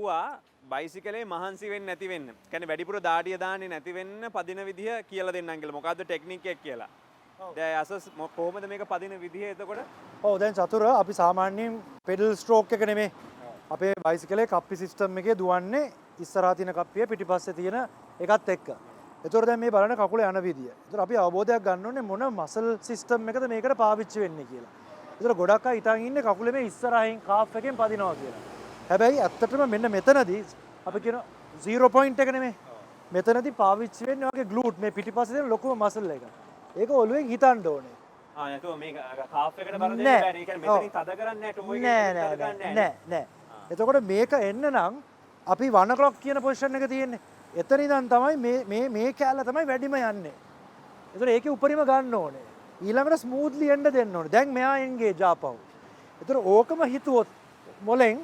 කිව්වා බයිසිකලේ මහන්සි වෙන්නේ නැති වෙන්න. කියන්නේ වැඩිපුර දාඩිය දාන්නේ නැති වෙන්න පදින විදිය කියලා දෙන්නම් කියලා. මොකද්ද ටෙක්නික් එක කියලා. දැන් අසස් කොහොමද මේක පදින විදිය එතකොට? ඔව් දැන් චතුර අපි සාමාන්‍යයෙන් පෙඩල් ස්ට්‍රෝක් එක නෙමෙයි. අපේ බයිසිකලේ කප්පි සිස්ටම් එකේ දුවන්නේ ඉස්සරහා තියෙන කප්පිය පිටිපස්සේ තියෙන එකත් එක්ක. ඒතකොට දැන් මේ බලන කකුල යන විදිය. ඒතකොට අපි අවබෝධයක් ගන්න ඕනේ මොන මසල් සිස්ටම් එකද මේකට පාවිච්චි වෙන්නේ කියලා. ඒතකොට ගොඩක් අය හිතන් ඉන්නේ කකුලේ මේ ඉස්සරහින් කාෆ් එකෙන් පදිනවා කියලා. හැබැයි ඇත්තටම මෙන්න මෙතනදී අපි කියන 0 පොයින්ට් එක නෙමෙයි. මෙතනදී පාවිච්චි වෙන්නේ වගේ ග්ලූට් මේ පිටිපස්සේ තියෙන ලොකුම මසල් එක. ඒක ඔළුවෙන් හිතන්න ඕනේ. නැතුව මේක කාෆ් එකට බර දෙන්න බෑ. ඒ කියන්නේ මෙතනින් තද කරන්නේ නැහැ ටෝ එකේ නෑ. එතකොට මේක එන්න නම් අපි 1 o'clock කියන පොසිෂන් එක තියෙන්නේ. එතන ඉඳන් තමයි මේ කැලල තමයි වැඩිම යන්නේ. ඒතර ඒකේ උඩරිම ගන්න ඕනේ. ඊළඟට ස්මූත්ලි එන්න දෙන්න ඕනේ. දැන් මෙයා එන්ගේජ් ආපහු. ඒතර ඕකම හිතුවොත් මොලෙන්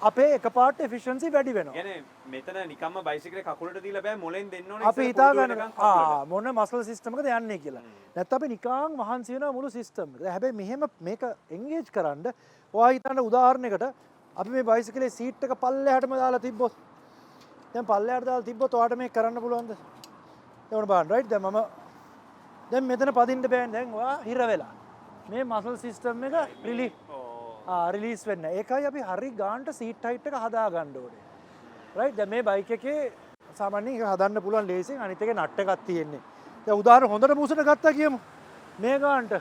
අපේ එකපාරට එෆිෂියන්සි වැඩි වෙනවා. කියන්නේ මෙතන නිකම්ම බයිසිකලේ කකුලට දීලා බෑ මොලෙන් දෙන්න ඕනේ. අපි හිතා ගන්න මොන මසල් සිස්ටම් එකද යන්නේ කියලා. නැත්නම් අපි නිකන් මහන්සි වෙනවා මුළු සිස්ටම් එක. හැබැයි මෙහෙම මේක එන්ගේජ් කරන්න ඔයා හිතන්න උදාහරණයකට අපි මේ බයිසිකලේ සීට් එක පල්ලෙහාටම දාලා තිබ්බොත් දැන් පල්ලෙහාට දාලා තිබ්බොත් ඔයාට මේක කරන්න පුළුවන්ද? එවන බලන්න රයිට් දැන් මෙතන පදින්න බෑනේ දැන් ඔයා හිර වෙලා. මේ මසල් සිස්ටම් එක රිලීස් වෙන්න. ඒකයි අපි හරි ගානට සීට් හයිට් එක හදා ගන්න ඕනේ. රයිට් දැන් මේ බයික් එකේ සාමාන්‍යයෙන් ඒක හදන්න පුළුවන් ලේසියෙන් අනිත් එකේ නට් එකක් තියෙන්නේ. දැන් උදාහරණ හොඳට මූසට ගත්තා කියමු. මේ ගානට.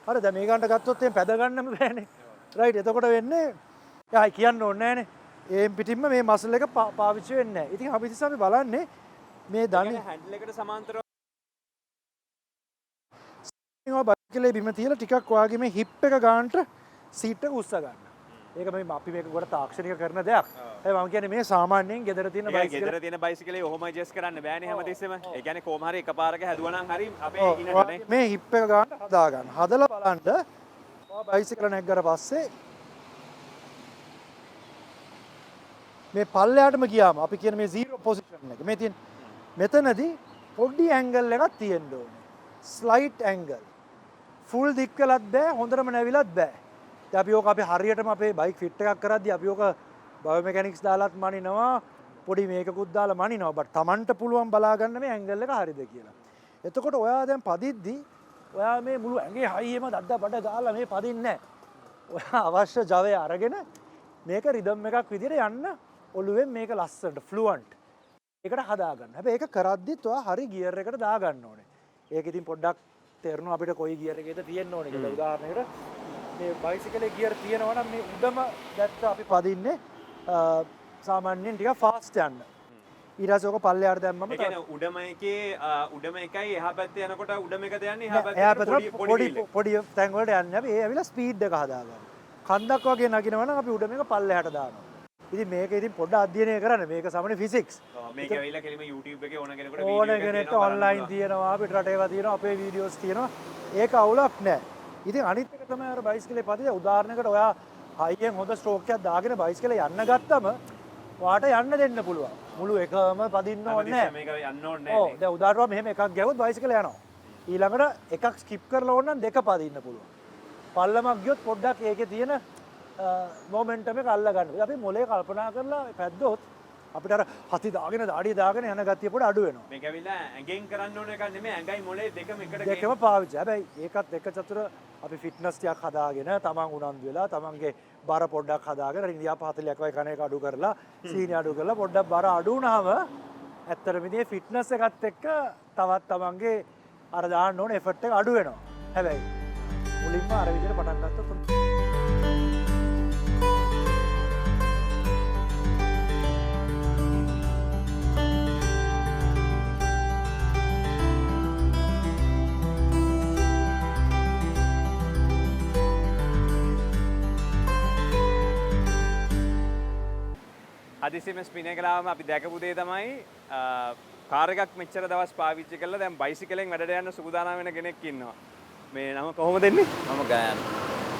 හරි දැන් මේ ගානට ගත්තොත් එහෙනම් පැද ගන්නම බෑනේ. රයිට් එතකොට වෙන්නේ යයි කියන්න ඕනේ නෑනේ. ඒ පිටින්ම මේ මසල් එක පාවිච්චි වෙන්නේ නැහැ. ඉතින් අපි ඉතින් අපි බලන්නේ මේ දන්නේ හැන්ඩල් එකට සමාන්තරව බයිසිකලේ බිම තියලා ටිකක් ඔයාගේ මේ හිප් එක ගන්නට සීට් එක උස්ස ගන්න. ඒක මේ අපි මේක ගොඩ තාක්ෂණික කරන දෙයක්. ඒ මම කියන්නේ මේ සාමාන්‍යයෙන් ගෙදර තියෙන බයිසිකල ගෙදර තියෙන බයිසිකලේ ඔහොම ඇඩ්ජස්ට් කරන්න බෑනේ හැමතිස්සෙම. ඒ කියන්නේ කොහොම හරි එකපාරක හැදුවා නම් හරි අපේ ඉන්නනේ. මේ හිප් එක ගන්න හදා ගන්න. හදලා බලන්න ඔයා බයිසිකල නැග්ගට පස්සේ මේ පල්ලෙහාටම ගියාම අපි කියන මේ 0 පොසිෂන් එක මේ තියෙන මෙතනදී පොඩි ඇන්ගල් එකක් තියෙන්න ඕනේ. Slide angle. ෆුල් දික් කළත් බෑ හොඳටම නැවිලත් බෑ. දැන් අපි ඕක අපි හරියටම අපේ බයික් ෆිට් එකක් කරද්දී අපි ඕක බයෝමෙකැනික්ස් දාලාත් මනිනවා පොඩි මේකකුත් දාලා මනිනවා. බට් Tamanට පුළුවන් බලා ගන්න මේ ඇන්ගල් එක හරියද කියලා. එතකොට ඔයා දැන් පදිද්දී ඔයා මේ මුළු ඇඟේ හයියෙම දඩ බඩ ගාලා මේ පදින්නේ නැහැ. ඔයා අවශ්‍ය ජවය අරගෙන මේක රිදම් එකක් විදිහට යන්න ඔළුවෙන් මේක ලස්සනට ෆ්ලුවන්ට් ඒකට හදාගන්න. හැබැයි ඒක කරද්දිත් ඔයා හරි ගියර් එකට දාගන්න ඕනේ. ඒක ඉතින් පොඩ්ඩක් තේරෙනවා අපිට කොයි ගියර් එකේද තියෙන්න ඕනේ කියලා. උදාහරණයකට මේ බයිසිකලේ ගියර් තියෙනවා නම් මේ උඩම දැත්ත අපි පදින්නේ සාමාන්‍යයෙන් ටිකක් ෆාස්ට් යන්න. ඊට පස්සේ ඔක පල්ලෙහාට දැම්මම ඒ කියන්නේ උඩම එකයි එහා පැත්තේ යනකොට උඩම එකද යන්නේ එහා පැත්තේ පොඩි තැන් වලට යන්නේ අපි ඒ ඇවිල්ලා ස්පීඩ් එක හදාගන්න. කන්දක් වගේ නගිනවා නම් අපි උඩම එක පල්ලෙහාට දානවා. ඉතින් මේක ඉතින් පොඩ්ඩක් අධ්‍යයනය කරන්න. මේක සාමාන්‍ය ෆිසික්ස්. මේක ඇවිල්ලා කෙලිම YouTube එකේ ඕන කෙනෙකුට ඕන කෙනෙක් ඔන්ලයින් තියෙනවා අපිට රටේවා තියෙනවා අපේ වීඩියෝස් තියෙනවා. ඒක අවුලක් නැහැ. ඉතින් අනිත් එක තමයි අර බයිසිකලේ පදින උදාහරණයකට ඔයා හයියෙන් හොඳ ස්ට්‍රෝක් එකක් දාගෙන බයිසිකලේ යන්න ගත්තම ඔයාට යන්න දෙන්න පුළුවන්. මුළු එකම පදින්න ඕනේ නැහැ. මේක යන්න ඕනේ නැහැ. ඔව් දැන් උදාහරණයක් මෙහෙම එකක් ගැහුවොත් බයිසිකලේ යනවා. ඊළඟට එකක් ස්කිප් කරලා ඕන නම් දෙක පදින්න පුළුවන්. පල්ලමක් ගියොත් පොඩ්ඩක් ඒකේ තියෙන මොමන්ටම් එක අල්ල ගන්න. අපි මොලේ කල්පනා කරලා පැද්දොත් අපිට අර හති දාගෙන දාඩිය දාගෙන යන ගතිය පොඩ අඩු වෙනවා. මේක ඇවිල්ලා ඇඟෙන් කරන්න ඕන එකක් නෙමෙයි ඇඟයි මොලේ දෙකම එකට දෙකම පාවිච්චි. හැබැයි ඒකත් එක චතුර අපි ෆිට්නස් ටිකක් හදාගෙන තමන් උනන්දු වෙලා තමන්ගේ බර පොඩ්ඩක් හදාගෙන ඉන්දියා 40ක් වගේ කණ එක අඩු කරලා සීනි අඩු කරලා පොඩ්ඩක් බර අඩු වුණාම ඇත්තටම ඉතින් ෆිට්නස් එකත් එක්ක තවත් තමන්ගේ අර දාන්න ඕන එෆර්ට් එක අඩු වෙනවා. හැබැයි මුලින්ම අර විදිහට පටන් ගත්තොත් හදිසියෙම ස්පින් එක ලාවම අපි දැකපු දේ තමයි කාර් එකක් මෙච්චර දවස් පාවිච්චි කරලා දැන් බයිසිකලෙන් වැඩට යන්න සූදානම් වෙන කෙනෙක් ඉන්නවා. මේ නම කොහොමද දෙන්නේ? මම ගයන්.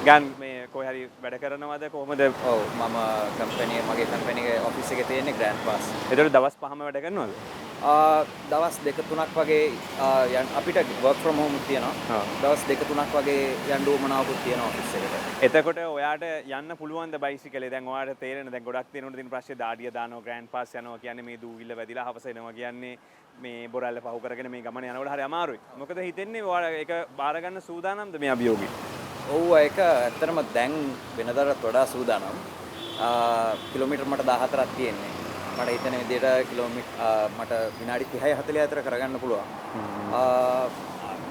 ගන් මේ කොයි හරි වැඩ කරනවද කොහොමද? ඔව් මම කම්පැනි මගේ කම්පැනි එකේ ඔෆිස් එකේ තියෙන්නේ ග්‍රෑන්ඩ් පාස්. ඒතකොට දවස් 5ම වැඩ කරනවද? දවස් 2-3ක් වගේ අපිට work from home තියෙනවා. දවස් 2-3ක් වගේ යන්න උවමනාවකුත් තියෙනවා ඔෆිස් එකට. එතකොට ඔයාට යන්න පුළුවන්ද බයිසිකලේ? දැන් ඔයාට තේරෙන දැන් ගොඩක් තියෙනකොට තියෙන ප්‍රශ්නේ දාඩිය දානවා ග්‍රෑන්ඩ් පාස් යනවා කියන්නේ මේ දූවිල්ල වැදිලා හවස එනවා කියන්නේ මේ බොරැල්ල පහු කරගෙන මේ ගමන යනකොට හරි අමාරුයි. මොකද හිතෙන්නේ ඔයාලා ඒක බාර ගන්න සූදානම්ද මේ අභියෝගය? ඔව් ඒක ඇත්තටම දැන් වෙනදාට වඩා සූදානම්. කිලෝමීටර් මට 14ක් තියෙන්නේ. මට හිතෙන විදිහට මට විනාඩි 30 40 අතර කරගන්න පුළුවන්.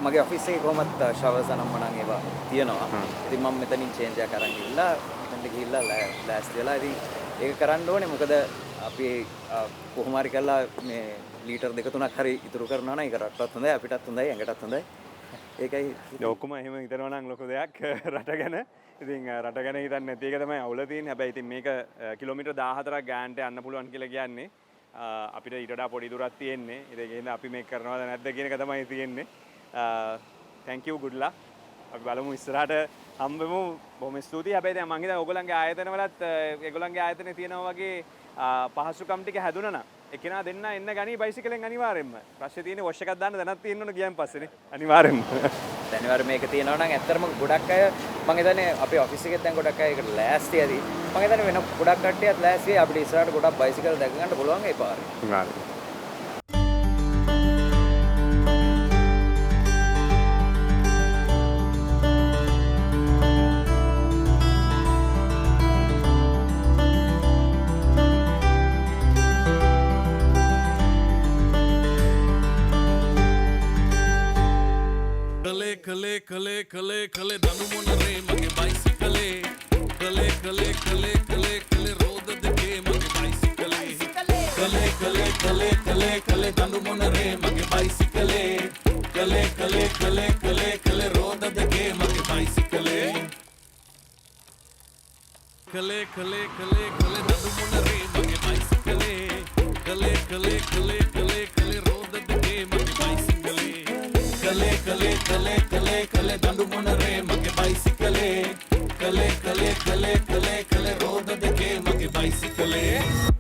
මගේ ඔෆිස් එකේ කොහොමත් ෂවර්ස් අනම්මනම් ඒවා තියෙනවා. ඉතින් මම මෙතනින් චේන්ජ් එකක් අරන් ගිහලා මෙතනට ගිහිල්ලා ලෑස්ති වෙලා ඉතින් ඒක කරන්න ඕනේ. මොකද අපි කොහොම හරි කරලා මේ ලීටර් 2-3ක් හරි ඉතුරු කරනවා නම් ඒක රටටත් හොඳයි අපිටත් හොඳයි ඇඟටත් හොඳයි. ඒකයි ඔක්කොම එහෙම හිතනවා නම් ලොකු දෙයක් රට ගැන. ඉතින් රට ගැන හිතන්නේ නැති එක තමයි අවුල තියෙන්නේ. හැබැයි ඉතින් මේක කිලෝමීටර් 14ක් ගානට යන්න පුළුවන් කියලා කියන්නේ අපිට ඊට වඩා පොඩි දුරක් තියෙන්නේ. ඒක හින්දා අපි මේක කරනවද නැද්ද කියන එක තමයි තියෙන්නේ. thank you good luck. අපි බලමු ඉස්සරහට හම්බෙමු. බොහොම ස්තුතියි. හැබැයි දැන් මං හිතන්නේ ඕගොල්ලන්ගේ ආයතනවලත් ඒගොල්ලන්ගේ ආයතනේ තියෙනවා වගේ පහසුකම් ටික හැදුනා නම් එකිනා දෙන්න එන්න ගනී බයිසිකලෙන් අනිවාර්යෙන්ම. ප්‍රශ්නේ තියෙන්නේ වොෂ් එකක් දාන්න දැනක් තියෙන්න ඕන ගියන් පස්සේනේ. අනිවාර්යෙන්ම. අනිවාර්යෙන් මේක තියෙනවා නම් ඇත්තටම ගොඩක් අය මම හිතන්නේ අපේ ඔෆිස් එකෙත් දැන් ගොඩක් අය ඒකට ලෑස්ති ඇති. මම හිතන්නේ වෙන ගොඩක් කට්ටියත් ලෑස්ති අපිට ඉස්සරහට ගොඩක් බයිසිකල් දැක ගන්න පුළුවන් ඒ පාරේ. අනිවාර්යෙන්ම. කලේ දනු මොනරේ මගේ බයිසිකලේ කලේ රෝද දෙකේ මගේ බයිසිකලේ කලේ දනු මොනරේ මගේ බයිසිකලේ කලේ රෝද දෙකේ මගේ බයිසිකලේ කලේ දනු මොනරේ මගේ බයිසිකලේ කලේ රෝද දෙකේ මගේ බයිසිකලේ කලේ දඬු මොනරේ මගේ බයිසිකලේ කලේ රෝද දෙකේ මගේ බයිසිකලේ